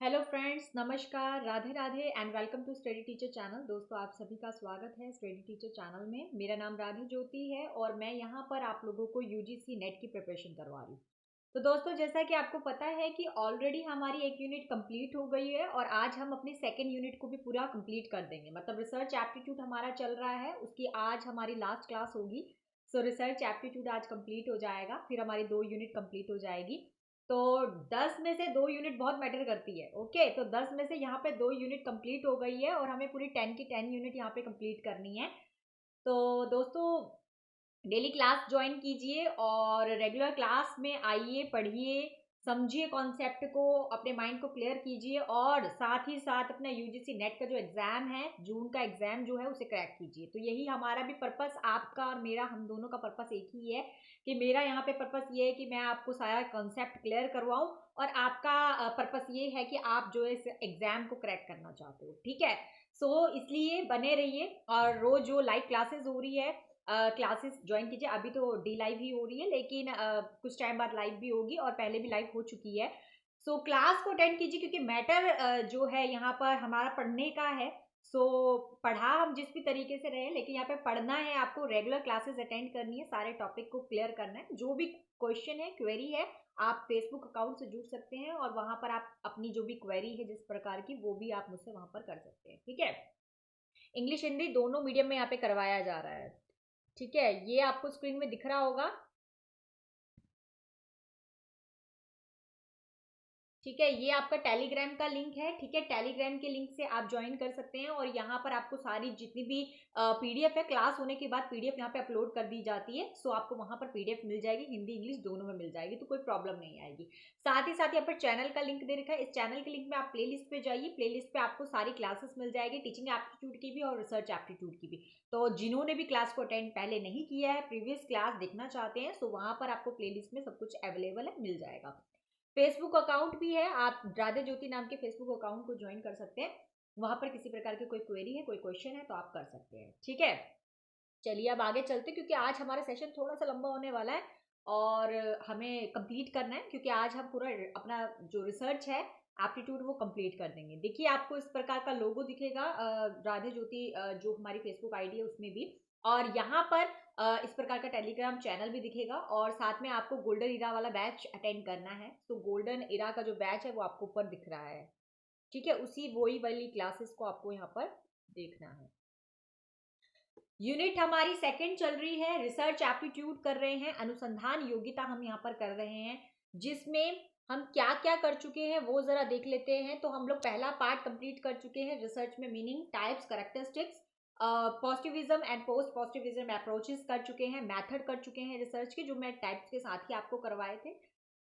Hello friends, नमस्कार, Radhe Radhe and welcome to study teacher channel. दोस्तों, आप सभी का स्वागत है स्टडी टीचर चैनल में। मेरा नाम राधे ज्योति है और मैं यहाँ पर आप लोगों को यूजीसी नेट की प्रिपरेशन करवा रही हूँ। तो दोस्तों, जैसा कि आपको पता है कि ऑलरेडी हमारी एक यूनिट कंप्लीट हो गई है और आज हम अपनी सेकेंड यूनिट को भी पूरा कंप्लीट कर देंगे। मतलब रिसर्च एप्टीट्यूड हमारा चल रहा है, उसकी आज हमारी लास्ट क्लास होगी। सो रिसर्च एप्टीट्यूड आज कंप्लीट हो जाएगा, फिर हमारी 2 यूनिट कंप्लीट हो जाएगी। तो 10 में से 2 यूनिट बहुत मैटर करती है। ओके, तो 10 में से यहाँ पे 2 यूनिट कंप्लीट हो गई है और हमें पूरी 10 की 10 यूनिट यहाँ पे कंप्लीट करनी है। तो दोस्तों, डेली क्लास ज्वाइन कीजिए और रेगुलर क्लास में आइए, पढ़िए, समझिए कॉन्सेप्ट को, अपने माइंड को क्लियर कीजिए और साथ ही साथ अपना यूजीसी नेट का जो एग्जाम है, जून का एग्जाम जो है, उसे क्रैक कीजिए। तो यही हमारा भी पर्पस, आपका और मेरा, हम दोनों का पर्पस एक ही है कि मेरा यहाँ पे पर्पस ये है कि मैं आपको सारा कॉन्सेप्ट क्लियर करवाऊं और आपका पर्पस ये है कि आप जो है इस एग्जाम को क्रैक करना चाहते हो। ठीक है, सो इसलिए बने रहिए और रोज जो लाइव क्लासेस हो रही है, क्लासेस ज्वाइन कीजिए। अभी तो डी लाइव ही हो रही है, लेकिन कुछ टाइम बाद लाइव भी होगी और पहले भी लाइव हो चुकी है। सो क्लास को अटेंड कीजिए क्योंकि मैटर जो है यहाँ पर हमारा पढ़ने का है। सो पढ़ा हम जिस भी तरीके से रहे, लेकिन यहाँ पे पढ़ना है, आपको रेगुलर क्लासेस अटेंड करनी है, सारे टॉपिक को क्लियर करना है। जो भी क्वेश्चन है, क्वेरी है, आप फेसबुक अकाउंट से जुड़ सकते हैं और वहां पर आप अपनी जो भी क्वेरी है जिस प्रकार की, वो भी आप मुझसे वहां पर कर सकते हैं। ठीक है, इंग्लिश हिंदी दोनों मीडियम में यहाँ पे करवाया जा रहा है। ठीक है, ये आपको स्क्रीन में दिख रहा होगा। ठीक है, ये आपका टेलीग्राम का लिंक है। ठीक है, टेलीग्राम के लिंक से आप ज्वाइन कर सकते हैं और यहाँ पर आपको सारी जितनी भी पीडीएफ है, क्लास होने के बाद पीडीएफ यहाँ पे अपलोड कर दी जाती है। सो आपको वहां पर पीडीएफ मिल जाएगी, हिंदी इंग्लिश दोनों में मिल जाएगी, तो कोई प्रॉब्लम नहीं आएगी। साथ ही साथ यहाँ पर चैनल का लिंक दे रखा है। इस चैनल के लिंक में आप प्लेलिस्ट पे जाइए, प्लेलिस्ट पे आपको सारी क्लासेस मिल जाएगी, टीचिंग एप्टीट्यूड की भी और रिसर्च एप्टीट्यूड की भी। तो जिन्होंने भी क्लास को अटेंड पहले नहीं किया है, प्रीवियस क्लास देखना चाहते हैं, तो वहां पर आपको प्लेलिस्ट में सब कुछ अवेलेबल है, मिल जाएगा। फेसबुक अकाउंट भी है, आप राधे ज्योति नाम के फेसबुक अकाउंट को ज्वाइन कर सकते हैं। वहां पर किसी प्रकार की कोई क्वेरी है, कोई क्वेश्चन है, तो आप कर सकते हैं। ठीक है, चलिए अब आगे चलते, क्योंकि आज हमारा सेशन थोड़ा सा लंबा होने वाला है और हमें कंप्लीट करना है, क्योंकि आज हम पूरा अपना जो रिसर्च है एप्टीट्यूड वो कंप्लीट कर देंगे। देखिए, आपको इस प्रकार का लोगो दिखेगा राधे ज्योति जो हमारी फेसबुक आईडी है उसमें भी, और यहाँ पर इस प्रकार का टेलीग्राम चैनल भी दिखेगा और साथ में आपको गोल्डन इरा वाला बैच अटेंड करना है। तो गोल्डन इरा का जो बैच है वो आपको ऊपर दिख रहा है। ठीक है, उसी वही वाली क्लासेस को आपको यहाँ पर देखना है। यूनिट हमारी सेकंड चल रही है, रिसर्च एप्टीट्यूड कर रहे हैं, अनुसंधान योग्यता हम यहाँ पर कर रहे हैं, जिसमें हम क्या क्या कर चुके हैं वो जरा देख लेते हैं। तो हम लोग पहला पार्ट कंप्लीट कर चुके हैं रिसर्च में, meaning, types, characteristics, positivism and post positivism approaches कर चुके हैं, मेथड कर चुके हैं रिसर्च के, जो मैं टाइप्स के साथ ही आपको करवाए थे।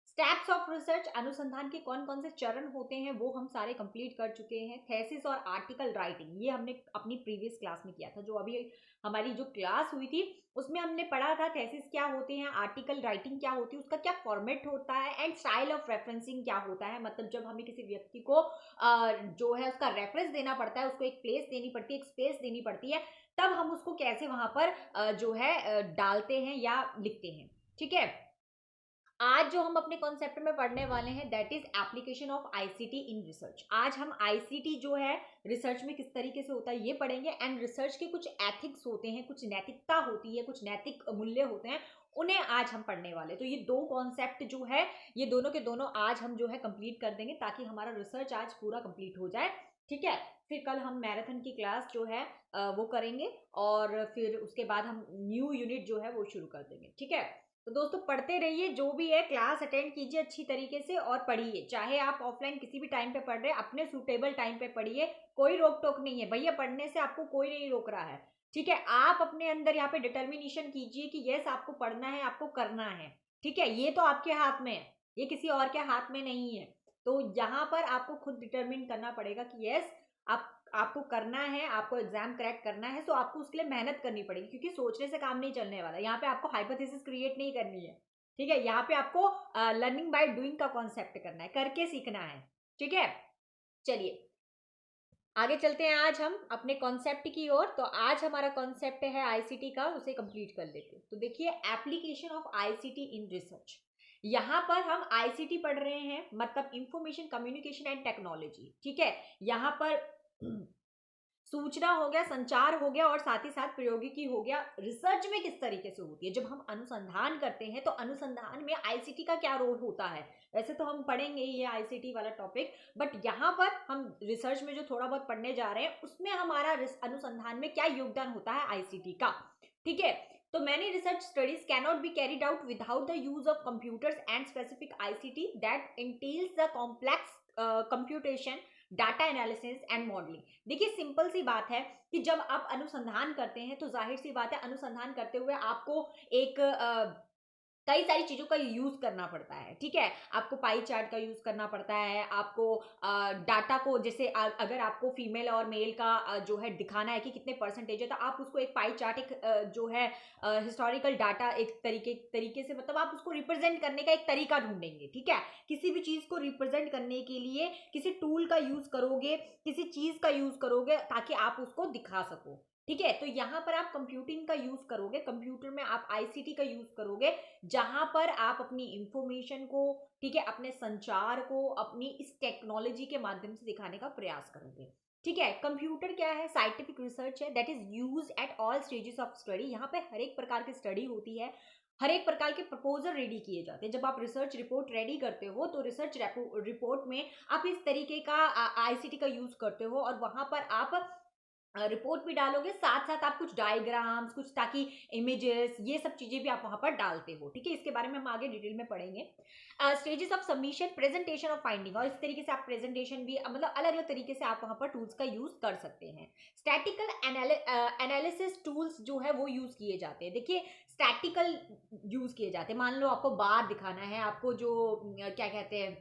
स्टेप्स ऑफ रिसर्च, अनुसंधान के कौन कौन से चरण होते हैं वो हम सारे कंप्लीट कर चुके हैं। थेसिस और आर्टिकल राइटिंग, ये हमने अपनी प्रीवियस क्लास में किया था। जो अभी हमारी जो क्लास हुई थी उसमें हमने पढ़ा था थेसिस क्या होते हैं, आर्टिकल राइटिंग क्या होती है, उसका क्या फॉर्मेट होता है, एंड स्टाइल ऑफ रेफरेंसिंग क्या होता है। मतलब जब हमें किसी व्यक्ति को जो है उसका रेफरेंस देना पड़ता है, उसको एक प्लेस देनी पड़ती है, एक स्पेस देनी पड़ती है, तब हम उसको कैसे वहां पर जो है डालते हैं या लिखते हैं। ठीक है, आज जो हम अपने कॉन्सेप्ट में पढ़ने वाले हैं that is application of ICT in research. आज हम आईसीटी जो है रिसर्च में किस तरीके से होता है ये पढ़ेंगे, एंड रिसर्च के कुछ एथिक्स होते हैं, कुछ नैतिकता होती है, कुछ नैतिक मूल्य होते हैं, उन्हें आज हम पढ़ने वाले। तो ये दो कॉन्सेप्ट जो है, ये दोनों के दोनों आज हम जो है कंप्लीट कर देंगे, ताकि हमारा रिसर्च आज पूरा कंप्लीट हो जाए। ठीक है, फिर कल हम मैराथन की क्लास जो है वो करेंगे और फिर उसके बाद हम न्यू यूनिट जो है वो शुरू कर देंगे। ठीक है, तो दोस्तों पढ़ते रहिए, जो भी है क्लास अटेंड कीजिए अच्छी तरीके से और पढ़िए। चाहे आप ऑफलाइन किसी भी टाइम पे पढ़ रहे हैं, अपने सूटेबल टाइम पे पढ़िए, कोई रोक टोक नहीं है भैया, पढ़ने से आपको कोई नहीं रोक रहा है। ठीक है, आप अपने अंदर यहाँ पे डिटर्मिनेशन कीजिए कि यस आपको पढ़ना है, आपको करना है। ठीक है, ये तो आपके हाथ में है, ये किसी और के हाथ में नहीं है। तो यहाँ पर आपको खुद डिटर्मिन करना पड़ेगा कि यस आपको करना है, आपको एग्जाम क्रैक करना है, तो आपको उसके लिए मेहनत करनी पड़ेगी, क्योंकि सोचने से काम नहीं चलने वाला। यहाँ पे आपको हाइपोथेसिस क्रिएट नहीं करनी है। ठीक है, यहाँ पे आपको लर्निंग बाय डूइंग का कॉन्सेप्ट करना है, करके सीखना है। ठीक है, चलिए आगे चलते हैं आज हम अपने कॉन्सेप्ट की ओर। तो आज हमारा कॉन्सेप्ट है आईसीटी का, उसे कंप्लीट कर लेते हैं। तो देखिए, application of ICT in research. यहाँ पर हम आईसीटी पढ़ रहे हैं, मतलब इंफॉर्मेशन कम्युनिकेशन एंड टेक्नोलॉजी। ठीक है, यहाँ पर सूचना हो गया, संचार हो गया और साथ ही साथ प्रौद्योगिकी हो गया। रिसर्च में किस तरीके से होती है, जब हम अनुसंधान करते हैं तो अनुसंधान में आईसीटी का क्या रोल होता है। वैसे तो हम पढ़ेंगे ये आईसीटी वाला टॉपिक, बट यहाँ पर हम रिसर्च में जो थोड़ा बहुत पढ़ने जा रहे हैं उसमें हमारा अनुसंधान में क्या योगदान होता है आईसीटी का। ठीक है, तो many research studies cannot be carried out without the use of computers and specific ICT that entails the complex computation, data analysis and modelling. देखिए सिंपल सी बात है कि जब आप अनुसंधान करते हैं तो जाहिर सी बात है अनुसंधान करते हुए आपको एक कई सारी चीजों का यूज करना पड़ता है। ठीक है, आपको पाई चार्ट का यूज करना पड़ता है, आपको डाटा को जैसे अगर आपको फीमेल और मेल का जो है दिखाना है कि कितने परसेंटेज है, तो आप उसको एक पाई चार्ट, एक जो है हिस्टोरिकल डाटा एक तरीके से, मतलब आप उसको रिप्रेजेंट करने का एक तरीका ढूंढेंगे। ठीक है, किसी भी चीज को रिप्रेजेंट करने के लिए किसी टूल का यूज करोगे, किसी चीज का यूज करोगे ताकि आप उसको दिखा सको। ठीक है, तो यहाँ पर आप कंप्यूटिंग का यूज करोगे, कंप्यूटर में आप आईसीटी का यूज करोगे, जहां पर आप अपनी इंफॉर्मेशन को, ठीक है, अपने संचार को अपनी इस टेक्नोलॉजी के माध्यम से दिखाने का प्रयास करोगे। ठीक है, कंप्यूटर क्या है, साइंटिफिक रिसर्च है that is use at all stages of study. यहाँ पे हर एक प्रकार की स्टडी होती है, हर एक प्रकार के प्रपोजल रेडी किए जाते हैं। जब आप रिसर्च रिपोर्ट रेडी करते हो तो रिसर्च रिपोर्ट में आप इस तरीके का आईसीटी का यूज करते हो और वहां पर आप रिपोर्ट भी डालोगे, साथ साथ आप कुछ डायग्राम्स, कुछ ताकि इमेजेस, ये सब चीजें भी आप वहां पर डालते हो। ठीक है, इसके बारे में हम आगे डिटेल में पढ़ेंगे। Stages of submission, presentation of finding, और इस तरीके से आप प्रेजेंटेशन भी, मतलब अलग अलग तरीके से आप वहां पर टूल्स का यूज कर सकते हैं। स्टैटिकल एनालिसिस टूल्स जो है वो यूज किए जाते हैं। देखिए स्टैटिकल यूज किए जाते हैं, मान लो आपको बार दिखाना है, आपको जो क्या कहते हैं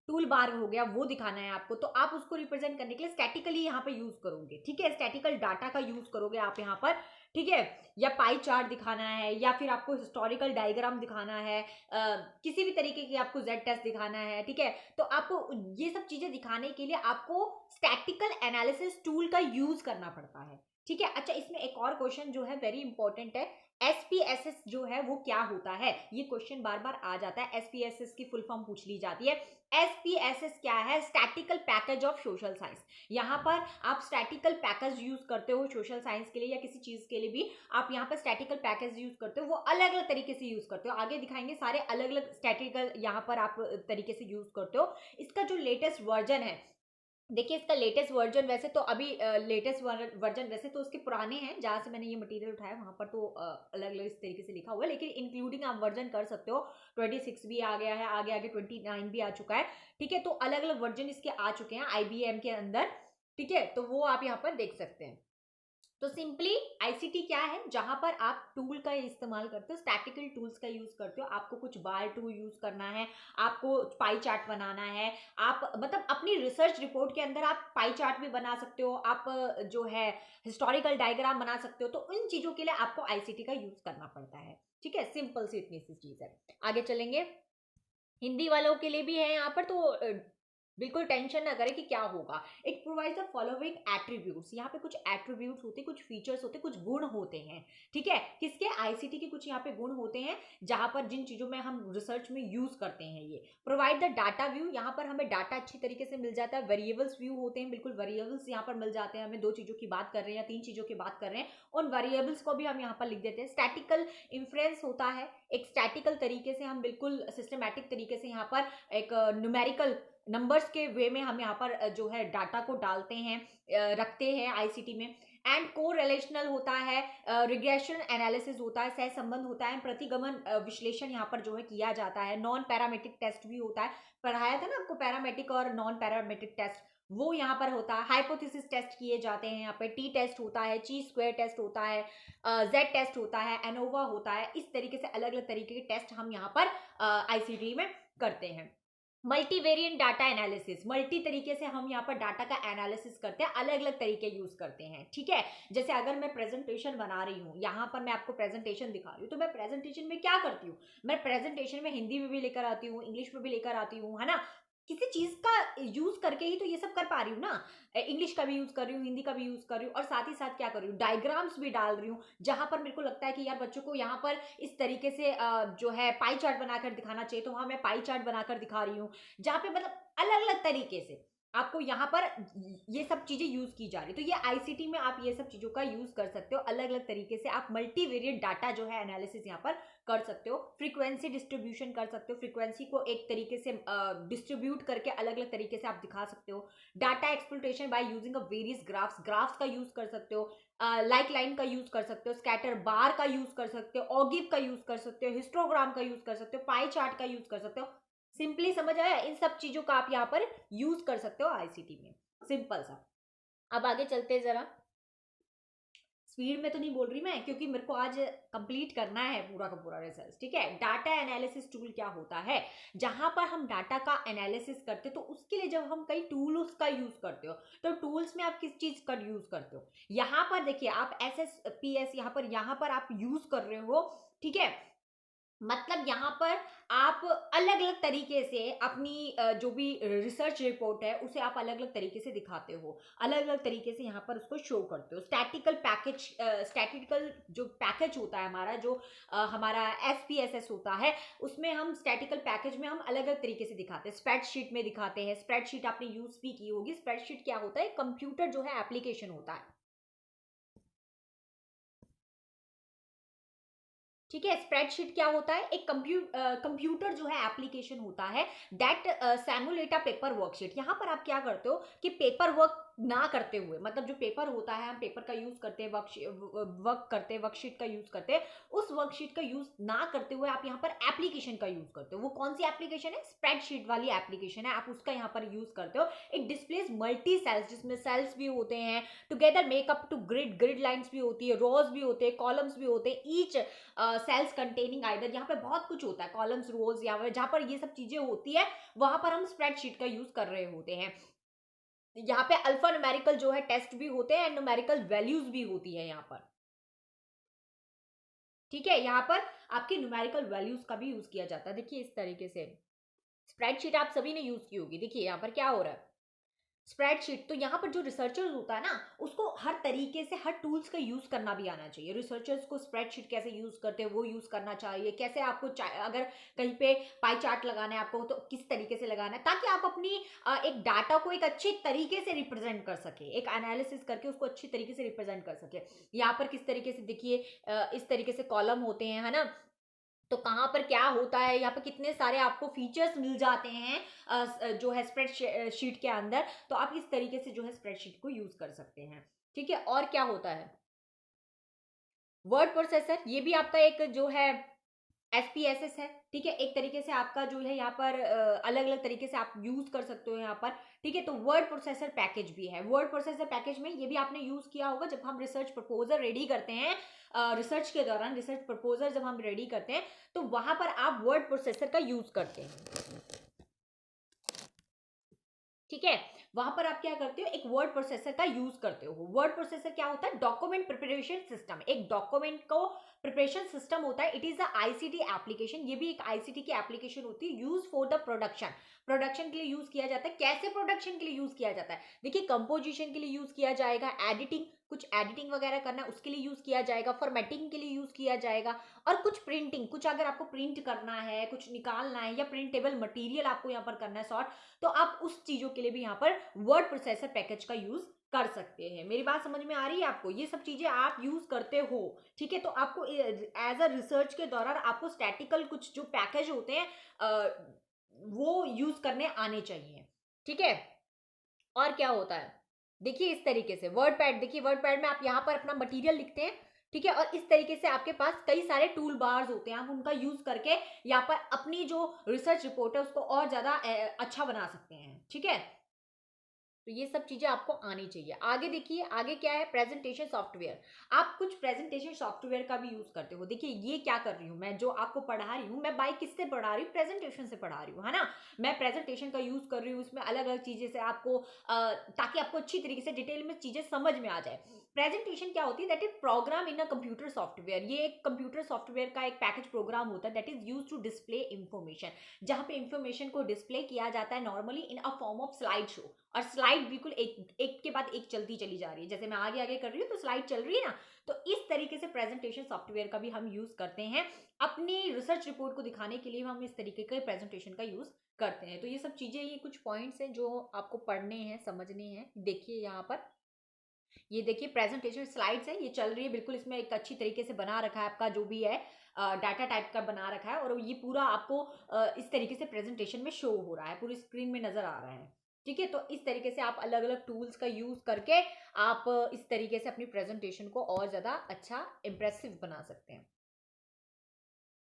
टूल बार हो गया वो दिखाना है आपको, तो आप उसको रिप्रेजेंट करने के लिए स्टैटिकली यहाँ पे यूज करोगे। ठीक है, स्टैटिकल डाटा का यूज करोगे आप यहाँ पर। ठीक है, या पाई चार्ट दिखाना है, या फिर आपको हिस्टोरिकल डायग्राम दिखाना है, किसी भी तरीके की आपको जेड टेस्ट दिखाना है। ठीक है, तो आपको ये सब चीजें दिखाने के लिए आपको स्टैटिकल एनालिसिस टूल का यूज करना पड़ता है। ठीक है, अच्छा इसमें एक और क्वेश्चन जो है वेरी इंपॉर्टेंट है, एसपीएसएस जो है वो क्या होता है, ये क्वेश्चन बार बार आ जाता है। एसपीएसएस की फुल फॉर्म पूछ ली जाती है। एसपीएसएस क्या है, statistical package of social science. यहाँ पर आप स्टैटिकल पैकेज यूज करते हो सोशल साइंस के लिए या किसी चीज के लिए भी आप यहाँ पर स्टैटिकल पैकेज यूज करते हो, वो अलग अलग तरीके से यूज करते हो, आगे दिखाएंगे सारे अलग अलग स्टैटिकल यहाँ पर आप तरीके से यूज करते हो। इसका जो लेटेस्ट वर्जन है, देखिए इसका लेटेस्ट वर्जन, वैसे तो अभी लेटेस्ट वर्जन वैसे तो उसके पुराने हैं, जहां से मैंने ये मटेरियल उठाया वहां पर तो अलग अलग इस तरीके से लिखा हुआ है, लेकिन इंक्लूडिंग आप वर्जन कर सकते हो। 26 भी आ गया है, आगे आगे 29 भी आ चुका है। ठीक है, तो अलग अलग वर्जन इसके आ चुके हैं आईबीएम के अंदर। ठीक है, तो वो आप यहाँ पर देख सकते हैं। तो सिंपली आईसीटी क्या है, जहां पर आप टूल का इस्तेमाल करते हो, स्टैटिकल टूल्स का यूज करते हो, आपको कुछ बार टूल यूज करना है, आपको पाई चार्ट बनाना है, आप मतलब अपनी रिसर्च रिपोर्ट के अंदर आप पाई चार्ट भी बना सकते हो, आप जो है हिस्टोरिकल डायग्राम बना सकते हो, तो इन चीजों के लिए आपको आईसीटी का यूज करना पड़ता है। ठीक है, सिंपल सी इतनी सी चीज है। आगे चलेंगे, हिंदी वालों के लिए भी है यहाँ पर, तो बिल्कुल टेंशन ना करें कि क्या होगा। It provides the following attributes, यहाँ पे कुछ एट्रीब्यूट्स होते हैं, कुछ फीचर्स होते हैं, कुछ गुण होते हैं। ठीक है, किसके, आईसीटी के कुछ यहाँ पे गुण होते हैं जहां पर जिन चीजों में हम रिसर्च में यूज करते हैं। ये प्रोवाइड द डाटा व्यू, यहाँ पर हमें डाटा अच्छी तरीके से मिल जाता है। वेरिएबल्स व्यू होते हैं, बिल्कुल वेरिएबल्स यहाँ पर मिल जाते हैं, हमें दो चीजों की बात कर रहे हैं या तीन चीजों की बात कर रहे हैं, उन वेरिएबल्स को भी हम यहाँ पर लिख देते हैं। स्टैटिकल इंफ्रेंस होता है, एक स्टैटिकल तरीके से हम बिल्कुल सिस्टमैटिक तरीके से यहाँ पर एक न्यूमेरिकल नंबर्स के वे में हम यहाँ पर जो है डाटा को डालते हैं, रखते हैं आईसीटी में। एंड को रिलेशनल होता है, रिग्रेशन एनालिसिस होता है, सह संबंध होता है, प्रतिगमन विश्लेषण यहाँ पर जो है किया जाता है। नॉन पैरामेट्रिक टेस्ट भी होता है, पढ़ाया था ना आपको पैरामेट्रिक और नॉन पैरामेट्रिक टेस्ट, वो यहाँ पर होता है। हाइपोथेसिस टेस्ट किए जाते हैं यहाँ पे, टी टेस्ट होता है, ची स्क्वायर टेस्ट होता है, जेड टेस्ट होता है, एनोवा होता है। इस तरीके से अलग अलग तरीके के टेस्ट हम यहाँ पर आईसीटी में करते हैं। मल्टीवेरिएंट डाटा एनालिसिस, मल्टी तरीके से हम यहाँ पर डाटा का एनालिसिस करते हैं, अलग अलग तरीके यूज करते हैं। ठीक है, जैसे अगर मैं प्रेजेंटेशन बना रही हूँ, यहाँ पर मैं आपको प्रेजेंटेशन दिखा रही हूँ, तो मैं प्रेजेंटेशन में क्या करती हूँ, मैं प्रेजेंटेशन में हिंदी में भी लेकर आती हूँ, इंग्लिश में भी लेकर आती हूँ, है ना, किसी चीज का यूज करके ही तो ये सब कर पा रही हूँ ना। इंग्लिश का भी यूज कर रही हूँ, हिंदी का भी यूज कर रही हूँ, और साथ ही साथ क्या कर रही हूँ, डायग्राम्स भी डाल रही हूँ, जहां पर मेरे को लगता है कि यार बच्चों को यहाँ पर इस तरीके से जो है पाई चार्ट बनाकर दिखाना चाहिए, तो वहां मैं पाई चार्ट बनाकर दिखा रही हूँ, जहां पे मतलब अलग अलग तरीके से आपको यहाँ पर ये सब चीजें यूज की जा रही है। तो ये आईसीटी में आप ये सब चीजों का यूज कर सकते हो, अलग अलग तरीके से आप मल्टीवेरिएट डाटा जो है एनालिसिस यहाँ पर कर सकते हो, फ्रीक्वेंसी डिस्ट्रीब्यूशन कर सकते हो, फ्रीक्वेंसी को एक तरीके से डिस्ट्रीब्यूट करके अलग अलग तरीके से आप दिखा सकते हो, data exploitation by using a various graphs का यूज कर सकते हो, लाइक लाइन का यूज कर सकते हो, स्कैटर बार का यूज कर सकते हो, ऑगिव का यूज कर सकते हो, हिस्टोग्राम का यूज कर सकते हो, पाई चार्ट का यूज कर सकते हो। सिंपली समझ आया, इन सब चीजों का आप यहाँ पर यूज कर सकते हो आईसीटी में, सिंपल सा। अब आगे चलते हैं जरा, स्पीड में तो नहीं बोल रही मैं, क्योंकि मेरे को आज कंप्लीट करना है पूरा का पूरा रिसर्च, ठीक है। डाटा एनालिसिस टूल क्या होता है, जहां पर हम डाटा का एनालिसिस करते हो, तो उसके लिए जब हम कई टूल्स का यूज करते हो, तो टूल्स में आप किस चीज का यूज करते हो, यहाँ पर देखिए आप SSPS यहाँ पर आप यूज कर रहे हो, ठीक है। मतलब यहाँ पर आप अलग अलग तरीके से अपनी जो भी रिसर्च रिपोर्ट है उसे आप अलग अलग तरीके से दिखाते हो, अलग अलग तरीके से यहाँ पर उसको शो करते हो। स्टैटिकल जो पैकेज होता है हमारा, जो हमारा SPSS होता है, उसमें हम स्टैटिकल पैकेज में हम अलग अलग तरीके से दिखाते हैं, स्प्रेडशीट में दिखाते हैं। स्प्रेडशीट आपने यूज भी की होगी। स्प्रेडशीट क्या होता है, कंप्यूटर जो है एप्लीकेशन होता है, ठीक है। स्प्रेडशीट क्या होता है, एक कंप्यूटर जो है एप्लीकेशन होता है, दैट सैमुलेट अ पेपर वर्कशीट। यहाँ पर आप क्या करते हो कि पेपर वर्क ना करते हुए, मतलब जो पेपर होता है, हम पेपर का यूज करते हैं, वर्कशीट का यूज करते हैं, उस वर्कशीट का यूज ना करते हुए आप यहाँ पर एप्लीकेशन का यूज करते हो। वो कौन सी एप्लीकेशन है, स्प्रेडशीट वाली एप्लीकेशन है, आप उसका यहाँ पर यूज करते हो। इट डिस्प्लेज मल्टी सेल्स, जिसमें सेल्स भी होते हैं, together make up to grid lines भी होती है, रोज भी होते हैं, कॉलम्स भी होते हैं, ईच सेल्स कंटेनिंग आइदर, यहाँ पे बहुत कुछ होता है, कॉलम्स, रोज, या जहां पर ये सब चीजें होती है वहां पर हम स्प्रेडशीट का यूज कर रहे होते हैं। यहाँ पे अल्फा न्यूमेरिकल जो है टेस्ट भी होते हैं, एंड न्यूमेरिकल वैल्यूज भी होती है यहाँ पर, ठीक है। यहाँ पर आपके न्यूमेरिकल वैल्यूज का भी यूज किया जाता है। देखिए इस तरीके से स्प्रेडशीट आप सभी ने यूज की होगी। देखिए यहाँ पर क्या हो रहा है, स्प्रेडशीट, तो यहाँ पर जो रिसर्चर्स होता है ना, उसको हर तरीके से हर टूल्स का यूज करना भी आना चाहिए। रिसर्चर्स को स्प्रेडशीट कैसे यूज करते हैं वो यूज करना चाहिए, कैसे आपको अगर कहीं पे पाई चार्ट लगाना है आपको, तो किस तरीके से लगाना है, ताकि आप अपनी एक डाटा को एक अच्छे तरीके से रिप्रेजेंट कर सके, एक एनालिसिस करके उसको अच्छी तरीके से रिप्रेजेंट कर सके। यहाँ पर किस तरीके से देखिए, इस तरीके से कॉलम होते हैं, है ना, तो कहाँ पर क्या होता है, यहाँ पे कितने सारे आपको फीचर्स मिल जाते हैं जो है स्प्रेडशीट के अंदर, तो आप इस तरीके से जो है स्प्रेडशीट को यूज कर सकते हैं, ठीक है। और क्या होता है, वर्ड प्रोसेसर, ये भी आपका एक जो है SPSS है, ठीक है। एक तरीके से आपका जो है यहाँ पर अलग अलग तरीके से आप यूज कर सकते हो यहाँ पर, ठीक है। तो वर्ड प्रोसेसर पैकेज भी है। वर्ड प्रोसेसर पैकेज में ये भी आपने यूज किया होगा जब हम रिसर्च प्रपोजल रेडी करते हैं, रिसर्च के दौरान रिसर्च प्रपोजल जब हम रेडी करते हैं, तो वहां पर आप वर्ड प्रोसेसर का यूज करते हैं, ठीक है। वहां पर आप क्या करते हो, एक वर्ड प्रोसेसर का यूज करते हो। वर्ड प्रोसेसर क्या होता है, डॉक्यूमेंट प्रिपरेशन सिस्टम, एक डॉक्यूमेंट को प्रिपरेशन सिस्टम होता है। It is a ICT application, ये भी एक आईसीटी की एप्लीकेशन होती है, यूज फॉर द प्रोडक्शन के लिए यूज किया जाता है। कैसे प्रोडक्शन के लिए यूज किया जाता है, देखिए कंपोजिशन के लिए यूज किया जाएगा, एडिटिंग, कुछ एडिटिंग वगैरह करना है उसके लिए यूज किया जाएगा, फॉर्मेटिंग के लिए यूज किया जाएगा, और कुछ प्रिंटिंग, कुछ अगर आपको प्रिंट करना है, कुछ निकालना है, या प्रिंटेबल मटेरियल आपको यहाँ पर करना है सॉर्ट, तो आप उस चीजों के लिए भी यहाँ पर वर्ड प्रोसेसर पैकेज का यूज कर सकते हैं। मेरी बात समझ में आ रही है आपको, ये सब चीजें आप यूज करते हो, ठीक है। तो आपको एज अ रिसर्च के दौरान आपको स्टैटिकल कुछ जो पैकेज होते हैं वो यूज करने आने चाहिए, ठीक है। और क्या होता है, देखिए इस तरीके से वर्ड पैड, देखिए वर्ड पैड में आप यहाँ पर अपना मटेरियल लिखते हैं, ठीक है, और इस तरीके से आपके पास कई सारे टूल बार्स होते हैं, आप उनका यूज करके यहाँ पर अपनी जो रिसर्च रिपोर्ट है उसको और ज्यादा अच्छा बना सकते हैं, ठीक है। तो ये सब चीजें आपको आनी चाहिए। आगे देखिए, आगे क्या है, प्रेजेंटेशन सॉफ्टवेयर। आप कुछ प्रेजेंटेशन सॉफ्टवेयर का भी यूज करते हो। देखिए ये क्या कर रही हूँ मैं, जो आपको पढ़ा रही हूँ मैं बाय किससे पढ़ा रही हूँ, प्रेजेंटेशन से पढ़ा रही हूँ, है ना। मैं प्रेजेंटेशन का यूज कर रही हूँ, उसमें अलग अलग चीजें से आपको ताकि आपको अच्छी तरीके से डिटेल में चीजें समझ में आ जाए। प्रेजेंटेशन क्या होती है, that is program in a computer software. ये एक कंप्यूटर सॉफ्टवेयर का एक पैकेज प्रोग्राम होता है that is use to display information, जहां पे इंफॉर्मेशन को डिस्प्ले किया जाता है normally in a form of slide show. और स्लाइड बिल्कुल एक एक के बाद एक चलती चली जा रही है, जैसे मैं आगे आगे कर रही हूँ तो स्लाइड चल रही है ना। तो इस तरीके से प्रेजेंटेशन सॉफ्टवेयर का भी हम यूज करते हैं अपनी रिसर्च रिपोर्ट को दिखाने के लिए। हम इस तरीके के प्रेजेंटेशन का यूज करते हैं। तो ये सब चीजें, ये कुछ पॉइंट्स हैं जो आपको पढ़ने हैं, समझने हैं। देखिए यहाँ पर, ये देखिए प्रेजेंटेशन स्लाइड्स है, ये चल रही है बिल्कुल, इसमें एक अच्छी तरीके से बना रखा है आपका जो भी है डाटा टाइप का बना रखा है, और ये पूरा आपको इस तरीके से प्रेजेंटेशन में शो हो रहा है, पूरी स्क्रीन में नजर आ रहा है। ठीक है, तो इस तरीके से आप अलग अलग टूल्स का यूज करके आप इस तरीके से अपनी प्रेजेंटेशन को और ज्यादा अच्छा इंप्रेसिव बना सकते हैं।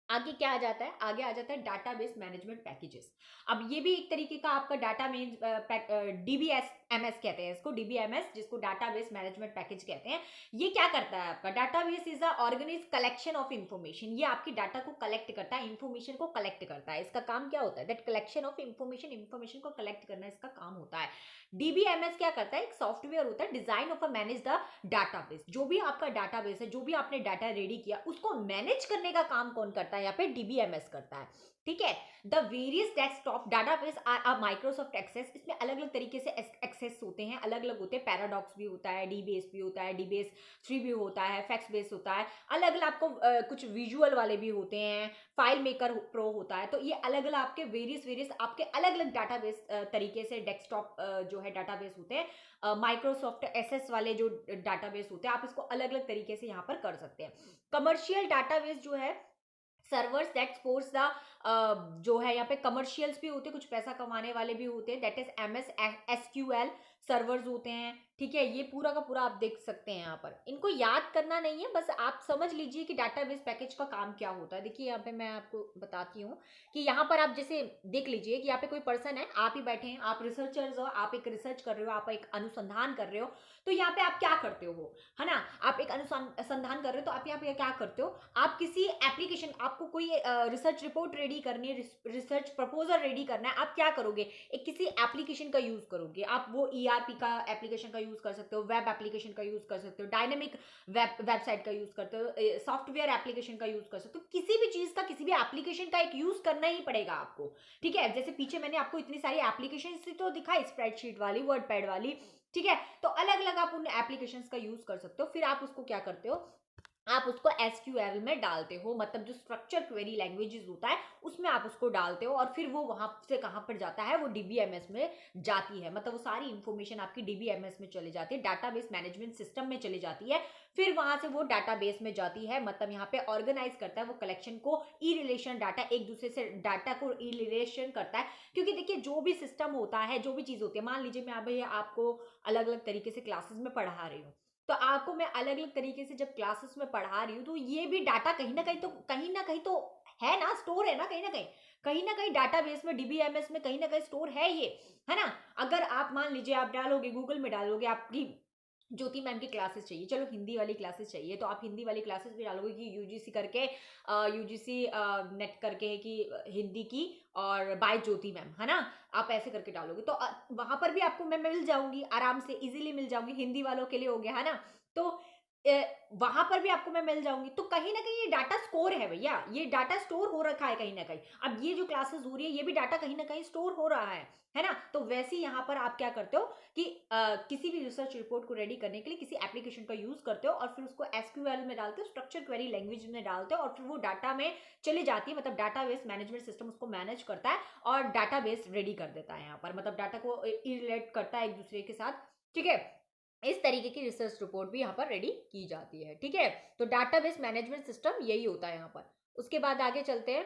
आगे क्या आ जाता है, आगे आ जाता है डाटाबेस मैनेजमेंट पैकेजेस। अब ये भी एक तरीके का आपका डाटा डीबीएस एमएस कहते हैं इसको, डीबीएमएस, जिसको डाटाबेस मैनेजमेंट पैकेज कहते हैं। ये क्या करता है, आपका database is a organize collection of information. ये आपकी डाटा को कलेक्ट करता है, इंफॉर्मेशन को कलेक्ट करता है। इसका काम क्या होता है, that collection of information, information को कलेक्ट करना इसका काम होता है। डीबीएमएस क्या करता है, एक सॉफ्टवेयर होता है design of a manage the database. जो भी आपका डाटाबेस है, जो भी आपने डाटा रेडी किया, उसको मैनेज करने का काम कौन करता है, यहाँ पे डीबीएमएस करता है। ठीक है, the various desktop database are a Microsoft Access. इसमें अलग अलग तरीके से एक्सेस होते हैं, अलग अलग होते हैं। पैराडॉक्स भी होता है, डीबेस भी होता है, डीबेस 3 भी होता है, फैक्स बेस होता है, अलग अलग आपको कुछ विजुअल वाले भी होते हैं, फाइल मेकर प्रो होता है। तो ये अलग अलग आपके वेरियस वेरियस आपके अलग अलग डाटाबेस तरीके से डेस्कटॉप जो है डाटाबेस होते हैं। माइक्रोसॉफ्ट एसएस वाले जो डाटाबेस होते हैं, आप इसको अलग अलग तरीके से यहाँ पर कर सकते हैं। कमर्शियल डाटाबेस जो है, सर्वर्स दैट स्पोर्ट्स द जो है यहाँ पे कमर्शियल्स भी होते हैं, कुछ पैसा कमाने वाले भी होते हैं, that is MS SQL servers होते हैं। ठीक है, ये पूरा का पूरा आप देख सकते हैं यहाँ पर। इनको याद करना नहीं है, बस आप समझ लीजिए कि डाटाबेस पैकेज का काम क्या होता है। देखिए यहाँ पे मैं आपको बताती हूँ कि यहाँ पर आप जैसे देख लीजिए कि यहाँ पे कोई पर्सन है, आप ही बैठे हैं, आप रिसर्चर्स हो, आप एक रिसर्च कर रहे हो, आप एक अनुसंधान कर रहे हो। तो यहाँ पे आप क्या करते हो, है ना, आप एक अनुसंधान कर रहे हो, तो आप यहाँ पे क्या करते हो, आप किसी एप्लीकेशन, आपको कोई रिसर्च रिपोर्ट रेडी करनी है, रिसर्च प्रपोजल रेडी करना है, आप क्या करोगे, एक किसी एप्लीकेशन का यूज करोगे। आप वो ईआरपी का एप्लीकेशन का यूज कर सकते हो, वेब एप्लीकेशन का यूज कर सकते हो, डायनेमिक वेबसाइट का यूज करते हो, सॉफ्टवेयर एप्लीकेशन का यूज कर सकते हो। किसी भी चीज का, किसी भी एप्लीकेशन का एक यूज करना ही पड़ेगा आपको। ठीक है, जैसे पीछे मैंने आपको इतनी सारी एप्लीकेशन तो दिखाई, स्प्रेडशीट वाली, वर्डपैड वाली। ठीक है, तो अलग अलग आप उन एप्लीकेशंस का यूज कर सकते हो। फिर आप उसको क्या करते हो, आप उसको एसक्यूएल में डालते हो, मतलब जो स्ट्रक्चर क्वेरी लैंग्वेजेस होता है उसमें आप उसको डालते हो, और फिर वो वहां से कहां पर जाता है, वो डीबीएमएस में जाती है। मतलब वो सारी इंफॉर्मेशन आपकी डीबीएमएस में चली जाती है, डाटाबेस मैनेजमेंट सिस्टम में चली जाती है। फिर वहां से वो डाटाबेस में जाती है, मतलब यहाँ पे ऑर्गेनाइज करता है वो कलेक्शन को, ई रिलेशन डाटा, एक दूसरे से डाटा को ई रिलेशन करता है। क्योंकि देखिए जो भी सिस्टम होता है, जो भी चीज होती है, मान लीजिए मैं अभी आपको अलग अलग तरीके से क्लासेस में पढ़ा रही हूँ, तो आपको मैं अलग अलग तरीके से जब क्लासेस में पढ़ा रही हूँ, तो ये भी डाटा कहीं ना कहीं तो है ना, स्टोर है ना, कहीं ना कहीं डाटाबेस में, डीबीएमएस में कहीं ना कहीं स्टोर है ये, है ना। अगर आप मान लीजिए आप डालोगे, गूगल में डालोगे, आपकी ज्योति मैम की क्लासेस चाहिए, चलो हिंदी वाली क्लासेस चाहिए, तो आप हिंदी वाली क्लासेस भी डालोगे कि यूजीसी करके, यूजीसी नेट करके है कि हिंदी की, और बाय ज्योति मैम, है ना, आप ऐसे करके डालोगे तो वहां पर भी आपको मैं मिल जाऊंगी, आराम से इजीली मिल जाऊंगी, हिंदी वालों के लिए हो गया, है ना। तो वहां पर भी आपको मैं मिल जाऊंगी। तो कहीं ना कहीं ये डाटा स्टोर है भैया, ये डाटा स्टोर हो रखा है कहीं ना कहीं। अब ये जो क्लासेस हो रही है, ये भी डाटा कहीं ना कहीं स्टोर हो रहा है ना। तो वैसे ही यहाँ पर आप क्या करते हो कि किसी भी रिसर्च रिपोर्ट को रेडी करने के लिए किसी एप्लीकेशन का यूज करते हो, और फिर उसको एसक्यूएल में डालते हो, स्ट्रक्चर क्वेरी लैंग्वेज में डालते हो, और फिर वो डाटा में चली जाती है, मतलब डाटाबेस मैनेजमेंट सिस्टम उसको मैनेज करता है और डाटाबेस रेडी कर देता है यहाँ पर, मतलब डाटा को रिलेट करता है एक दूसरे के साथ। ठीक है, इस तरीके की रिसर्च रिपोर्ट भी यहाँ पर रेडी की जाती है। ठीक है, तो डाटाबेस मैनेजमेंट सिस्टम यही होता है यहाँ पर। उसके बाद आगे चलते हैं,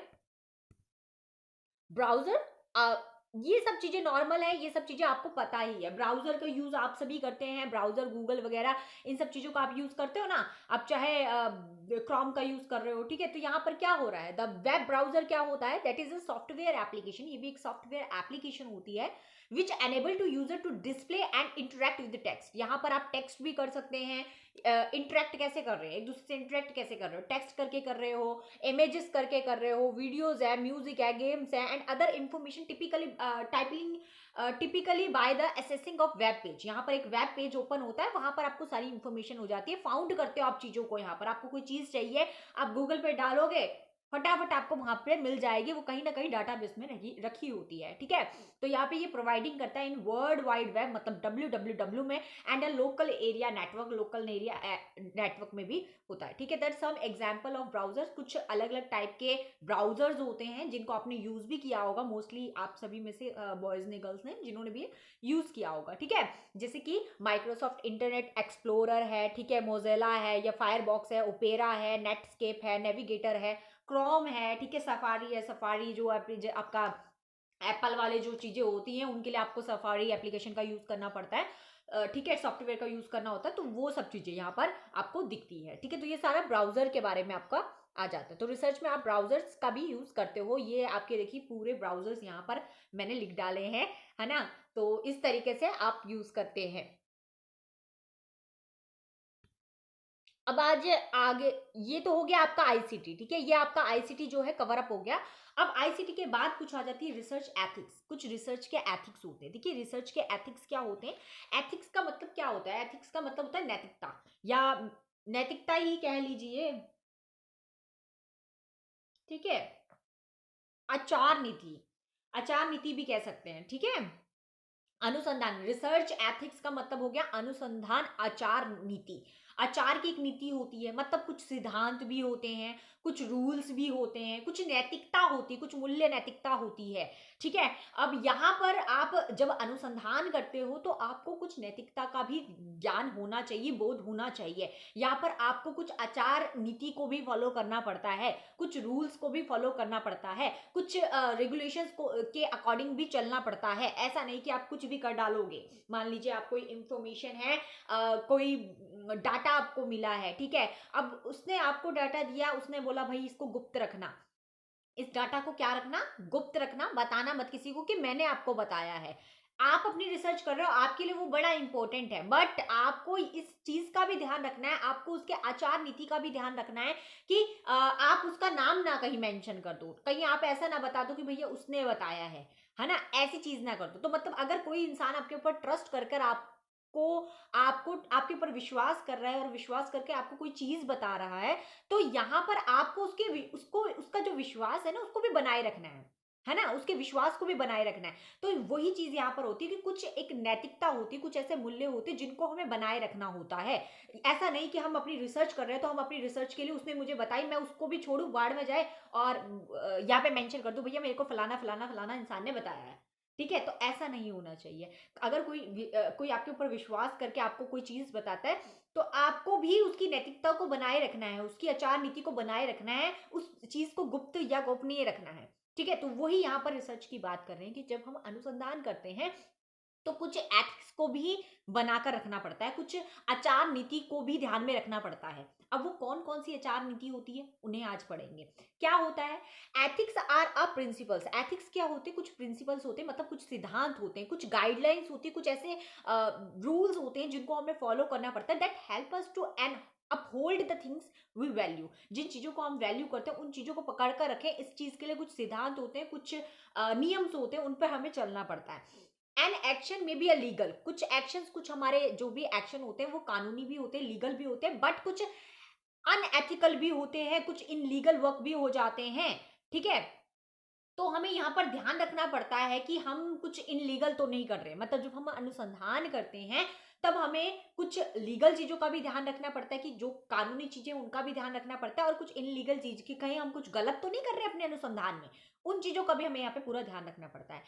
ब्राउजर। ये सब चीजें नॉर्मल है, ये सब चीजें आपको पता ही है। ब्राउजर का यूज आप सभी करते हैं, ब्राउजर, गूगल वगैरह, इन सब चीजों का आप यूज करते हो ना। आप चाहे क्रोम का यूज कर रहे हो, ठीक है, तो यहाँ पर क्या हो रहा है, द वेब ब्राउजर क्या होता है, that is a software application. ये भी एक सॉफ्टवेयर एप्लीकेशन होती है which enable to user to display and interact with the text. यहाँ पर आप टेक्स्ट भी कर सकते हैं, इंटरेक्ट कैसे कर रहे हैं, एक दूसरे से इंटरेक्ट कैसे कर रहे हो, टेक्स्ट करके कर रहे हो, इमेजेस करके कर रहे हो, वीडियोज है, म्यूजिक है, गेम्स है and other information typically typing typically by the assessing of web page. यहाँ पर एक वेब पेज ओपन होता है, वहां पर आपको सारी इंफॉर्मेशन हो जाती है, फाउंड करते हो आप चीजों को। यहाँ पर आपको कोई चीज चाहिए, आप गूगल पे डालोगे, फटाफट आपको वहां पे मिल जाएगी, वो कहीं ना कहीं डाटाबेस में रखी होती है, ठीक है। तो यहाँ पे ये प्रोवाइडिंग करता है इन वर्ल्ड वाइड वेब, मतलब www में, and a local area network, local area network में भी होता है, ठीक है। That's some example of browsers. कुछ अलग अलग टाइप के ब्राउजर्स होते हैं जिनको आपने यूज भी किया होगा, मोस्टली आप सभी में से बॉयज ने, गर्ल्स ने, जिन्होंने भी यूज किया होगा, ठीक है। जैसे कि माइक्रोसॉफ्ट इंटरनेट एक्सप्लोरर है, ठीक है, मोजेला है, या फायरबॉक्स है, ओपेरा है, नेटस्केप है, नेविगेटर है, क्रोम है, ठीक है, सफारी है। सफारी जो आपका एप्पल वाले जो चीजें होती हैं उनके लिए आपको सफारी एप्लीकेशन का यूज करना पड़ता है, ठीक है, सॉफ्टवेयर का यूज करना होता है, तो वो सब चीजें यहाँ पर आपको दिखती है, ठीक है। तो ये सारा ब्राउजर के बारे में आपका आ जाता है। तो रिसर्च में आप ब्राउजर्स का भी यूज करते हो, ये आपके देखिए पूरे ब्राउजर्स यहाँ पर मैंने लिख डाले हैं, है ना। तो इस तरीके से आप यूज करते हैं। अब आज आगे, ये तो हो गया आपका आईसीटी, ठीक है, ये आपका आईसीटी जो है कवर अप हो गया। अब आईसीटी के बाद कुछ आ जाती है रिसर्च एथिक्स। कुछ रिसर्च के एथिक्स होते हैं। देखिए रिसर्च के एथिक्स क्या होते हैं, एथिक्स का मतलब क्या होता है, एथिक्स का मतलब होता है नैतिकता, या नैतिकता ही कह लीजिए, ठीक है। आचार नीति, आचार नीति भी कह सकते हैं, ठीक है। अनुसंधान, रिसर्च एथिक्स का मतलब हो गया अनुसंधान आचार नीति। आचार की एक नीति होती है, मतलब कुछ सिद्धांत भी होते हैं, कुछ रूल्स भी होते हैं, कुछ नैतिकता होती है, कुछ मूल्य नैतिकता होती है, ठीक है। अब यहाँ पर आप जब अनुसंधान करते हो तो आपको कुछ नैतिकता का भी ज्ञान होना चाहिए, बोध होना चाहिए। यहाँ पर आपको कुछ आचार नीति को भी फॉलो करना पड़ता है, कुछ रूल्स को भी फॉलो करना पड़ता है, कुछ रेगुलेशंस को के अकॉर्डिंग भी चलना पड़ता है। ऐसा नहीं कि आप कुछ भी कर डालोगे। मान लीजिए आप कोई इंफॉर्मेशन है, कोई डाटा आपको मिला है, ठीक है, अब उसने आपको डाटा दिया, उसने बोला भाई इसको गुप्त रखना, इस डाटा को क्या रखना, गुप्त रखना, बताना मत किसी को कि मैंने आपको बताया है। आप अपनी रिसर्च कर रहे हो, आपके लिए वो बड़ा इंपॉर्टेंट है, बट आपको इस चीज का भी ध्यान रखना है, आपको उसके आचार नीति का भी ध्यान रखना है कि आप उसका नाम ना कहीं मेंशन कर दो, कहीं आप ऐसा ना बता दो कि भैया उसने बताया है ना, ऐसी चीज ना कर दो। तो मतलब अगर कोई इंसान आपके ऊपर ट्रस्ट कर कर आपको आपको आपके ऊपर विश्वास कर रहा है और विश्वास करके आपको कोई चीज बता रहा है, तो यहाँ पर आपको उसको उसका जो विश्वास है ना उसको भी बनाए रखना है ना, उसके विश्वास को भी बनाए रखना है। तो वही चीज यहाँ पर होती है कि कुछ एक नैतिकता होती है, कुछ ऐसे मूल्य होते हैं जिनको हमें बनाए रखना होता है। ऐसा नहीं कि हम अपनी रिसर्च कर रहे हैं तो हम अपनी रिसर्च के लिए, उसने मुझे बताई, मैं उसको भी छोड़ू, बाढ़ में जाए और यहाँ पे मेंशन कर दूं भैया मेरे को फलाना फलाना फलाना इंसान ने बताया है, ठीक है। तो ऐसा नहीं होना चाहिए। अगर कोई आपके ऊपर विश्वास करके आपको कोई चीज बताता है तो आपको भी उसकी नैतिकता को बनाए रखना है, उसकी आचार नीति को बनाए रखना है, उस चीज को गुप्त या गोपनीय रखना है, ठीक है। तो वही यहाँ पर रिसर्च की बात कर रहे हैं कि जब हम अनुसंधान करते हैं तो कुछ एथिक्स को भी बनाकर रखना पड़ता है, कुछ आचार नीति को भी ध्यान में रखना पड़ता है। अब वो कौन कौन सी आचार नीति होती है उन्हें आज पढ़ेंगे। क्या होता है, ethics are a principles. Ethics क्या होते हैं, कुछ प्रिंसिपल्स होते हैं, मतलब कुछ सिद्धांत होते हैं, कुछ गाइडलाइंस होती है, कुछ ऐसे रूल्स होते हैं जिनको हमें फॉलो करना पड़ता है, that help us to an uphold the things we value. जिन चीजों को हम वैल्यू करते हैं उन चीजों को पकड़ कर रखें, इस चीज के लिए कुछ सिद्धांत होते हैं, कुछ नियम्स होते हैं, उन पर हमें चलना पड़ता है। एन एक्शन में बी अ लीगल, कुछ एक्शंस, कुछ हमारे जो भी एक्शन होते हैं वो कानूनी भी होते हैं, लीगल भी होते हैं, बट कुछ अनएथिकल भी होते हैं, कुछ इनलीगल वर्क भी हो जाते हैं, ठीक है। तो हमें यहाँ पर ध्यान रखना पड़ता है कि हम कुछ इनलीगल तो नहीं कर रहे, मतलब जब हम अनुसंधान करते हैं तब हमें कुछ लीगल चीजों का भी ध्यान रखना पड़ता है, कि जो कानूनी चीजें उनका भी ध्यान रखना पड़ता है, और कुछ इनलीगल चीज की कहीं हम कुछ गलत तो नहीं कर रहे अपने अनुसंधान में, उन चीजों का भी हमें यहाँ पे पूरा ध्यान रखना पड़ता है।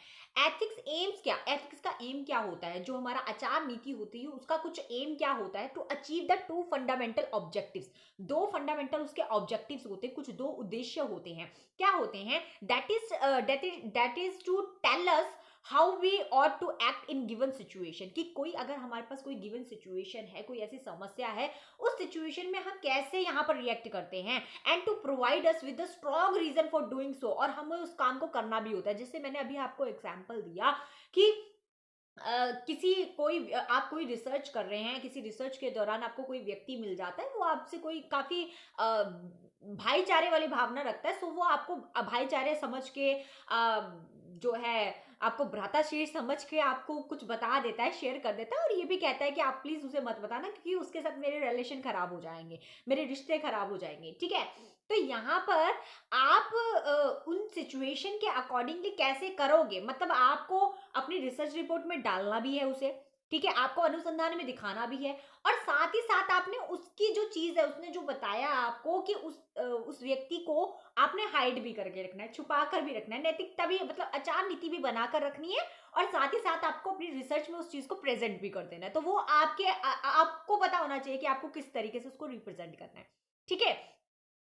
एथिक्स एम्स क्या, एथिक्स का एम क्या होता है, जो हमारा आचार नीति होती है उसका कुछ एम क्या होता है, to achieve the two fundamental objectives. दो फंडामेंटल उसके ऑब्जेक्टिव्स होते हैं, कुछ दो उद्देश्य होते हैं। क्या होते हैं, that is to tell us how we ought to act in given situation, कि कोई अगर हमारे पास कोई गिवन सिचुएशन है, कोई ऐसी समस्या है, उस सिचुएशन में हम कैसे यहाँ पर रिएक्ट करते हैं, and to provide us with the strong reason for doing so, और हमें उस काम को करना भी होता है। जैसे मैंने अभी आपको एग्जांपल दिया कि आप कोई रिसर्च कर रहे हैं, किसी रिसर्च के दौरान आपको कोई व्यक्ति मिल जाता है, वो आपसे कोई काफी भाईचारे वाली भावना रखता है, सो वो आपको भाईचारे समझ के जो है आपको भ्राताशीर समझ के आपको कुछ बता देता है, शेयर कर देता है, और ये भी कहता है कि आप प्लीज उसे मत बताना क्योंकि उसके साथ मेरे रिलेशन खराब हो जाएंगे, मेरे रिश्ते खराब हो जाएंगे, ठीक है। तो यहाँ पर आप उन सिचुएशन के अकॉर्डिंगली कैसे करोगे, मतलब आपको अपनी रिसर्च रिपोर्ट में डालना भी है उसे, ठीक है, आपको अनुसंधान में दिखाना भी है, और साथ ही साथ आपने उसकी जो चीज है, उसने जो बताया आपको कि उस व्यक्ति को आपने हाइड भी करके रखना है, छुपा कर भी रखना है, नैतिकता भी मतलब आचार नीति भी बनाकर रखनी है, और साथ ही साथ आपको अपनी रिसर्च में उस चीज को प्रेजेंट भी कर देना है। तो वो आपको पता होना चाहिए कि आपको किस तरीके से उसको रिप्रेजेंट करना है, ठीक है।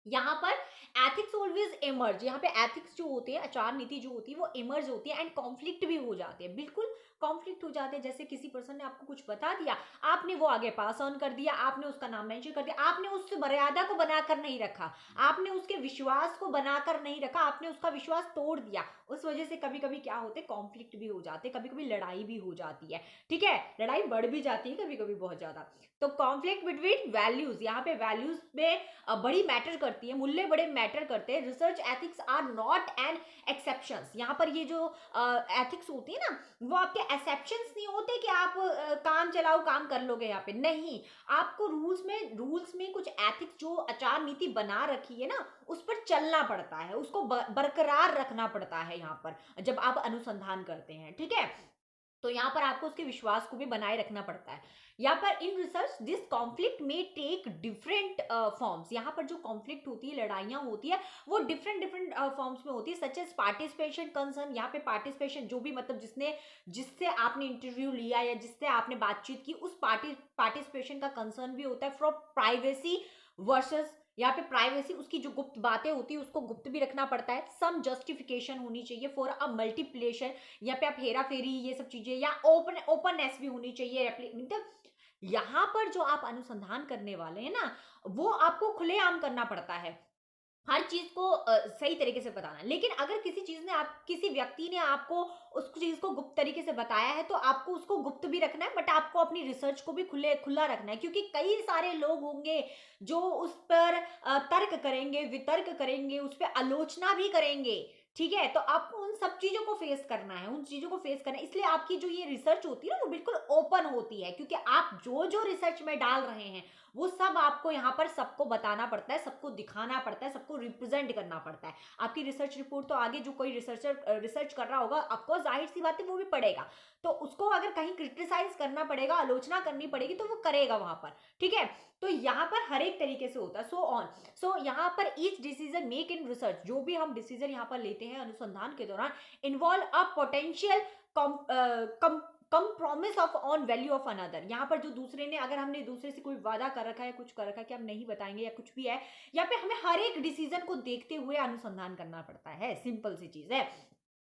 यहाँ पर एथिक्स ऑलवेज इमर्ज, यहाँ पे एथिक्स जो होते हैं, आचार नीति जो होती है वो इमर्ज होती है, एंड कॉन्फ्लिक्ट भी हो जाते हैं, बिल्कुल कॉन्फ्लिक्ट हो जाते हैं। जैसे किसी पर्सन ने आपको कुछ बता दिया, आपने वो आगे पास ऑन कर दिया, आपने उसका नाम मेंशन कर दिया, आपने उस मर्यादा को बनाकर नहीं रखा, आपने उसके विश्वास को बनाकर नहीं रखा, आपने उसका विश्वास तोड़ दिया, उस वजह से कभी कभी क्या होते, कॉन्फ्लिक्ट भी हो जाते, कभी कभी लड़ाई भी हो जाती है, ठीक है, लड़ाई बढ़ भी जाती है कभी कभी बहुत ज्यादा। तो कॉन्फ्लिक्ट बिटवीन वैल्यूज, यहाँ पे वैल्यूज में बड़ी मैटर करती है, मूल्य बड़े मैटर करते हैं। Research ethics are not an exceptions, यहाँ पर ये जो एथिक्स होती है ना, वो आपके एक्सेप्शंस नहीं होते कि आप काम चलाओ काम कर लोगे, यहाँ पे नहीं, आपको रूल्स में कुछ एथिक्स जो आचार नीति बना रखी है ना, उस पर चलना पड़ता है, उसको बरकरार रखना पड़ता है यहाँ पर जब आप अनुसंधान करते हैं, ठीक है। तो यहाँ पर आपको उसके विश्वास को भी बनाए रखना पड़ता है। यहाँ पर इन रिसर्च दिस कॉन्फ्लिक्ट में टेक डिफरेंट फॉर्म्स, यहाँ पर जो कॉन्फ्लिक्ट होती है, लड़ाइयाँ होती है, वो डिफरेंट डिफरेंट फॉर्म्स में होती है, सच एज पार्टिसिपेशन कंसर्न, यहाँ पे पार्टिसिपेशन जो भी मतलब जिससे आपने इंटरव्यू लिया या जिससे आपने बातचीत की, उस पार्टिसिपेशन का कंसर्न भी होता है। फ्रॉम प्राइवेसी वर्सेस, यहाँ पे प्राइवेसी, उसकी जो गुप्त बातें होती है उसको गुप्त भी रखना पड़ता है। सम जस्टिफिकेशन होनी चाहिए फॉर अ मल्टीप्लेशन, यहाँ पे आप हेरा फेरी ये सब चीजें, या ओपननेस भी होनी चाहिए, मतलब यहाँ पर जो आप अनुसंधान करने वाले हैं ना, वो आपको खुलेआम करना पड़ता है, हर चीज को सही तरीके से बताना। लेकिन अगर किसी व्यक्ति ने आपको उस चीज को गुप्त तरीके से बताया है, तो आपको उसको गुप्त भी रखना है, बट आपको अपनी रिसर्च को भी खुला रखना है, क्योंकि कई सारे लोग होंगे जो उस पर तर्क करेंगे, वितर्क करेंगे, उस पर आलोचना भी करेंगे, ठीक है। तो आपको उन सब चीजों को फेस करना है, उन चीजों को फेस करना है, इसलिए आपकी जो ये रिसर्च होती है ना, वो बिल्कुल ओपन होती है, क्योंकि आप जो जो रिसर्च में डाल रहे हैं वो सब आपको यहाँ पर सबको बताना पड़ता है, सबको दिखाना पड़ता है, सबको रिप्रेजेंट करना पड़ता है। आपकी रिसर्च रिपोर्ट तो आगे जो कोई रिसर्चर रिसर्च कर रहा होगा, आपको जाहिर सी बात है वो भी पढ़ेगा, तो उसको अगर कहीं क्रिटिसाइज करना पड़ेगा, आलोचना करनी पड़ेगी, तो वो करेगा वहां पर, ठीक है। तो यहाँ पर हर एक तरीके से होता है, सो यहाँ पर each decision make in research, जो भी हम डिसीजन यहाँ पर लेते हैं अनुसंधान के दौरान, involve a potential come promise of on value of another. यहाँ पर जो दूसरे ने, अगर हमने दूसरे से कोई वादा कर रखा है, कुछ कर रखा है कि हम नहीं बताएंगे या कुछ भी है, यहाँ पे हमें हर एक डिसीजन को देखते हुए अनुसंधान करना पड़ता है, सिंपल सी चीज है।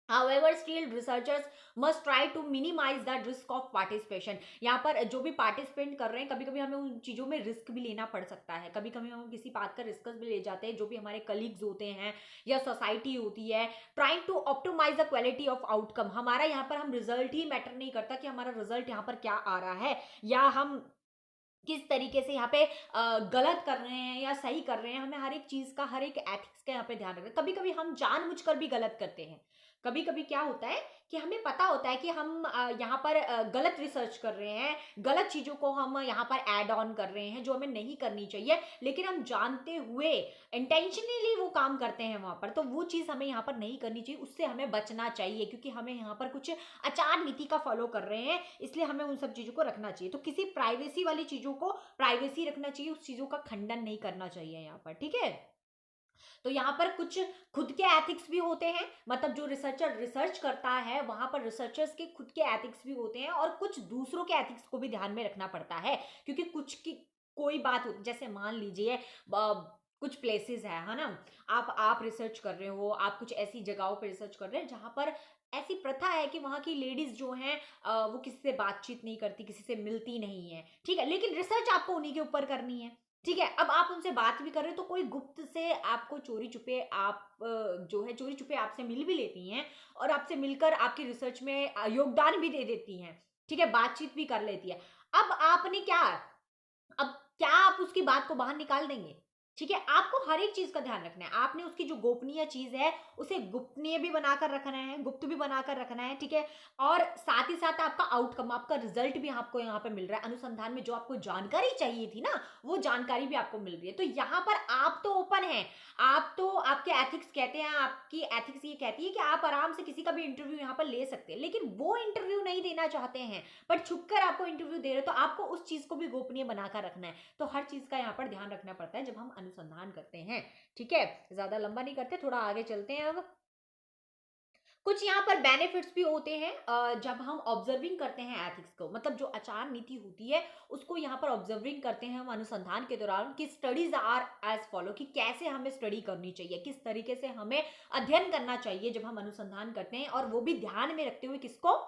However, still researchers must try to minimize the risk of participation। यहाँ पर जो भी पार्टिसिपेंट कर रहे हैं, कभी कभी हमें उन चीज़ों में रिस्क भी लेना पड़ सकता है, कभी कभी हम किसी बात का रिस्क भी ले जाते हैं, जो भी हमारे कलीग्स होते हैं या सोसाइटी होती है। Trying to optimise the quality of outcome, हमारा यहाँ पर हम रिजल्ट ही मैटर नहीं करता कि हमारा रिजल्ट यहाँ पर क्या आ रहा है, या हम किस तरीके से यहाँ पे गलत कर रहे हैं या सही कर रहे हैं, हमें हर एक चीज का, हर एक एथिक्स का यहाँ पे ध्यान रखना है। कभी कभी हम जानबूझकर भी गलत करते हैं, कभी कभी क्या होता है कि हमें पता होता है कि हम यहाँ पर गलत रिसर्च कर रहे हैं, गलत चीजों को हम यहाँ पर ऐड ऑन कर रहे हैं जो हमें नहीं करनी चाहिए, लेकिन हम जानते हुए इंटेंशनली वो काम करते हैं वहां पर, तो वो चीज हमें यहाँ पर नहीं करनी चाहिए, उससे हमें बचना चाहिए, क्योंकि हमें यहाँ पर कुछ आचार नीति का फॉलो कर रहे हैं, इसलिए हमें उन सब चीजों को रखना चाहिए। तो किसी प्राइवेसी वाली चीजों को प्राइवेसी रखना चाहिए, उस चीजों का खंडन नहीं करना चाहिए यहाँ पर, ठीक है। तो यहाँ पर कुछ खुद के एथिक्स भी होते हैं, मतलब जो रिसर्चर रिसर्च करता है वहां पर रिसर्चर्स के खुद के एथिक्स भी होते हैं, और कुछ दूसरों के एथिक्स को भी ध्यान में रखना पड़ता है, क्योंकि कुछ की कोई बात होती, जैसे मान लीजिए कुछ प्लेसेस है ना, आप रिसर्च कर रहे हो, आप कुछ ऐसी जगहों पर रिसर्च कर रहे हैं जहां पर ऐसी प्रथा है कि वहां की लेडीज जो हैं वो किसी से बातचीत नहीं करती, किसी से मिलती नहीं है, ठीक है, लेकिन रिसर्च आपको उन्हीं के ऊपर करनी है, ठीक है। अब आप उनसे बात भी कर रहे हो, तो कोई गुप्त से आपको चोरी छुपे जो है चोरी छुपे आपसे मिल भी लेती हैं, और आपसे मिलकर आपकी रिसर्च में योगदान भी दे देती हैं, ठीक है, बातचीत भी कर लेती है। अब आपने क्या, अब क्या आप उसकी बात को बाहर निकाल देंगे? ठीक है, आपको हर एक चीज का ध्यान रखना है। आपने उसकी जो गोपनीय चीज है उसे गोपनीय भी बनाकर रखना है, गुप्त भी बनाकर रखना है, ठीक है। और साथ ही साथ आपका आउटकम, आपका रिजल्ट भी आपको यहाँ पे मिल रहा है। अनुसंधान में जो आपको जानकारी चाहिए थी ना, वो जानकारी भी आपको मिल रही है। तो यहाँ पर आप तो ओपन है, आप तो, आपके एथिक्स कहते हैं, आपकी एथिक्स ये कहती है कि आप आराम से किसी का भी इंटरव्यू यहाँ पर ले सकते हैं, लेकिन वो इंटरव्यू नहीं देना चाहते हैं, बट छुपकर आपको इंटरव्यू दे रहे हो, तो आपको उस चीज को भी गोपनीय बनाकर रखना है। तो हर चीज का यहाँ पर ध्यान रखना पड़ता है जब हम अनुसंधान करते हैं। ठीक है, ज्यादा लंबा नहीं करते, थोड़ा आगे चलते हैं। अब कुछ यहाँ पर बेनिफिट्स भी होते हैं जब हम ऑब्जर्विंग करते हैं एथिक्स को, मतलब जो आचार नीति होती है उसको यहाँ पर ऑब्जर्विंग करते हैं हम अनुसंधान के दौरान, कि स्टडीज आर एज फॉलो, कि कैसे हमें स्टडी करनी चाहिए, किस तरीके से हमें अध्ययन करना चाहिए जब हम अनुसंधान करते हैं, और वो भी ध्यान में रखते हुए किसको,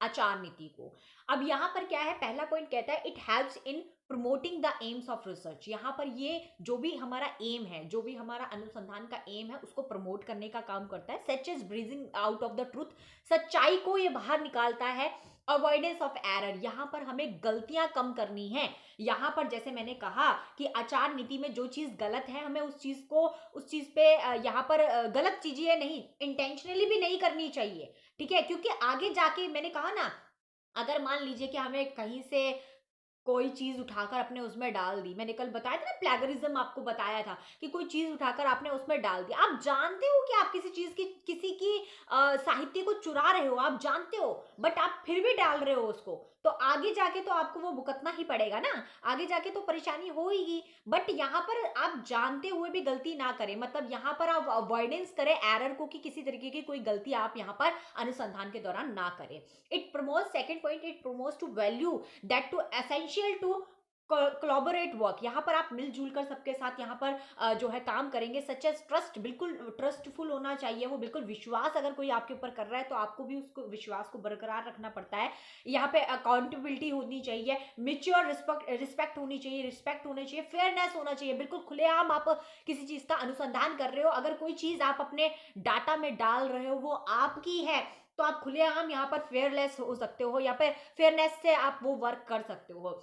आचार नीति को। अब यहाँ पर क्या है, पहला पॉइंट कहता है it helps in promoting the AIIMS of research. यहाँ पर ये जो भी हमारा एम है, जो भी हमारा अनुसंधान का एम है, उसको प्रमोट करने का काम करता है। Such is bridging out of the truth, सच्चाई को ये बाहर निकालता है। अवॉइडेंस ऑफ एरर, यहाँ पर हमें गलतियां कम करनी है। यहाँ पर जैसे मैंने कहा कि आचार नीति में जो चीज गलत है, हमें उस चीज को, उस चीज पे यहाँ पर गलत चीजें नहीं, इंटेंशनली भी नहीं करनी चाहिए। ठीक है, क्योंकि आगे जाके मैंने कहा ना, अगर मान लीजिए कि हमें कहीं से कोई चीज उठाकर अपने उसमें डाल दी, मैंने कल बताया था ना, प्लेगरिज्म आपको बताया था कि कोई चीज उठाकर आपने उसमें डाल दी, आप जानते हो कि आप किसी चीज की, किसी की साहित्य को चुरा रहे हो, आप जानते हो, बट आप फिर भी डाल रहे हो उसको, तो आगे जाके तो आपको वो भुगतना ही पड़ेगा ना, आगे जाके तो परेशानी होगी। बट यहाँ पर आप जानते हुए भी गलती ना करें, मतलब यहाँ पर आप अवॉइडेंस करें एरर को, कि किसी तरीके की कोई गलती आप यहाँ पर अनुसंधान के दौरान ना करें। It promotes, second point, it promotes to value that to essential to collaborate work. यहाँ पर आप मिलजुल कर सबके साथ यहाँ पर जो है काम करेंगे। सच एज ट्रस्ट, बिल्कुल ट्रस्टफुल होना चाहिए वो, बिल्कुल विश्वास अगर कोई आपके ऊपर कर रहा है तो आपको भी उसको विश्वास को बरकरार रखना पड़ता है। यहाँ पे अकाउंटेबिलिटी होनी चाहिए, मिच्योर रिस्पेक्ट होनी चाहिए, रिस्पेक्ट होनी चाहिए, फेयरनेस होना चाहिए। बिल्कुल खुलेआम आप किसी चीज का अनुसंधान कर रहे हो, अगर कोई चीज आप अपने डाटा में डाल रहे हो वो आपकी है, तो आप खुलेआम यहाँ पर फेयरलेस हो सकते हो, या फिर फेयरनेस से आप वो वर्क कर सकते हो।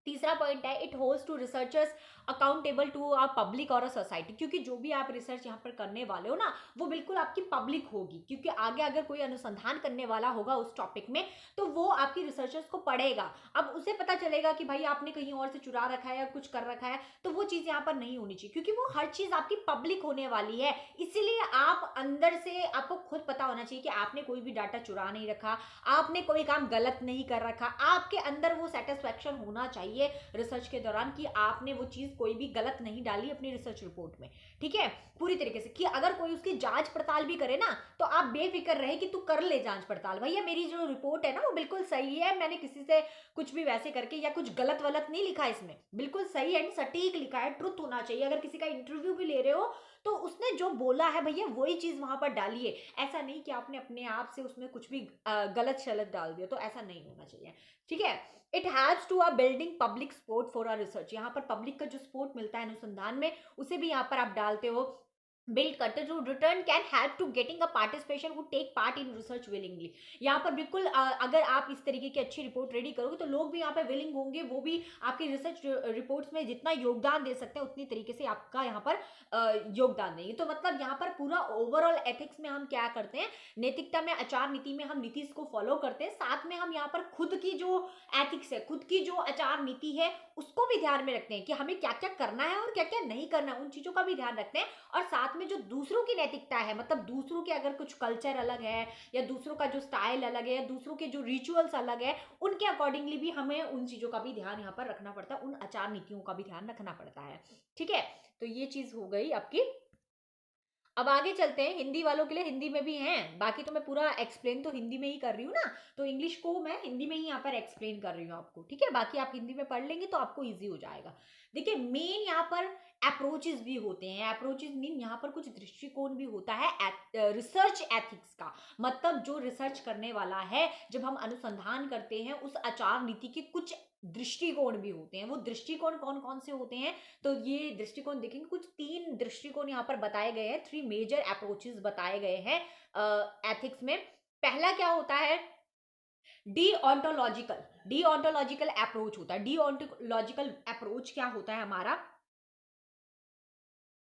तीसरा पॉइंट है it holds to researchers accountable to our public और सोसाइटी, क्योंकि जो भी आप रिसर्च यहाँ पर करने वाले हो ना, वो बिल्कुल आपकी पब्लिक होगी, क्योंकि आगे अगर कोई अनुसंधान करने वाला होगा उस टॉपिक में, तो वो आपकी रिसर्चर्स को पढ़ेगा। अब उसे पता चलेगा कि भाई आपने कहीं और से चुरा रखा है या कुछ कर रखा है, तो वो चीज यहाँ पर नहीं होनी चाहिए, क्योंकि वो हर चीज आपकी पब्लिक होने वाली है। इसीलिए आप अंदर से, आपको खुद पता होना चाहिए कि आपने कोई भी डाटा चुरा नहीं रखा, आपने कोई काम गलत नहीं कर रखा, आपके अंदर वो सेटिस्फेक्शन होना चाहिए रिसर्च के दौरान कि आपने वो चीज कोई भी गलत नहीं डाली अपनी रिसर्च रिपोर्ट में। ठीक है, पूरी तरीके से, कि अगर कोई उसकी जांच पड़ताल भी करे ना, तो आप बेफिक्र रहे कि तू कर ले जांच पड़ताल, भैया मेरी जो रिपोर्ट है ना वो बिल्कुल सही है, मैंने किसी से कुछ भी वैसे करके या कुछ गलत वलत नहीं लिखा, इसमें बिल्कुल सही एंड सटीक लिखा है, ट्रुथ होना चाहिए। अगर किसी का इंटरव्यू भी ले रहे हो तो उसने जो बोला है भैया वही चीज वहां पर डालिए, ऐसा नहीं कि आपने अपने आप से उसमें कुछ भी गलत शलत डाल दिया, तो ऐसा नहीं होना चाहिए। ठीक है, it helps to a building public support for a research, यहाँ पर पब्लिक का जो सपोर्ट मिलता है अनुसंधान में, उसे भी यहाँ पर आप डालते हो, बिल्ड करते जो return can help to getting a participation who take part in research willingly. यहाँ पर बिल्कुल अगर आप इस तरीके की अच्छी रिपोर्ट रेडी करोगे तो लोग भी यहाँ पे विलिंग होंगे, वो भी आपकी रिसर्च रिपोर्ट्स में जितना योगदान दे सकते हैं उतनी तरीके से आपका यहाँ पर योगदान देंगे। तो मतलब यहाँ पर पूरा ओवरऑल एथिक्स में हम क्या करते हैं, नैतिकता में, आचार नीति में हम नीति को फॉलो करते हैं, साथ में हम यहाँ पर खुद की जो एथिक्स है, खुद की जो आचार नीति है, उसको भी ध्यान में रखते हैं कि हमें क्या क्या करना है और क्या क्या नहीं करना है, उन चीजों का भी ध्यान रखते हैं। और साथ में जो दूसरों की नैतिकता है, मतलब दूसरों के अगर कुछ कल्चर अलग है, या दूसरों का जो स्टाइल अलग है, या दूसरों के जो रिचुअल्स अलग है, उनके अकॉर्डिंगली भी हमें उन चीजों का भी ध्यान यहाँ पर रखना पड़ता है, उन आचार नीतियों का भी ध्यान रखना पड़ता है। ठीक है, तो ये चीज हो गई आपकी। अब आगे चलते हैं, हिंदी वालों के लिए हिंदी में भी हैं, बाकी तो मैं पूरा एक्सप्लेन तो हिंदी में ही कर रही हूँ ना, तो इंग्लिश को मैं हिंदी में ही यहाँ पर एक्सप्लेन कर रही हूँ आपको। ठीक है, बाकी आप हिंदी में पढ़ लेंगे तो आपको इजी हो जाएगा। देखिए, मेन यहाँ पर अप्रोचेस भी होते हैं, अप्रोचेस मीन यहाँ पर कुछ दृष्टिकोण भी होता है रिसर्च एथिक्स का, मतलब जो रिसर्च करने वाला है, जब हम अनुसंधान करते हैं, उस आचार नीति के कुछ दृष्टिकोण भी होते हैं। वो दृष्टिकोण कौन कौन से होते हैं, तो ये दृष्टिकोण देखेंगे, कुछ 3 दृष्टिकोण यहाँ पर बताए गए हैं, 3 मेजर अप्रोचेस बताए गए हैं एथिक्स में। पहला क्या होता है, डीओंटोलॉजिकल अप्रोच होता है। डीओंटोलॉजिकल अप्रोच क्या होता है हमारा,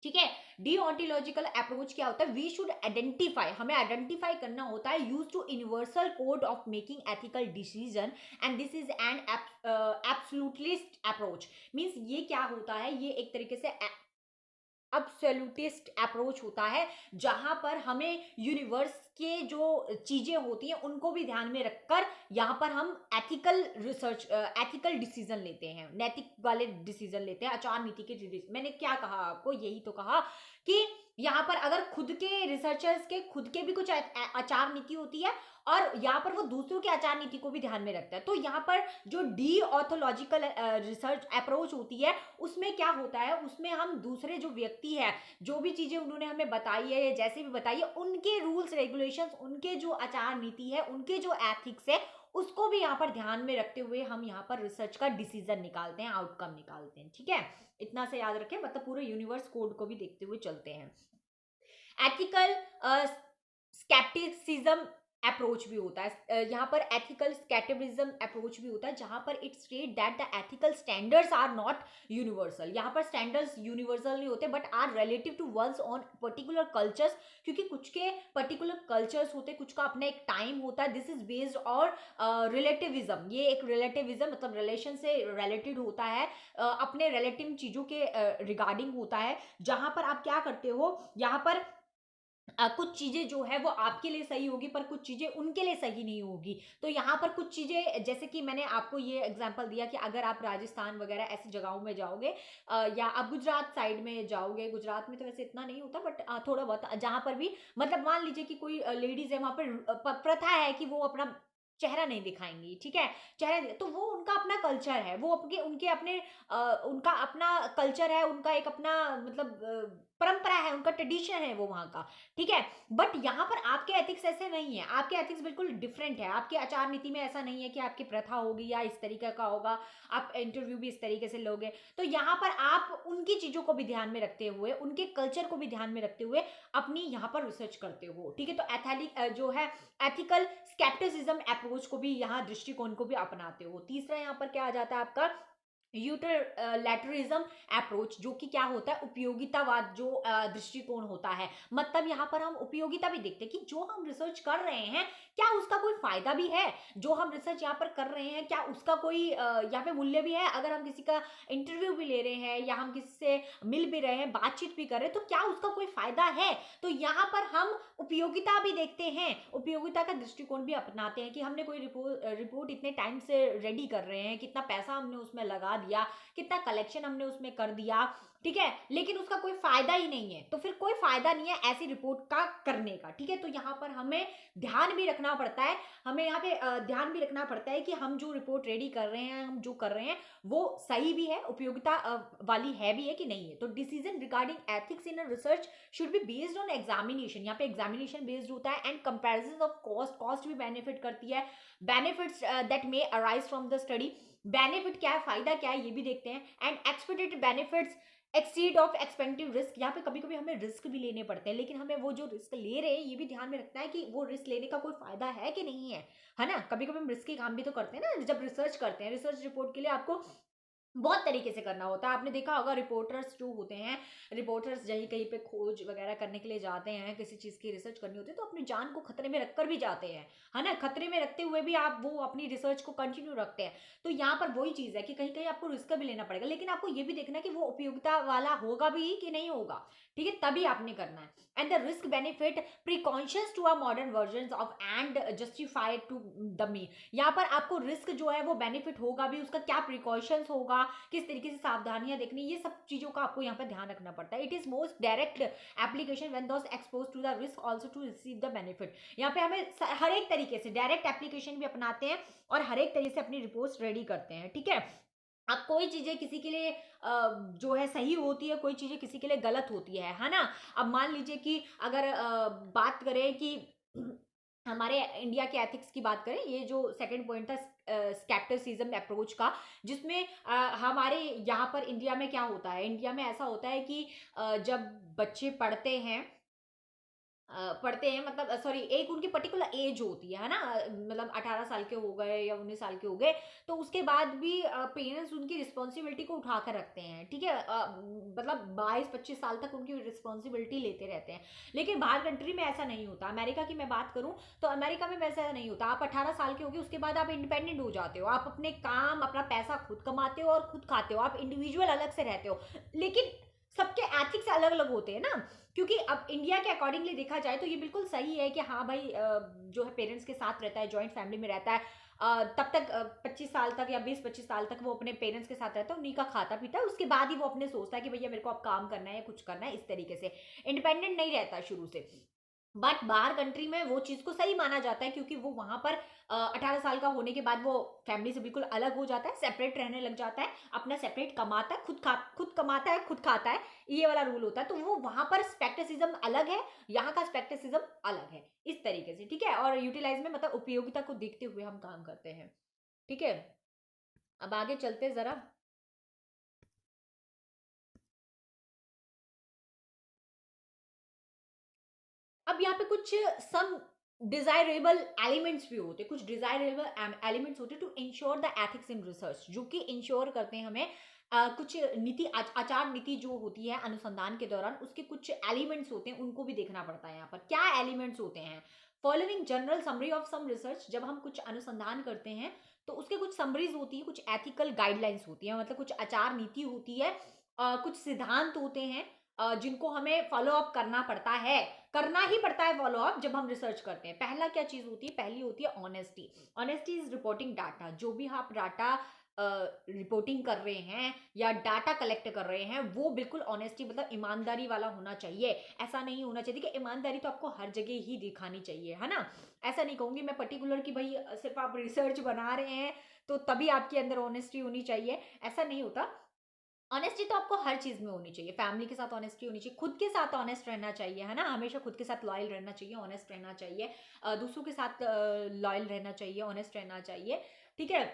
ठीक है। डीओंटोलॉजिकल अप्रोच क्या होता है, वी शुड आइडेंटिफाई, हमें आइडेंटिफाई करना होता है, use to universal code of making ethical decision and this is an absolutist approach. Means ये क्या होता है, ये एक तरीके से एब्सोल्यूटिस्ट अप्रोच होता है, जहां पर हमें यूनिवर्स के जो चीजें होती हैं उनको भी ध्यान में रखकर यहाँ पर हम एथिकल रिसर्च, एथिकल डिसीजन लेते हैं, नैतिक वाले डिसीजन लेते हैं, आचार नीति के डिसीजन। मैंने क्या कहा आपको, यही तो कहा कि यहाँ पर अगर खुद के रिसर्चर्स के खुद के भी कुछ आचार नीति होती है और यहाँ पर वो दूसरों के आचार नीति को भी ध्यान में रखता है। तो यहाँ पर जो डीऑथोलॉजिकल रिसर्च अप्रोच होती है उसमें क्या होता है, उसमें हम दूसरे जो व्यक्ति है, जो भी चीजें उन्होंने हमें बताई है या जैसे भी बताई है, उनके रूल्स रेगुलेशंस, उनके जो आचार नीति है, उनके जो एथिक्स है, उसको भी यहाँ पर ध्यान में रखते हुए हम यहाँ पर रिसर्च का डिसीजन निकालते हैं, आउटकम निकालते हैं। ठीक है, इतना से याद रखें, मतलब पूरे यूनिवर्स कोड को भी देखते हुए चलते हैं। एथिकल स्केप्टिसिज्म अप्रोच भी होता है, यहाँ पर एथिकल स्केप्टिसिज्म अप्रोच भी होता है, जहां पर it state that the ethical standards are not universal. यहाँ पर स्टैंडर्ड्स यूनिवर्सल नहीं होते but are relative to one's on particular cultures, क्योंकि कुछ के पर्टिकुलर कल्चर्स होते हैं, कुछ का अपना एक टाइम होता है। दिस इज बेस्ड और रिलेटिविज्म, ये एक रिलेटिविज्म मतलब रिलेशन से रिलेटेड होता है, अपने रिलेटिव चीजों के रिगार्डिंग होता है, जहां पर आप क्या करते हो, यहाँ पर कुछ चीजें जो है वो आपके लिए सही होगी पर कुछ चीजें उनके लिए सही नहीं होगी। तो यहाँ पर कुछ चीजें, जैसे कि मैंने आपको ये एग्जांपल दिया कि अगर आप राजस्थान वगैरह ऐसी जगहों में जाओगे या आप गुजरात साइड में जाओगे, गुजरात में तो वैसे इतना नहीं होता बट थोड़ा बहुत जहां पर भी, मतलब मान लीजिए कि कोई लेडीज है, वहां पर प्रथा है कि वो अपना चेहरा नहीं दिखाएंगी, ठीक है, चेहरा, तो वो उनका अपना कल्चर है, वो अपने उनके अपने उनका अपना कल्चर है, उनका एक अपना मतलब परंपरा है, उनका ट्रेडिशन है वो वहां का, ठीक है। बट यहाँ पर आपके एथिक्स ऐसे नहीं है, आपके एथिक्स बिल्कुल डिफरेंट है, आपके आचार नीति में ऐसा नहीं है कि आपकी प्रथा होगी या इस तरीके का होगा, आप इंटरव्यू भी इस तरीके से लोगे। तो यहाँ पर आप उनकी चीजों को भी ध्यान में रखते हुए, उनके कल्चर को भी ध्यान में रखते हुए अपनी यहाँ पर रिसर्च करते हो, ठीक है। तो एथेलिक जो है एथिकल स्केप्टिसिज्म अप्रोच को भी, यहाँ दृष्टिकोण को भी अपनाते हो। तीसरा यहाँ पर क्या आ जाता है आपका यूटिलैटरिज्म अप्रोच, जो कि क्या होता है, उपयोगितावाद जो दृष्टिकोण होता है। मतलब यहाँ पर हम उपयोगिता भी देखते हैं कि जो हम रिसर्च कर रहे हैं क्या उसका कोई फायदा भी है, जो हम रिसर्च यहाँ पर कर रहे हैं क्या उसका कोई यहाँ पे मूल्य भी है, अगर हम किसी का इंटरव्यू भी ले रहे हैं या हम किसी से मिल भी रहे हैं, बातचीत भी कर रहे हैं, तो क्या उसका कोई फायदा है। तो यहाँ पर हम उपयोगिता भी देखते हैं, उपयोगिता का दृष्टिकोण भी अपनाते हैं कि हमने कोई रिपोर्ट इतने टाइम से रेडी कर रहे हैं, कितना पैसा हमने उसमें लगा दिया, कितना कलेक्शन हमने उसमें कर दिया, ठीक है, लेकिन उसका कोई फायदा ही नहीं है, तो फिर कोई फायदा नहीं है ऐसी रिपोर्ट का करने का, ठीक है। तो यहाँ पर हमें ध्यान भी रखना पड़ता है, हमें यहाँ पे ध्यान भी रखना पड़ता है कि हम जो रिपोर्ट रेडी कर रहे हैं, हम जो कर रहे हैं वो सही भी है, उपयोगिता वाली है भी है कि नहीं है। तो decision regarding ethics in research should be based on examination, यहाँ पे एग्जामिनेशन बेस्ड होता है, and comparison of cost, cost भी बेनिफिट करती है, benefits that may arise from the study, benefit क्या है, फायदा क्या है, ये भी देखते हैं, and expected benefits exceed of expensive risk, यहाँ पे कभी कभी हमें रिस्क भी लेने पड़ते हैं, लेकिन हमें वो जो रिस्क ले रहे हैं ये भी ध्यान में रखना है कि वो रिस्क लेने का कोई फायदा है कि नहीं है ना। कभी कभी हम रिस्की काम भी तो करते हैं ना, जब रिसर्च करते हैं, रिसर्च रिपोर्ट के लिए आपको बहुत तरीके से करना होता है। आपने देखा होगा रिपोर्टर्स जो होते हैं, रिपोर्टर्स कहीं कहीं पे खोज वगैरह करने के लिए जाते हैं, किसी चीज की रिसर्च करनी होती है तो अपनी जान को खतरे में रखकर भी जाते हैं, है ना, खतरे में रखते हुए भी आप वो अपनी रिसर्च को कंटिन्यू रखते हैं। तो यहाँ पर वही चीज है कि कहीं कहीं आपको रिस्क भी लेना पड़ेगा, लेकिन आपको ये भी देखना है कि वो उपयोगिता वाला होगा भी कि नहीं होगा, ठीक है, तभी आपने करना है। And the risk benefit precautions to a modern version of and justified to the me, यहाँ पर आपको रिस्क जो है वो बेनिफिट होगा भी, उसका क्या प्रिकॉशंस होगा, किस तरीके से सावधानियां देखनी, ये सब चीजों का आपको यहाँ पर ध्यान रखना पड़ता है। It is most direct application when those expose to the risk also to receive the benefit, यहाँ पे हमें हर एक तरीके से डायरेक्ट एप्लीकेशन भी अपनाते हैं और हर एक तरीके से अपनी रिपोर्ट्स रेडी करते हैं, ठीक है। अब कोई चीजें किसी के लिए जो है सही होती है, कोई चीजें किसी के लिए गलत होती है ना। अब मान लीजिए कि अगर बात करें कि हमारे इंडिया के एथिक्स की बात करें, ये जो सेकंड पॉइंट था स्केप्टिसिज्म अप्रोच का, जिसमें हमारे यहाँ पर इंडिया में क्या होता है, इंडिया में ऐसा होता है कि जब बच्चे पढ़ते हैं पढ़ते हैं, मतलब सॉरी, एक उनकी पर्टिकुलर एज होती है ना, मतलब 18 साल के हो गए या 19 साल के हो गए, तो उसके बाद भी पेरेंट्स उनकी रिस्पॉन्सिबिलिटी को उठा कर रखते हैं, ठीक है, मतलब 22-25 साल तक उनकी रिस्पॉन्सिबिलिटी लेते रहते हैं। लेकिन बाहर कंट्री में ऐसा नहीं होता। अमेरिका की मैं बात करूं तो अमेरिका में वैसा नहीं होता। आप 18 साल के हो गए, उसके बाद आप इंडिपेंडेंट हो जाते हो, आप अपने काम, अपना पैसा खुद कमाते हो और खुद खाते हो, आप इंडिविजुअल अलग से रहते हो। लेकिन सबके एथिक्स अलग अलग होते हैं ना, क्योंकि अब इंडिया के अकॉर्डिंगली देखा जाए तो ये बिल्कुल सही है कि हाँ भाई, जो है पेरेंट्स के साथ रहता है, जॉइंट फैमिली में रहता है, तब तक 25 साल तक या 20-25 साल तक वो अपने पेरेंट्स के साथ रहता है, उन्हीं का खाता पीता है, उसके बाद ही वो अपने सोचता है कि भैया मेरे को अब काम करना है या कुछ करना है, इस तरीके से इंडिपेंडेंट नहीं रहता शुरू से। बट बाहर कंट्री में वो चीज को सही माना जाता है, क्योंकि वो वहां पर 18 साल का होने के बाद वो फैमिली से बिल्कुल अलग हो जाता है, सेपरेट रहने लग जाता है, अपना सेपरेट कमाता है, खुद कमाता है, खुद खाता है, ये वाला रूल होता है। तो वो वहां पर स्पेक्टिसिज्म अलग है, यहाँ का स्पेक्टिसिज्म अलग है, इस तरीके से, ठीक है। और यूटिलाइज में मतलब उपयोगिता को देखते हुए हम काम करते हैं, ठीक है। अब आगे चलते जरा। अब यहाँ पे कुछ सम डिजायरेबल एलिमेंट्स भी होते हैं, कुछ डिजायरेबल एलिमेंट्स होते हैं to ensure the ethics in research, जो कि इंश्योर करते हैं हमें कुछ नीति, आचार नीति जो होती है अनुसंधान के दौरान, उसके कुछ एलिमेंट्स होते हैं, उनको भी देखना पड़ता है। यहाँ पर क्या एलिमेंट्स होते हैं? Following general summary of some research, जब हम कुछ अनुसंधान करते हैं तो उसके कुछ समरीज होती है, कुछ एथिकल गाइडलाइंस होती है, मतलब कुछ आचार नीति होती है, कुछ सिद्धांत होते हैं जिनको हमें फॉलो अप करना पड़ता है, करना ही पड़ता है फॉलो अप जब हम रिसर्च करते हैं। पहला क्या चीज होती है? पहली होती है honesty. Honesty is reporting data. जो भी आप डाटा रिपोर्टिंग कर रहे हैं या डाटा कलेक्ट कर रहे हैं, वो बिल्कुल ऑनेस्टी, मतलब ईमानदारी वाला होना चाहिए। ऐसा नहीं होना चाहिए कि ईमानदारी तो आपको हर जगह ही दिखानी चाहिए, है ना। ऐसा नहीं कहूंगी मैं पर्टिकुलर कि भाई सिर्फ आप रिसर्च बना रहे हैं तो तभी आपके अंदर ऑनेस्टी होनी चाहिए, ऐसा नहीं होता। ऑनेस्टी तो आपको हर चीज में होनी चाहिए। फैमिली के साथ ऑनेस्टी होनी चाहिए, खुद के साथ ऑनेस्ट रहना चाहिए, है ना, हमेशा खुद के साथ लॉयल रहना चाहिए, ऑनेस्ट रहना चाहिए, दूसरों के साथ लॉयल रहना चाहिए, ऑनेस्ट रहना चाहिए, ठीक है।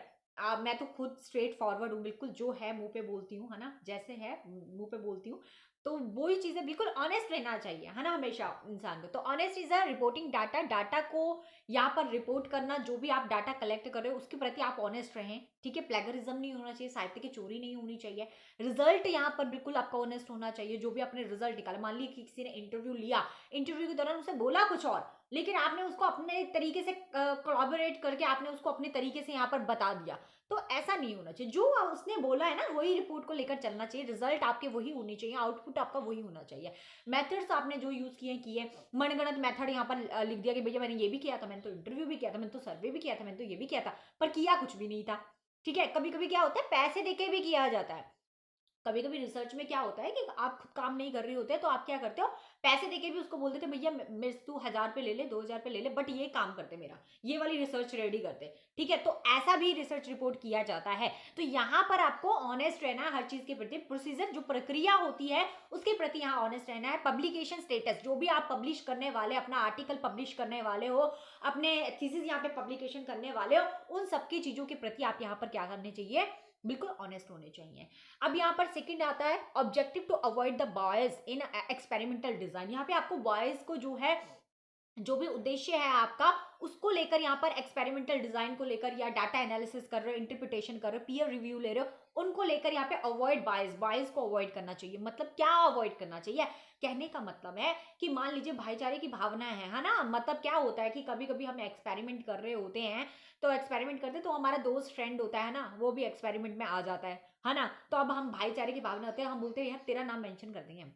मैं तो खुद स्ट्रेट फॉरवर्ड हूँ, बिल्कुल जो है मुंह पे बोलती हूँ, है ना, जैसे है मुंह पे बोलती हूँ। तो वही चीजें बिल्कुल ऑनेस्ट रहना चाहिए, है ना, हमेशा इंसान को। तो honest is a reporting data. Data को यहाँ पर रिपोर्ट करना, जो भी आप डाटा कलेक्ट कर रहे हो उसके प्रति आप ऑनेस्ट रहें, ठीक है। प्लेगरिज्म नहीं होना चाहिए, साहित्य की चोरी नहीं होनी चाहिए। रिजल्ट यहाँ पर बिल्कुल आपका ऑनेस्ट होना चाहिए। जो भी आपने रिजल्ट निकाला, मान ली कि किसी ने इंटरव्यू लिया, इंटरव्यू के दौरान उसे बोला कुछ और, लेकिन आपने उसको अपने तरीके से कोलैबोरेट करके आपने उसको अपने तरीके से यहाँ पर बता दिया, तो ऐसा नहीं होना चाहिए। जो उसने बोला है ना वही रिपोर्ट को लेकर चलना चाहिए, रिजल्ट आपके वही होनी चाहिए, आउटपुट आपका वही होना चाहिए। मेथड्स आपने जो यूज किए, मनगढ़ंत मेथड यहाँ पर लिख दिया कि भैया मैंने ये भी किया था, मैंने तो इंटरव्यू भी किया था, मैंने तो सर्वे भी किया था, मैंने तो ये भी किया था, पर किया कुछ भी नहीं था, ठीक है। कभी कभी क्या होता है, पैसे देके भी किया जाता है। कभी कभी रिसर्च में क्या होता है कि आप खुद काम नहीं कर रहे होते, तो आप क्या करते हो, पैसे देके भी उसको बोल देते भैया मेरे से तू 1000 रुपये ले ले, 2000 रुपये ले ले, बट ये काम करते मेरा, ये वाली रिसर्च रेडी करते, ठीक है। तो ऐसा भी रिसर्च रिपोर्ट किया जाता है। तो यहाँ पर आपको ऑनेस्ट रहना है हर चीज के प्रति, प्रोसीजर जो प्रक्रिया होती है उसके प्रति यहाँ ऑनेस्ट रहना है। पब्लिकेशन स्टेटस, जो भी आप पब्लिश करने वाले, अपना आर्टिकल पब्लिश करने वाले हो, अपने थीसिस यहाँ पे पब्लिकेशन करने वाले हो, उन सबकी चीजों के प्रति आप यहाँ पर क्या करने चाहिए, बिल्कुल ऑनेस्ट होने चाहिए। अब यहाँ पर सेकंड आता है objective to avoid the bias in experimental design. यहाँ पे आपको बायस को जो है, जो भी उद्देश्य है आपका, उसको लेकर यहाँ पर एक्सपेरिमेंटल डिजाइन को लेकर या डाटा एनालिसिस कर रहे हो, इंटरप्रिटेशन कर रहे हो, पीयर रिव्यू ले रहे हो, उनको लेकर यहाँ पे अवॉइड बायस, बायस को अवॉइड करना चाहिए। मतलब क्या अवॉइड करना चाहिए? कहने का मतलब है कि मान लीजिए भाईचारे की भावना है ना, मतलब क्या होता है कि कभी कभी हम एक्सपेरिमेंट कर रहे होते हैं, तो एक्सपेरिमेंट करते तो हमारा दोस्त फ्रेंड होता है ना, वो भी एक्सपेरिमेंट में आ जाता है ना। तो अब हम भाईचारे की भावना होते हैं, हम बोलते हैं यार तेरा नाम मेंशन कर देंगे, हम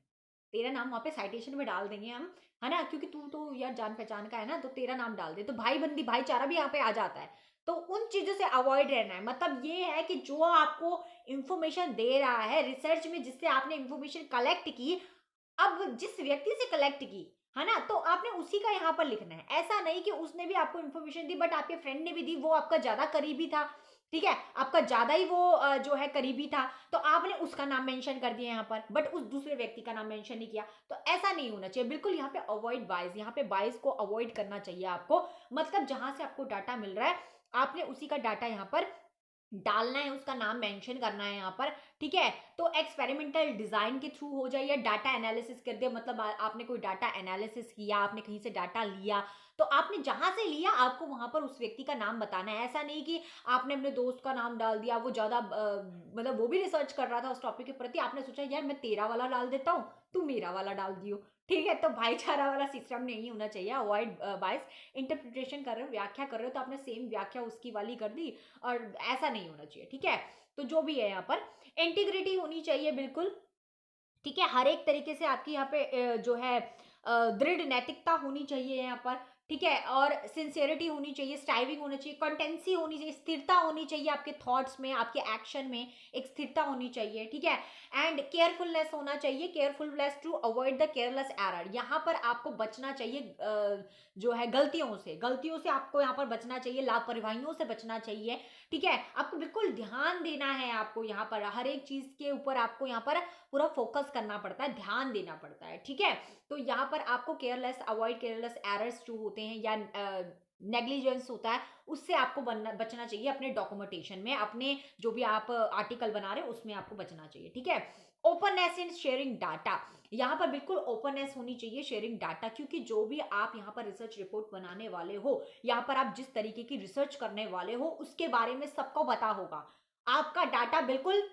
तेरा नाम वहां पे साइटेशन में डाल देंगे हम, है ना, क्योंकि तू तो यार जान पहचान का है ना, तो तेरा नाम डाल दे, तो भाई बंदी भाईचारा भी यहाँ पे आ जाता है। तो उन चीजों से अवॉइड रहना है। मतलब ये है कि जो आपको इंफॉर्मेशन दे रहा है रिसर्च में, जिससे आपने इंफॉर्मेशन कलेक्ट की, अब जिस व्यक्ति से कलेक्ट की, है ना, तो आपने उसी का यहाँ पर लिखना है। ऐसा नहीं कि उसने भी आपको इन्फॉर्मेशन दी बट आपके फ्रेंड ने भी दी, वो आपका ज्यादा करीबी था, ठीक है, आपका ज्यादा ही वो जो है करीबी था, तो आपने उसका नाम मेंशन कर दिया यहाँ पर, बट उस दूसरे व्यक्ति का नाम मेंशन नहीं किया। तो ऐसा नहीं होना चाहिए, बिल्कुल यहाँ पे अवॉइड बायस, यहाँ पे बायस को अवॉइड करना चाहिए आपको। मतलब जहां से आपको डाटा मिल रहा है, आपने उसी का डाटा यहाँ पर डालना है, उसका नाम मेंशन करना है यहाँ पर, ठीक है। तो एक्सपेरिमेंटल डिजाइन के थ्रू हो जाए या डाटा एनालिसिस कर दे, मतलब आपने कोई डाटा एनालिसिस किया, आपने कहीं से डाटा लिया, तो आपने जहां से लिया आपको वहां पर उस व्यक्ति का नाम बताना है। ऐसा नहीं कि आपने अपने दोस्त का नाम डाल दिया, वो ज्यादा मतलब वो भी रिसर्च कर रहा था उस टॉपिक के प्रति, आपने सोचा यार मैं तेरा वाला डाल देता हूँ, तू मेरा वाला डाल दियो, ठीक है। तो भाईचारा वाला सिस्टम नहीं होना चाहिए, अवॉइड बाइस। इंटरप्रिटेशन कर रहे हो, व्याख्या कर रहे हो, तो आपने सेम व्याख्या उसकी वाली कर दी, और ऐसा नहीं होना चाहिए, ठीक है। तो जो भी है यहाँ पर इंटीग्रिटी होनी चाहिए बिल्कुल, ठीक है। हर एक तरीके से आपकी यहाँ पे जो है दृढ़ नैतिकता होनी चाहिए यहाँ पर, ठीक है। और सिंसियरिटी होनी चाहिए, स्ट्राइविंग होनी चाहिए, कंटेंसी होनी चाहिए, स्थिरता होनी चाहिए आपके थॉट्स में, आपके एक्शन में एक स्थिरता होनी चाहिए, ठीक है। एंड केयरफुलनेस होना चाहिए, carefulness to avoid the careless error. यहाँ पर आपको बचना चाहिए जो है गलतियों से आपको यहाँ पर बचना चाहिए, लापरवाहियों से बचना चाहिए, ठीक है। आपको बिल्कुल ध्यान देना है, आपको यहाँ पर हर एक चीज के ऊपर आपको यहाँ पर पूरा फोकस करना पड़ता है, ध्यान देना पड़ता है, ठीक है। तो यहाँ पर आपको केयरलेस अवॉइड केयरलेस एरर्स जो होते हैं या नेग्लिजेंस होता है, उससे आपको बचना चाहिए अपने डॉक्यूमेंटेशन में, अपने जो भी आप आर्टिकल बना रहे हो उसमें आपको बचना चाहिए, ठीक है। ओपननेस इन शेयरिंग डाटा, यहाँ पर बिल्कुल ओपननेस होनी चाहिए शेयरिंग डाटा, क्योंकि जो भी आप यहाँ पर रिसर्च रिपोर्ट बनाने वाले हो, यहाँ पर आप जिस तरीके की रिसर्च करने वाले हो उसके बारे में सबको पता होगा। आपका डाटा बिल्कुल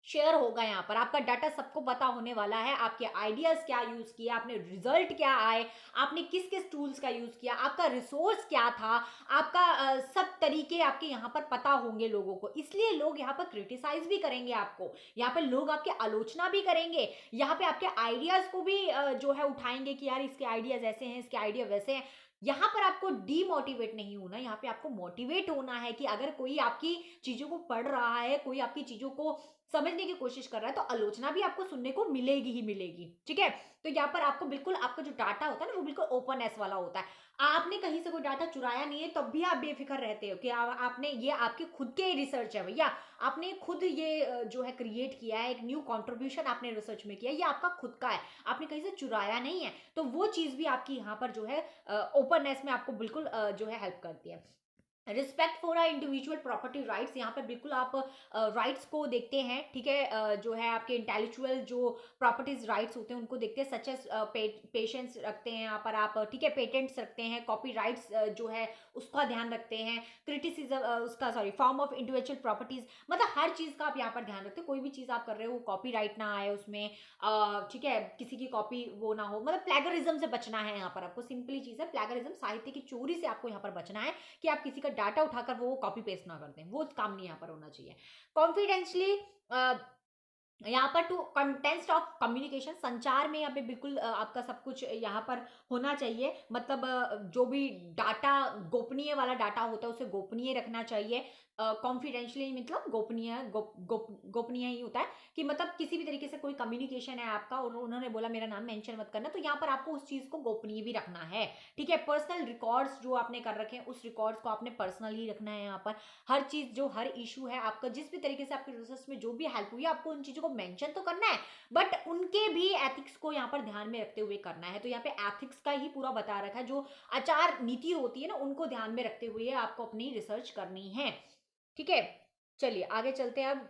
शेयर होगा, यहाँ पर आपका डाटा सबको पता होने वाला है, आपके आइडियाज क्या यूज किया आपने, रिजल्ट क्या आए, आपने किस किस टूल्स का यूज किया, आपका रिसोर्स क्या था, आपका सब तरीके आपके यहाँ पर पता होंगे लोगों को, इसलिए लोग यहाँ पर क्रिटिसाइज भी करेंगे आपको, यहाँ पर लोग आपके आलोचना भी करेंगे, यहाँ पे आपके आइडियाज को भी जो है उठाएंगे कि यार इसके आइडियाज ऐसे हैं, इसके आइडिया वैसे हैं। यहाँ पर आपको डीमोटिवेट नहीं होना, यहाँ पे आपको मोटिवेट होना है कि अगर कोई आपकी चीजों को पढ़ रहा है, कोई आपकी चीजों को समझने की कोशिश कर रहा है, तो आलोचना भी आपको सुनने को मिलेगी ही मिलेगी, ठीक है। तो यहाँ पर आपको बिल्कुल आपका जो डाटा होता है ना वो बिल्कुल ओपन एस वाला होता है, आपने कहीं से कोई डाटा चुराया नहीं है, तब भी आप बेफिक्र रहते हो कि आपने ये आपके खुद के रिसर्च है भैया, आपने खुद ये जो है क्रिएट किया है, एक न्यू कॉन्ट्रीब्यूशन आपने रिसर्च में किया, ये आपका खुद का है, आपने कहीं से चुराया नहीं है। तो वो चीज भी आपकी यहाँ पर जो है ओपननेस में आपको बिल्कुल जो है हेल्प करती है। Respect for our individual property rights, यहाँ पे बिल्कुल आप राइट्स को देखते हैं, ठीक है। जो है आपके इंटेलेक्चुअल जो प्रॉपर्टीज राइट्स होते हैं उनको देखते हैं, सच एज पेशेंट्स रखते हैं यहाँ पर आप, ठीक है। पेटेंट्स रखते हैं, कॉपी राइट्स जो है उसका ध्यान रखते हैं, क्रिटिसिज्म उसका sorry form of individual properties, मतलब हर चीज का आप यहाँ पर ध्यान रखते हैं, कोई भी चीज आप कर रहे हो कॉपी राइट ना आए उसमें, ठीक है, किसी की कॉपी वो ना हो, मतलब प्लेगरिज्म से बचना है यहाँ पर आपको, सिंपली चीज है प्लेगरिज्म, साहित्य की चोरी से आपको यहाँ पर बचना है कि आप किसी का डाटा उठाकर वो कॉपी पेस्ट ना कर दें, वो काम नहीं यहाँ पर होना चाहिए। कॉन्फिडेंशली यहाँ पर टू कंटेंस्ट ऑफ कम्युनिकेशन, संचार में यहाँ पे बिल्कुल आपका सब कुछ यहाँ पर होना चाहिए, मतलब जो भी डाटा गोपनीय वाला डाटा होता है उसे गोपनीय रखना चाहिए। कॉन्फिडेंशियली मतलब गोपनीय ही होता है कि मतलब किसी भी तरीके से कोई कम्युनिकेशन है आपका और उन्होंने बोला मेरा नाम मेंशन मत करना, तो यहाँ पर आपको उस चीज को गोपनीय भी रखना है, ठीक है। पर्सनल रिकॉर्ड्स जो आपने कर रखे हैं उस रिकॉर्ड्स को आपने पर्सनल ही रखना है यहाँ पर, हर चीज जो हर इशू है आपका, जिस भी तरीके से आपके रिसर्च में जो भी हेल्प हुई है आपको उन चीजों को मेंशन तो करना है, बट उनके भी एथिक्स को यहाँ पर ध्यान में रखते हुए करना है। तो यहाँ पे एथिक्स का ही पूरा बता रखा है, जो आचार नीति होती है ना उनको ध्यान में रखते हुए आपको अपनी रिसर्च करनी है, ठीक है। चलिए आगे चलते हैं अब,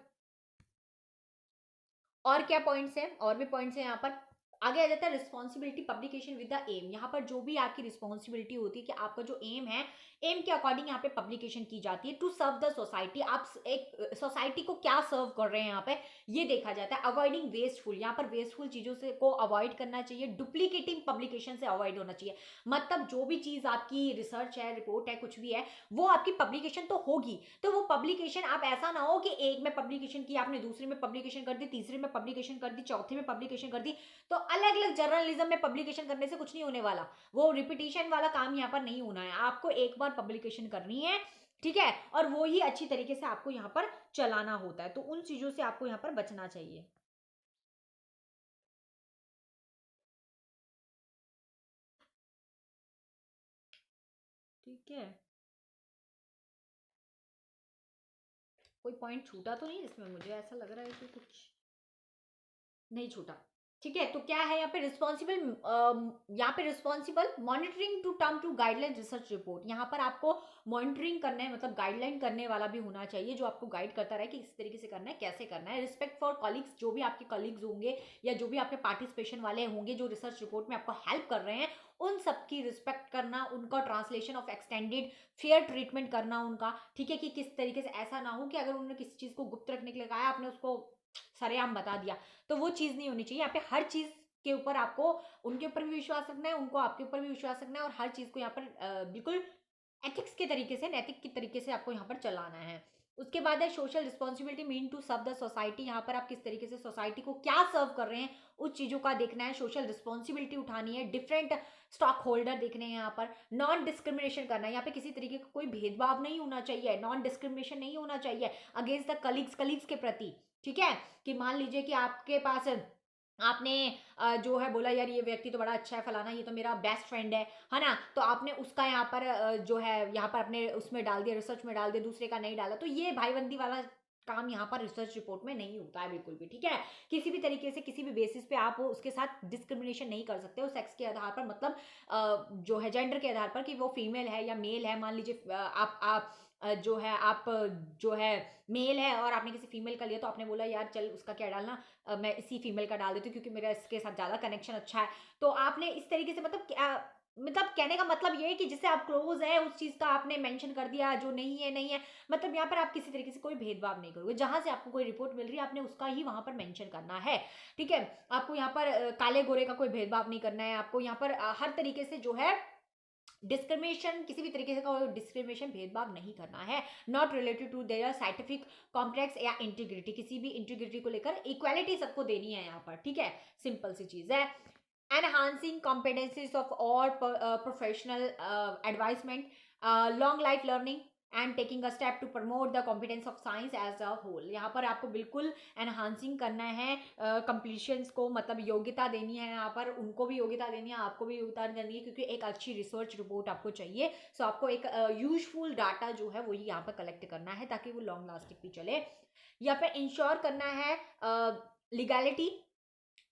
और क्या पॉइंट्स हैं, और भी पॉइंट्स हैं यहाँ पर। आगे आ जाता है responsibility publication with the aim, यहाँ पर जो भी आपकी रिस्पॉन्सिबिलिटी होती है कि आपका जो एम है, एम के अकॉर्डिंग यहाँ पे पब्लिकेशन की जाती है। टू सर्व द सोसाइटी, आप एक सोसाइटी को क्या सर्व कर रहे हैं यहाँ पे ये देखा जाता है। अवॉइडिंग वेस्टफुल, यहाँ पर वेस्टफुल चीजों से को अवॉइड करना चाहिए, डुप्लीकेटिंग पब्लिकेशन से अवॉइड होना चाहिए, मतलब जो भी चीज आपकी रिसर्च है, रिपोर्ट है, कुछ भी है, वो आपकी पब्लिकेशन तो होगी, तो वो पब्लिकेशन आप ऐसा ना हो कि एक में पब्लिकेशन की आपने, दूसरे में पब्लिकेशन कर दी, तीसरे में पब्लिकेशन कर दी, चौथे में पब्लिकेशन कर दी, तो अलग अलग जर्नलिज्म में पब्लिकेशन करने से कुछ नहीं होने वाला, वो रिपीटिशन वाला काम यहाँ पर नहीं होना है, आपको एक बार पब्लिकेशन करनी है, ठीक है। और वो ही अच्छी तरीके से आपको यहाँ पर चलाना होता है, तो उन चीजों से आपको यहाँ पर बचना चाहिए, ठीक है। कोई पॉइंट छूटा तो नहीं इसमें, मुझे ऐसा लग रहा है कि कुछ नहीं छूटा, ठीक है, तो क्या है यहाँ पे रिस्पॉन्सिबल, यहाँ पे responsible monitoring to term to guideline research report. यहाँ पर आपको मॉनिटरिंग करना है, मतलब गाइडलाइन करने वाला भी होना चाहिए जो आपको गाइड करता रहे कि किस तरीके से करना है, कैसे करना है। रिस्पेक्ट फॉर कॉलीग्स, जो भी आपके कॉलीग्स होंगे या जो भी आपके पार्टिसिपेशन वाले होंगे जो रिसर्च रिपोर्ट में आपको हेल्प कर रहे हैं, उन सबकी रिस्पेक्ट करना, उनका translation of extended fair treatment करना उनका, ठीक है, कि किस तरीके से ऐसा ना हो कि अगर उन्होंने किसी चीज को गुप्त रखने के लिए कहा, आपने उसको सरेआम बता दिया, तो वो चीज नहीं होनी चाहिए। यहाँ पे हर चीज के ऊपर आपको, उनके ऊपर भी विश्वास रखना है, उनको आपके ऊपर भी विश्वास रखना है, और हर चीज को यहाँ पर बिल्कुल एथिक्स के तरीके से, नैतिक के तरीके से आपको यहाँ पर चलाना है। उसके बाद है social responsibility mean to serve the society. यहाँ पर आप किस तरीके से सोसाइटी को क्या सर्व कर रहे हैं उस चीजों का देखना है, सोशल रिस्पॉन्सिबिलिटी उठानी है, डिफरेंट स्टॉक होल्डर देखने हैं यहाँ पर, नॉन डिस्क्रिमिनेशन करना है। यहाँ पे किसी तरीके का कोई भेदभाव नहीं होना चाहिए, नॉन डिस्क्रिमिनेशन नहीं होना चाहिए अगेंस्ट द कलीग्स के प्रति, ठीक है। कि मान लीजिए कि आपके पास, आपने जो है बोला यार ये व्यक्ति तो बड़ा अच्छा है, फलाना ये तो मेरा बेस्ट फ्रेंड है ना, तो आपने उसका यहाँ पर जो है यहाँ पर अपने उसमें डाल दिया, रिसर्च में डाल दिया, दूसरे का नहीं डाला, तो ये भाईबंदी वाला काम यहाँ पर रिसर्च रिपोर्ट में नहीं होता है बिल्कुल भी, ठीक है। किसी भी तरीके से किसी भी बेसिस पे आप उसके साथ डिस्क्रिमिनेशन नहीं कर सकते हो सेक्स के आधार पर, मतलब जो है जेंडर के आधार पर कि वो फीमेल है या मेल है। मान लीजिए आप जो है आप जो है मेल है और आपने किसी फीमेल का लिया, तो आपने बोला यार चल उसका क्या डालना, मैं इसी फीमेल का डाल देती हूँ क्योंकि मेरा इसके साथ ज़्यादा कनेक्शन अच्छा है। तो आपने इस तरीके से, मतलब मतलब कहने का मतलब ये है कि जिससे आप क्लोज है उस चीज़ का आपने मेंशन कर दिया, जो नहीं है नहीं है, मतलब यहाँ पर आप किसी तरीके से कोई भेदभाव नहीं करोगे। जहां से आपको कोई रिपोर्ट मिल रही है आपने उसका ही वहां पर मेंशन करना है, ठीक है। आपको यहाँ पर काले गोरे का कोई भेदभाव नहीं करना है, आपको यहाँ पर हर तरीके से जो है डिस्क्रिमिनेशन, किसी भी तरीके से का डिस्क्रिमिनेशन, भेदभाव नहीं करना है। Not related to their scientific complex या इंटीग्रिटी, किसी भी इंटीग्रिटी को लेकर इक्वालिटी सबको देनी है यहाँ पर, ठीक है। सिंपल सी चीज है। enhancing competencies of all professional advancement, long life learning and taking a step to promote the competence of science as a whole। यहाँ पर आपको बिल्कुल एनहांसिंग करना है कंप्लीशंस को, मतलब योग्यता देनी है यहाँ पर, उनको भी योग्यता देनी है, आपको भी योग्यता देनी है, क्योंकि एक अच्छी रिसर्च रिपोर्ट आपको चाहिए। सो आपको एक यूजफुल डाटा जो है वही यहाँ पर कलेक्ट करना है ताकि वो लॉन्ग लास्टिंग भी चले। यहाँ पे इंश्योर करना है legality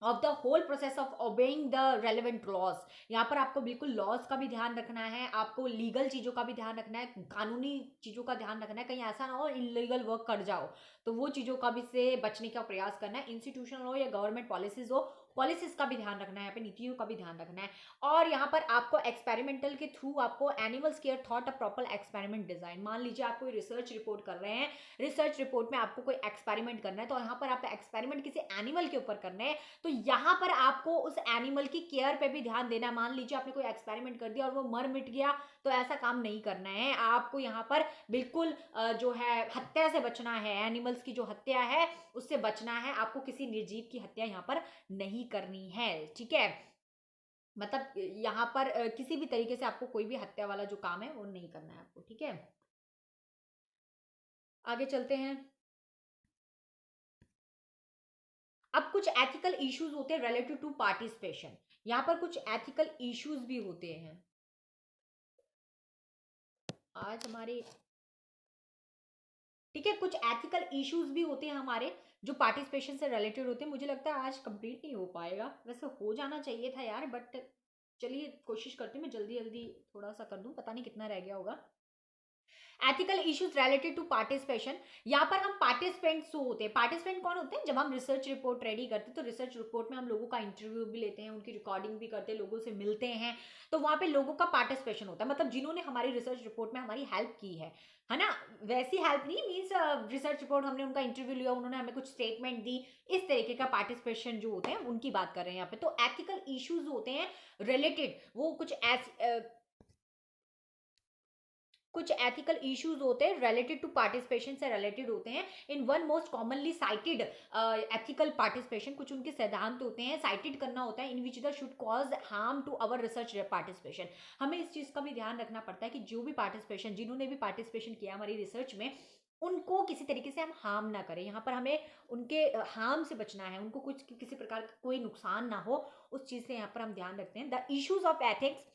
of the whole process of obeying the relevant laws. यहाँ पर आपको बिल्कुल लॉज का भी ध्यान रखना है, आपको लीगल चीज़ों का भी ध्यान रखना है, कानूनी चीज़ों का ध्यान रखना है, कहीं ऐसा ना हो इलीगल वर्क कर जाओ, तो वो चीज़ों का भी से बचने का प्रयास करना है। इंस्टीट्यूशनल हो या गवर्नमेंट पॉलिसीज हो, पॉलिसीज का भी ध्यान रखना है, यहाँ पे नीतियों का भी ध्यान रखना है। और यहाँ पर आपको एक्सपेरिमेंटल के थ्रू आपको animals care thought a proper experiment design. मान लीजिए आप कोई रिसर्च रिपोर्ट कर रहे हैं, रिसर्च रिपोर्ट में आपको कोई एक्सपेरिमेंट करना है, तो यहाँ पर आप एक्सपेरिमेंट किसी एनिमल के ऊपर करना है, तो यहाँ पर आपको उस एनिमल की केयर पे भी ध्यान देना है। मान लीजिए आपने कोई एक्सपेरिमेंट कर दिया और वो मर मिट गया, तो ऐसा काम नहीं करना है आपको। यहाँ पर बिल्कुल जो है हत्या से बचना है, एनिमल्स की जो हत्या है उससे बचना है, आपको किसी निर्जीव की हत्या यहाँ पर नहीं करनी है, ठीक है। मतलब यहाँ पर किसी भी तरीके से आपको कोई भी हत्या वाला जो काम है वो नहीं करना है आपको, ठीक है। आगे चलते हैं। अब कुछ एथिकल इश्यूज होते हैं रिलेटेड टू पार्टिसिपेशन। यहाँ पर कुछ एथिकल इश्यूज भी होते हैं। आज हमारे, ठीक है, कुछ एथिकल इश्यूज भी होते हैं हमारे जो पार्टिसिपेशन से रिलेटेड होते हैं। मुझे लगता है आज कंप्लीट नहीं हो पाएगा, वैसे हो जाना चाहिए था यार, बट चलिए कोशिश करती हूँ मैं जल्दी जल्दी थोड़ा सा कर दूं, पता नहीं कितना रह गया होगा। Ethical issues related to participation. यहाँ पर हम पार्टिसिपेंट्स होते हैं, पार्टिसिपेंट कौन होते हैं, जब हम रिसर्च रिपोर्ट रेडी करते हैं तो रिसर्च रिपोर्ट में हम लोगों का इंटरव्यू भी लेते हैं, उनकी रिकॉर्डिंग भी करते हैं, लोगों से मिलते हैं, तो वहां पे लोगों का पार्टिसिपेशन होता है, मतलब जिन्होंने हमारी रिसर्च रिपोर्ट में हमारी हेल्प की है ना। वैसी हेल्प नहीं, मीन्स रिसर्च रिपोर्ट हमने उनका इंटरव्यू लिया, उन्होंने हमें कुछ स्टेटमेंट दी, इस तरीके का पार्टिसिपेशन जो होते हैं उनकी बात कर रहे हैं यहाँ पे। तो एथिकल इश्यूज होते हैं रिलेटेड, वो कुछ एथिकल इश्यूज होते हैं रिलेटेड टू पार्टिसिपेशन से रिलेटेड होते हैं। In one most commonly cited ethical participation, कुछ उनके सिद्धांत होते हैं, साइटेड करना होता है, in which the should cause harm to our research participation. हमें इस चीज का भी ध्यान रखना पड़ता है कि जो भी पार्टिसिपेशन, जिन्होंने भी पार्टिसिपेशन किया हमारी रिसर्च में, उनको किसी तरीके से हम हार्म ना करें। यहाँ पर हमें उनके हार्म से बचना है, उनको कुछ किसी प्रकार का कोई नुकसान ना हो, उस चीज से यहाँ पर हम ध्यान रखते हैं। द इश्यूज ऑफ एथिक्स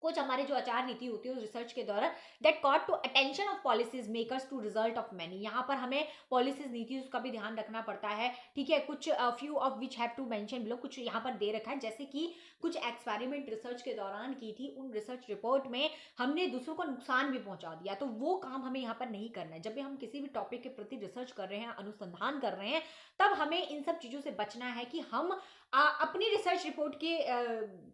कुछ हमारे जो आचार नीति होती है उस रिसर्च के दौरान that caught to attention of policies makers to result of many, यहाँ पर हमें पॉलिसीज नीति उसका भी ध्यान रखना पड़ता है, ठीक है। कुछ few of which have to mention below, कुछ यहाँ पर दे रखा है, जैसे कि कुछ एक्सपेरिमेंट रिसर्च के दौरान की थी, उन रिसर्च रिपोर्ट में हमने दूसरों को नुकसान भी पहुंचा दिया, तो वो काम हमें यहाँ पर नहीं करना है। जब भी हम किसी भी टॉपिक के प्रति रिसर्च कर रहे हैं, अनुसंधान कर रहे हैं, तब हमें इन सब चीजों से बचना है कि हम अपनी रिसर्च रिपोर्ट के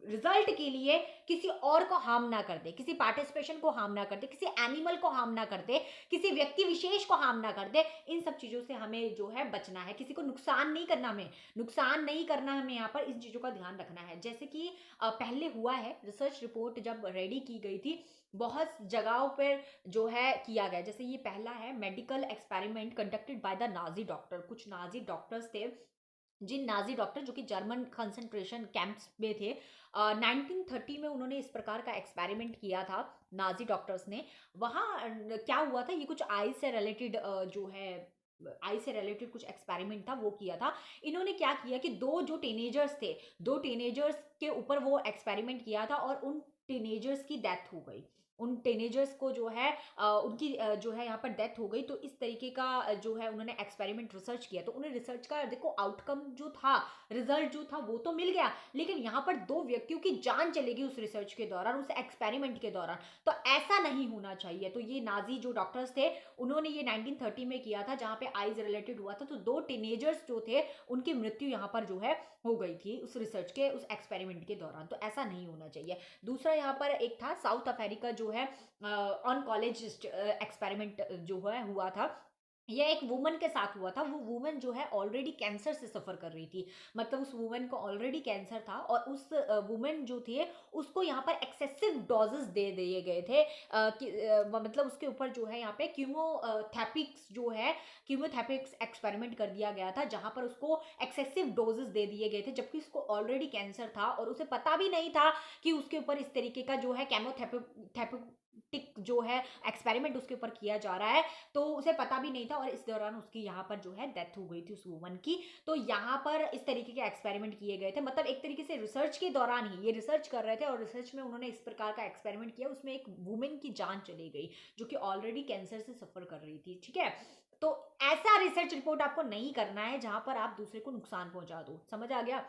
रिजल्ट के लिए किसी और को हार्म ना कर दे, किसी पार्टिसिपेशन को हार्म ना कर दे, किसी एनिमल को हार्म ना कर दे, किसी व्यक्ति विशेष को हार्म ना कर दे। इन सब चीजों से हमें जो है बचना है, किसी को नुकसान नहीं करना, हमें नुकसान नहीं करना, हमें यहाँ पर इन चीजों का ध्यान रखना है। जैसे कि पहले हुआ है, रिसर्च रिपोर्ट जब रेडी की गई थी, बहुत जगहों पर जो है किया गया, जैसे ये पहला है medical experiment conducted by the Nazi doctor. कुछ नाजी डॉक्टर्स थे, जिन नाजी डॉक्टर जो कि जर्मन कंसंट्रेशन कैंप्स में थे, 1930 में उन्होंने इस प्रकार का एक्सपेरिमेंट किया था नाजी डॉक्टर्स ने। वहाँ क्या हुआ था, ये कुछ आई से रिलेटेड जो है आई से रिलेटेड कुछ एक्सपेरिमेंट था, वो किया था। इन्होंने क्या किया कि दो जो टीनेजर्स थे, दो टीनेजर्स के ऊपर वो एक्सपेरिमेंट किया था और उन टीनेजर्स की डेथ हो गई। उन टीनेजर्स को जो है उनकी जो है यहाँ पर डेथ हो गई। तो इस तरीके का जो है उन्होंने एक्सपेरिमेंट रिसर्च किया, तो उन्हें रिसर्च का देखो आउटकम जो था, रिजल्ट जो था वो तो मिल गया, लेकिन यहाँ पर दो व्यक्तियों की जान चलेगी उस रिसर्च के दौरान, उस एक्सपेरिमेंट के दौरान। तो ऐसा नहीं होना चाहिए। तो ये नाजी जो डॉक्टर्स थे, उन्होंने ये 1930 में किया था, जहाँ पे आईज रिलेटेड हुआ था। तो दो टीनेजर्स जो थे, उनकी मृत्यु यहाँ पर जो है हो गई थी उस रिसर्च के, उस एक्सपेरिमेंट के दौरान। तो ऐसा नहीं होना चाहिए। दूसरा यहाँ पर एक था साउथ अफ्रीका जो है ऑन कॉलेज एक्सपेरिमेंट जो है हुआ था, यह एक वुमन के साथ हुआ था। वो वुमन जो है ऑलरेडी कैंसर से सफर कर रही थी, मतलब उस वुमन को ऑलरेडी कैंसर था, और उस वुमन जो थे उसको यहाँ पर एक्सेसिव डोजेस दे दिए गए थे, मतलब उसके ऊपर जो है यहाँ पे कीमोथेरेपिक्स जो है कीमोथेरेपिक्स एक्सपेरिमेंट कर दिया गया था, जहां पर उसको एक्सेसिव डोजेस दे दिए गए थे, जबकि उसको ऑलरेडी कैंसर था और उसे पता भी नहीं था कि उसके ऊपर इस तरीके का जो है केमोथेरेपिक जो है एक्सपेरिमेंट उसके ऊपर किया जा रहा है। तो उसे पता भी नहीं था, और इस दौरान उसकी यहाँ पर जो है डेथ हो गई थी उस वुमन की। तो यहाँ पर इस तरीके के एक्सपेरिमेंट किए गए थे, मतलब एक तरीके से रिसर्च के दौरान ही ये रिसर्च कर रहे थे, और रिसर्च में उन्होंने इस प्रकार का एक्सपेरिमेंट किया, उसमें एक वुमेन की जान चली गई जो कि ऑलरेडी कैंसर से सफर कर रही थी, ठीक है। तो ऐसा रिसर्च रिपोर्ट आपको नहीं करना है जहां पर आप दूसरे को नुकसान पहुंचा दो। समझ आ गया।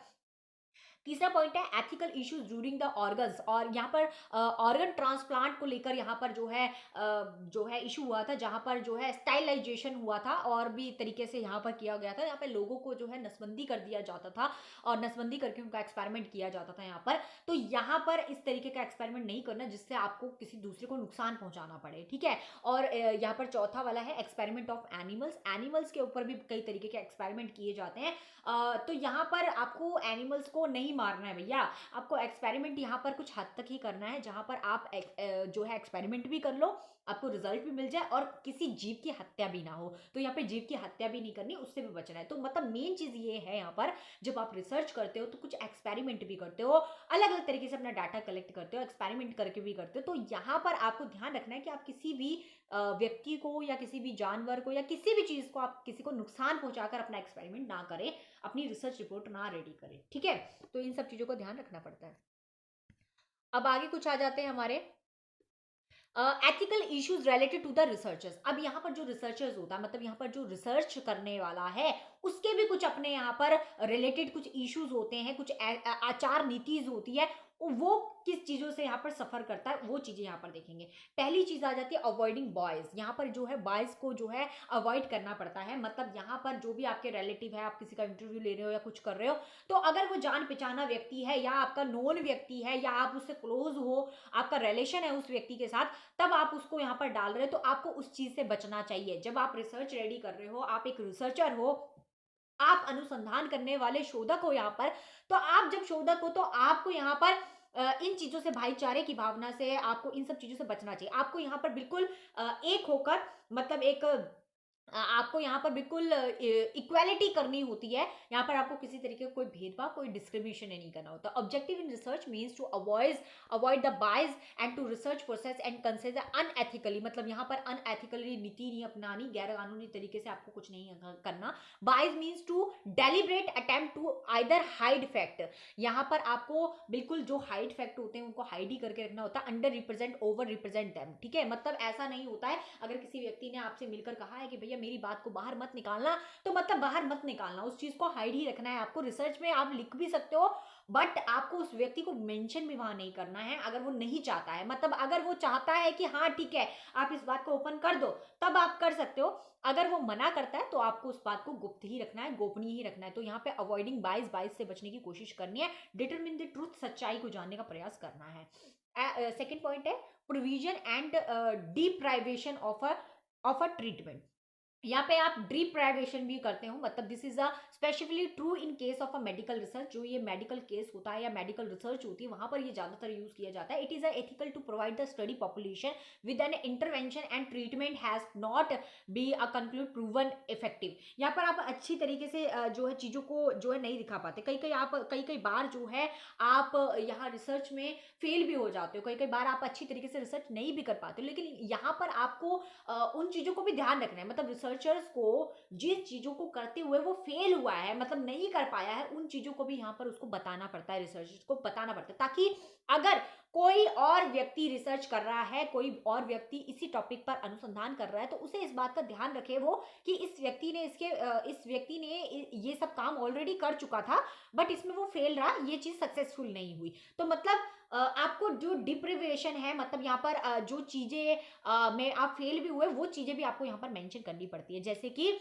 तीसरा पॉइंट है ethical issues during the organs, और यहाँ पर ऑर्गन ट्रांसप्लांट को लेकर यहाँ पर जो है इशू हुआ था, जहाँ पर जो है स्टाइलाइजेशन हुआ था, और भी तरीके से यहाँ पर किया गया था। यहाँ पे लोगों को जो है नसबंदी कर दिया जाता था, और नसबंदी करके उनका एक्सपेरिमेंट किया जाता था यहाँ पर। तो यहाँ पर इस तरीके का एक्सपेरिमेंट नहीं करना जिससे आपको किसी दूसरे को नुकसान पहुंचाना पड़े, ठीक है। और यहाँ पर चौथा वाला है एक्सपेरिमेंट ऑफ एनिमल्स। एनिमल्स के ऊपर भी कई तरीके के एक्सपेरिमेंट किए जाते हैं। तो यहाँ पर आपको एनिमल्स को नहीं मारना है भैया, आपको एक्सपेरिमेंट यहाँ पर कुछ हद तक ही करना है, जहां पर आप जो है एक्सपेरिमेंट भी कर लो, आपको रिजल्ट भी मिल जाए, और किसी जीव की हत्या भी ना हो। तो यहाँ पे जीव की हत्या भी नहीं करनी, उससे भी बचना है। तो मतलब मेन चीज ये है, यहाँ पर जब आप रिसर्च करते हो तो कुछ एक्सपेरिमेंट भी करते हो, अलग अलग तरीके से अपना डाटा कलेक्ट करते हो, एक्सपेरिमेंट करके भी करते हो। तो यहाँ पर आपको ध्यान रखना है कि आप किसी भी व्यक्ति को या किसी भी जानवर को या किसी भी चीज को आप किसी को नुकसान पहुंचाकर अपना एक्सपेरिमेंट ना करें, अपनी रिसर्च रिपोर्ट ना रेडी करें, ठीक है। तो इन सब चीजों को ध्यान रखना पड़ता है। अब आगे कुछ आ जाते हैं हमारे ethical issues related to the researchers. अब यहाँ पर जो रिसर्चर्स होता है, मतलब यहाँ पर जो रिसर्च करने वाला है, उसके भी कुछ अपने यहाँ पर रिलेटेड कुछ इश्यूज होते हैं, कुछ आचार नीतिज होती है, वो किस चीजों से यहाँ पर सफर करता है, वो चीजें यहाँ पर देखेंगे। पहली चीज आ जाती है अवॉइडिंग बॉयज। यहाँ पर जो है बॉयज को जो है अवॉइड करना पड़ता है, मतलब यहाँ पर जो भी आपके रिलेटिव है, आप किसी का इंटरव्यू ले रहे हो या कुछ कर रहे हो, तो अगर वो जान पहचाना व्यक्ति है या आपका नोन व्यक्ति है या आप उससे क्लोज हो, आपका रिलेशन है उस व्यक्ति के साथ, तब आप उसको यहाँ पर डाल रहे हो, तो आपको उस चीज से बचना चाहिए। जब आप रिसर्च रेडी कर रहे हो, आप एक रिसर्चर हो, आप अनुसंधान करने वाले शोधक हो यहाँ पर, तो आप जब शोधक हो तो आपको यहाँ पर इन चीजों से, भाईचारे की भावना से, आपको इन सब चीजों से बचना चाहिए। आपको यहाँ पर बिल्कुल एक होकर, मतलब एक आपको यहाँ पर बिल्कुल इक्वालिटी करनी होती है। यहाँ पर आपको किसी तरीके का कोई भेदभाव, कोई डिस्क्रिमिनेशन नहीं करना होता। Objective in research means to avoid the bias and to research process and consider unethically, मतलब यहाँ पर अनएथिकली नीति नहीं अपनानी, गैर कानूनी तरीके से आपको कुछ नहीं करना। Bias means to deliberate attempt to either hide fact, यहाँ पर आपको बिल्कुल जो हाइड फैक्ट होते हैं उनको हाइड ही करके रखना होता है, under represent over represent them, ठीक है। मतलब ऐसा नहीं होता है अगर किसी व्यक्ति ने आपसे मिलकर कहा है कि भैया मेरी बात को बाहर मत निकालना, तो मतलब बाहर मत निकालना, उस चीज को हाइड ही रखना है आपको। रिसर्च में आप लिख भी सकते हो बट आपको उस व्यक्ति को मेंशन भी वहां नहीं करना है अगर वो नहीं चाहता है। मतलब अगर वो चाहता है कि हाँ ठीक है आप इस बात को ओपन कर दो, तब आप कर सकते हो। अगर वो मना करता है तो आपको उस बात को गुप्त ही रखना है, गोपनीय ही रखना है। तो यहाँ पे अवॉइडिंग बाइस से बचने की कोशिश करनी है। डिटरमिन द ट्रूथ, सच्चाई को जानने का प्रयास करना है। सेकेंड पॉइंट है provision and deprivation of a treatment. यहाँ पे आप डिप्राइवेशन भी करते हो, मतलब this is a specifically true in case of a medical research. जो ये मेडिकल केस होता है या मेडिकल रिसर्च होती है वहां पर ये ज्यादातर यूज किया जाता है। It is ethical to provide the study population with an intervention and treatment has not be a conclude proven effective. यहाँ पर आप अच्छी तरीके से जो है चीजों को जो है नहीं दिखा पाते। कई कई बार जो है आप यहाँ रिसर्च में फेल भी हो जाते हो, कई कई बार आप अच्छी तरीके से रिसर्च नहीं भी कर पाते हो। लेकिन यहाँ पर आपको उन चीजों को भी ध्यान रखना है, मतलब रिसर्चर्स को जिस चीजों को करते हुए वो फेल हुआ है, मतलब नहीं कर पाया है, उन चीजों को भी यहाँ पर उसको बताना पड़ता है, रिसर्चर्स को बताना पड़ता है, ताकि अगर कोई और व्यक्ति रिसर्च कर रहा है, कोई और व्यक्ति इसी टॉपिक पर अनुसंधान कर रहा है, तो उसे इस बात का ध्यान रखे वो कि इस व्यक्ति ने ये सब काम ऑलरेडी कर चुका था बट इसमें वो फेल रहा, ये चीज सक्सेसफुल नहीं हुई। तो मतलब आपको जो डिप्रिवेशन है, मतलब यहाँ पर जो चीजें में आप फेल भी हुए वो चीजें भी आपको यहाँ पर मेंशन करनी पड़ती है। जैसे कि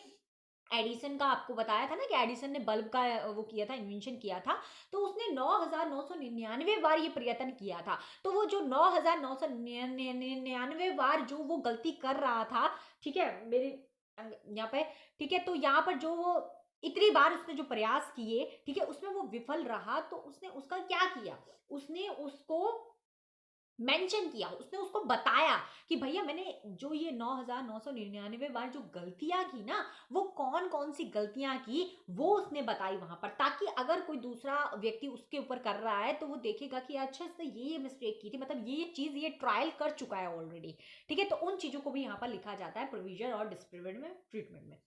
एडिसन का आपको बताया था ना कि एडिसन ने बल्ब का वो किया था, इन्वेंशन किया था, तो उसने 9999 बार ये प्रयत्न किया था। तो वो जो 9999 बार जो वो गलती कर रहा था, ठीक है मेरे यहाँ पे, ठीक है, तो यहाँ पर जो वो इतनी बार उसने जो प्रयास किए, ठीक है, उसमें वो विफल रहा, तो उसने उसका क्या किया, उसने उसको मेंशन किया, उसने उसको बताया कि भैया मैंने जो ये 9999 बार जो गलतियां की ना, वो कौन कौन सी गलतियां की वो उसने बताई वहां पर, ताकि अगर कोई दूसरा व्यक्ति उसके ऊपर कर रहा है तो वो देखेगा कि अच्छा इसने ये मिस्टेक की थी, मतलब ये चीज ये ट्रायल कर चुका है ऑलरेडी, ठीक है। तो उन चीजों को भी यहाँ पर लिखा जाता है प्रोविजन और डिस्क्रिमिनेट में, ट्रीटमेंट में।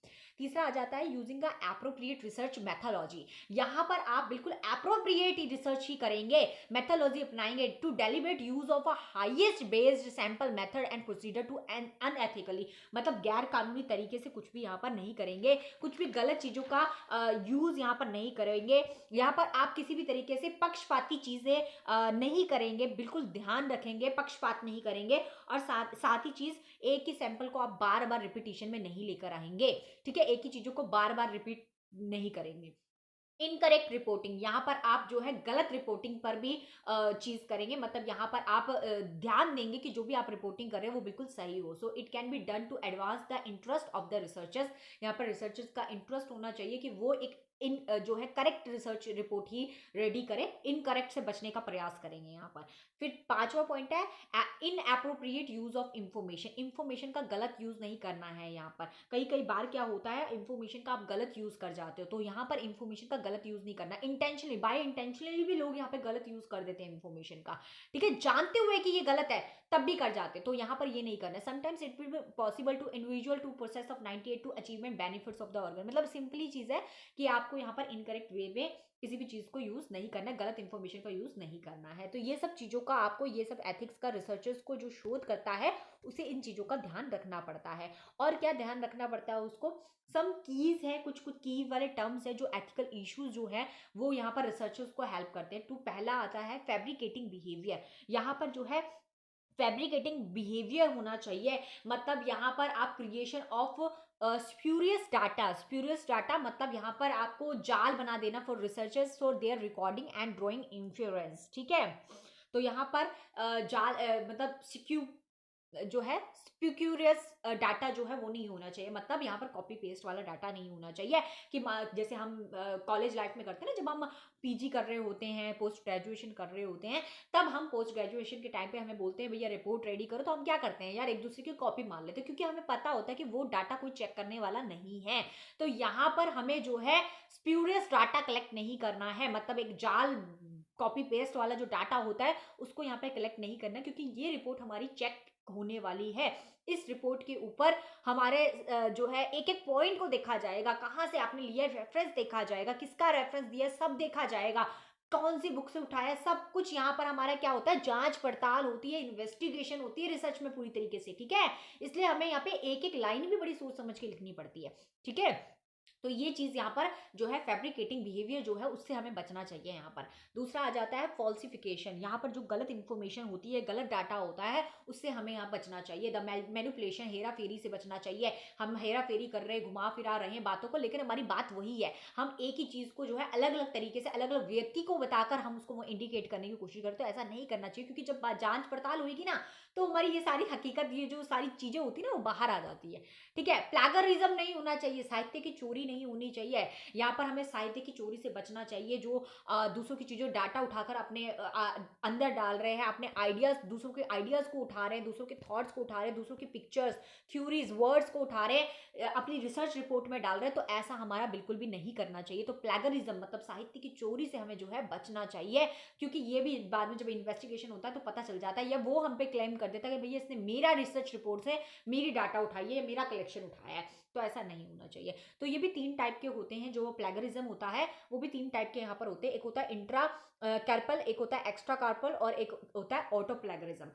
तीसरा आ जाता है using a appropriate research methodology. यहाँ पर आप बिल्कुल एप्रोप्रिएट रिसर्च ही करेंगे, मेथोलॉजी अपनाएंगे to deliberate use of a highest based sample method and procedure to unethically, मतलब गैर कानूनी तरीके से कुछ भी यहाँ पर नहीं करेंगे, कुछ भी गलत चीजों का यूज यहाँ पर नहीं करेंगे। यहाँ पर आप किसी भी तरीके से पक्षपाती चीजें नहीं करेंगे, बिल्कुल ध्यान रखेंगे, पक्षपात नहीं करेंगे। और साथ ही चीज, एक ही सैंपल को आप बार बार रिपीटिशन में नहीं लेकर आएंगे, ठीक है, एक ही चीजों को बार बार रिपीट नहीं करेंगे। इनकरेक्ट रिपोर्टिंग, यहाँ पर आप जो है गलत रिपोर्टिंग पर भी चीज करेंगे, मतलब यहाँ पर आप ध्यान देंगे कि जो भी आप रिपोर्टिंग कर रहे हैं वो बिल्कुल सही हो। So it can be done to advance the interest of the researchers. यहाँ पर रिसर्चर्स का इंटरेस्ट होना चाहिए कि वो एक जो है करेक्ट रिसर्च रिपोर्ट ही रेडी करें, इनकरेक्ट से बचने का प्रयास करेंगे यहाँ पर। फिर पांचवा पॉइंट है इन appropriate use of information. Information का गलत यूज नहीं करना है। यहाँ पर कई कई बार क्या होता है, इंफॉर्मेशन का आप गलत यूज कर जाते हो, तो यहाँ पर इंफॉर्मेशन का गलत यूज नहीं करना। इंटेंशनली, बाय इंटेंशनली भी लोग यहाँ पे गलत यूज कर देते हैं इंफॉर्मेशन का, ठीक है, जानते हुए कि ये गलत है तब भी कर जाते, तो यहाँ पर ये नहीं करना। Sometimes it will be possible to individual to process of 98 to achievement benefits of the organ. मतलब सिंपली चीज है कि आपको यहाँ पर इनकरेक्ट वे में किसी भी चीज को यूज नहीं करना है, गलत इंफॉर्मेशन का यूज नहीं करना है। तो ये सब चीजों का आपको, ये सब एथिक्स का रिसर्चर्स को जो शोध करता है उसे इन चीजों का ध्यान रखना पड़ता है। और क्या ध्यान रखना पड़ता है उसको, सम कीज है, कुछ कुछ की वाले टर्म्स है जो एथिकल इश्यूज जो है वो यहाँ पर रिसर्चर्स को हेल्प करते हैं। तो पहला आता है फैब्रिकेटिंग बिहेवियर। यहाँ पर जो है फैब्रिकेटिंग बिहेवियर होना चाहिए, मतलब यहाँ पर आप क्रिएशन ऑफ स्प्यूरियस डाटा, मतलब यहाँ पर आपको जाल बना देना for researchers for their recording and drawing influence, ठीक है। तो यहाँ पर जाल मतलब जो है स्प्यूक्यूरियस डाटा जो है वो नहीं होना चाहिए, मतलब यहाँ पर कॉपी पेस्ट वाला डाटा नहीं होना चाहिए कि जैसे हम कॉलेज लाइफ में करते हैं ना, जब हम पीजी कर रहे होते हैं, पोस्ट ग्रेजुएशन कर रहे होते हैं, तब हम पोस्ट ग्रेजुएशन के टाइम पे हमें बोलते हैं भैया रिपोर्ट रेडी करो, तो हम क्या करते हैं यार, एक दूसरे की कॉपी मार लेते हैं, क्योंकि हमें पता होता है कि वो डाटा कोई चेक करने वाला नहीं है। तो यहाँ पर हमें जो है स्प्यूरियस डाटा कलेक्ट नहीं करना है, मतलब एक जाल कॉपी पेस्ट वाला जो डाटा होता है उसको यहाँ पे कलेक्ट नहीं करना, क्योंकि ये रिपोर्ट हमारी चेक होने वाली है। इस रिपोर्ट के ऊपर हमारे जो है एक एक पॉइंट को देखा जाएगा, कहाँ से आपने लिया रेफरेंस देखा जाएगा, किसका रेफरेंस दिया सब देखा जाएगा, कौन सी बुक से उठाया, सब कुछ यहाँ पर हमारा क्या होता है, जांच पड़ताल होती है, इन्वेस्टिगेशन होती है रिसर्च में पूरी तरीके से, ठीक है। इसलिए हमें यहाँ पे एक एक लाइन भी बड़ी सोच समझ के लिखनी पड़ती है, ठीक है। तो ये चीज यहाँ पर जो है फैब्रिकेटिंग बिहेवियर जो है उससे हमें बचना चाहिए। यहाँ पर दूसरा आ जाता है फॉल्सिफिकेशन, यहाँ पर जो गलत इंफॉर्मेशन होती है, गलत डाटा होता है, उससे हमें यहाँ बचना चाहिए। द मैनिपुलेशन, हेरा फेरी से बचना चाहिए। हम हेरा फेरी कर रहे हैं, घुमा फिरा रहे हैं बातों को, लेकिन हमारी बात वही है, हम एक ही चीज को जो है अलग अलग तरीके से अलग अलग व्यक्ति को बताकर हम उसको इंडिकेट करने की कोशिश करते हैं। ऐसा नहीं करना चाहिए, क्योंकि जब जांच पड़ताल होगी ना, तो हमारी ये सारी हकीकत, ये जो सारी चीजें होती है ना, वो बाहर आ जाती है, ठीक है। प्लैगरिज्म नहीं होना चाहिए, साहित्य की चोरी नहीं होनी चाहिए। यहाँ पर हमें साहित्य की चोरी से बचना चाहिए, जो दूसरों की चीजों डाटा उठाकर अपने अंदर डाल रहे हैं, अपने आइडियाज, दूसरों के आइडियाज को उठा रहे हैं, दूसरों के थॉट्स को उठा रहे हैं, दूसरों की पिक्चर्स, थ्योरीज, वर्ड्स को उठा रहे हैं, अपनी रिसर्च रिपोर्ट में डाल रहे हैं। तो ऐसा हमारा बिल्कुल भी नहीं करना चाहिए। तो प्लैगरिज्म मतलब साहित्य की चोरी से हमें जो है बचना चाहिए, क्योंकि ये भी बाद में जब इन्वेस्टिगेशन होता है तो पता चल जाता है, या वो हम पे क्लेम कर देता है कि भैया इसने मेरा रिसर्च रिपोर्ट से मेरी डाटा उठाई है, मेरा कलेक्शन उठाया है। तो ऐसा नहीं होना चाहिए। तो ये भी 3 टाइप के होते हैं, जो प्लेगरिज्म होता है वो भी 3 टाइप के यहाँ पर होते हैं। एक होता है इंट्रा कार्पल, एक होता है एक्स्ट्रा कार्पल, और एक होता है ऑटो प्लेगरिज्म।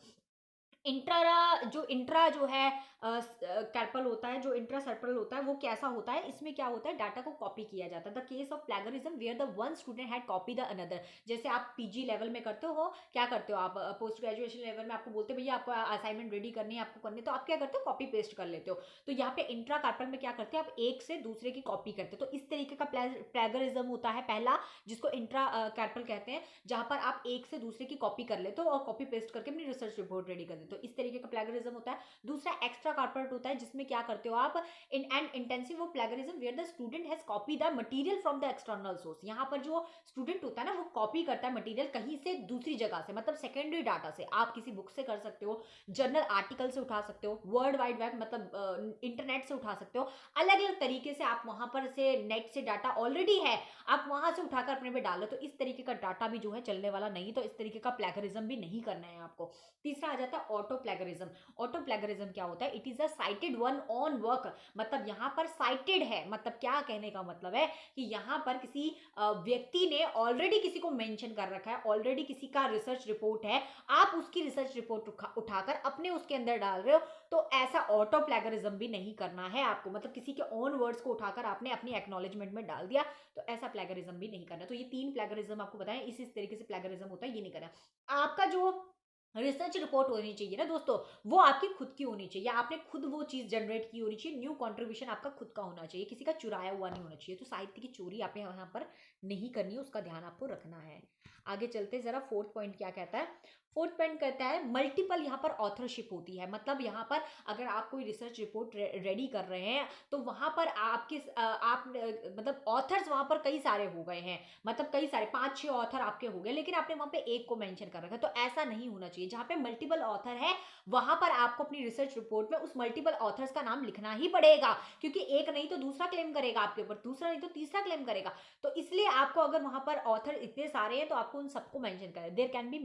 इंट्रा जो है कार्पल होता है, जो इंट्रा सर्पल होता है, वो कैसा होता है, इसमें क्या होता है, डाटा को कॉपी किया जाता है। The case of plagiarism where the one student had copy the another. जैसे आप पीजी लेवल में करते हो, क्या करते हो आप, पोस्ट ग्रेजुएशन लेवल में आपको बोलते हैं भैया आपको असाइनमेंट रेडी करनी है, आपको करनी है, तो आप क्या करते हो, कॉपी पेस्ट कर लेते हो। तो यहाँ पे इंट्रा कार्पल में क्या करते हैं, आप एक से दूसरे की कॉपी करते हो। तो इस तरीके का प्लेगरिज्म होता है पहला, जिसको इंट्रा कार्पल कहते हैं, जहां पर आप एक से दूसरे की कॉपी कर लेते हो और कॉपी पेस्ट करके अपनी रिसर्च रिपोर्ट रेडी कर देते हो। इस तरीके का प्लेगरिज्म होता है। दूसरा एक्स्ट्रा कार्पोरेट होता है, जिसमें क्या करते हो आप, in and intensive of plagiarism where the student has copy the material from the external source. यहाँ पर जो स्टूडेंट होता है ना, वो कॉपी करता है मटेरियल कहीं से दूसरी जगह से, मतलब सेकेंडरी डाटा से। आप किसी बुक से कर सकते हो, जर्नल आर्टिकल से उठा सकते हो, वर्ल्ड वाइड वेब मतलब इंटरनेट से उठा सकते हो, अलग अलग तरीके से आप वहां पर से नेट से डाटा ऑलरेडी है, आप वहां से उठाकर अपने पे डालो। तो इस तरीके का डाटा भी जो है चलने वाला नहीं, तो इस तरीके का प्लेगरिज्म भी नहीं करना है आपको। तीसरा आ जाता है ऑटो प्लेगरिज्म। ऑटो प्लेगरिज्म क्या होता है, it is a cited one on work, मतलब यहाँ पर साइटेड है, मतलब क्या कहने का मतलब है कि यहाँ पर किसी व्यक्ति ने ऑलरेडी किसी को मेंशन कर रखा है, ऑलरेडी किसी का रिसर्च रिपोर्ट है, आप उसकी रिसर्च रिपोर्ट उठाकर अपने उसके अंदर डाल रहे हो। तो ऐसा ऑटो प्लेगरिज्म भी नहीं करना है आपको, मतलब किसी के ओन वर्ड्स को उठाकर आपने अपनी एक्नॉलेजमेंट में डाल दिया, तो ऐसा प्लेगरिज्म भी नहीं करना। तो ये 3 प्लेगरिज्म आपको बताएं, इस तरीके से प्लेगरिज्म होता है, ये नहीं करना। आपका जो रिसर्च रिपोर्ट होनी चाहिए ना दोस्तों, वो आपकी खुद की होनी चाहिए, आपने खुद वो चीज जनरेट की होनी चाहिए, न्यू कंट्रीब्यूशन आपका खुद का होना चाहिए, किसी का चुराया हुआ नहीं होना चाहिए। तो साहित्य की चोरी आप यहाँ पर नहीं करनी है, उसका ध्यान आपको रखना है। आगे चलते जरा, फोर्थ पॉइंट क्या कहता है। फोर्थ पॉइंट कहता है मल्टीपल यहाँ पर ऑथरशिप होती है, मतलब यहाँ पर अगर आप कोई रिसर्च रिपोर्ट रेडी कर रहे हैं, तो वहां पर आपके आप मतलब ऑथर्स वहां पर कई सारे हो गए हैं, मतलब कई सारे 5-6 ऑथर आपके हो गए, लेकिन आपने वहां पे एक को मेंशन कर रखा है। तो ऐसा नहीं होना चाहिए। जहां पे मल्टीपल ऑथर है, वहां पर आपको अपनी रिसर्च रिपोर्ट में उस मल्टीपल ऑथर्स का नाम लिखना ही पड़ेगा, क्योंकि एक नहीं तो दूसरा क्लेम करेगा आपके ऊपर, दूसरा नहीं तो तीसरा क्लेम करेगा। तो इसलिए आपको अगर वहां पर ऑथर इतने सारे हैं, तो आपको उन सबको मेंशन करें। देयर कैन बी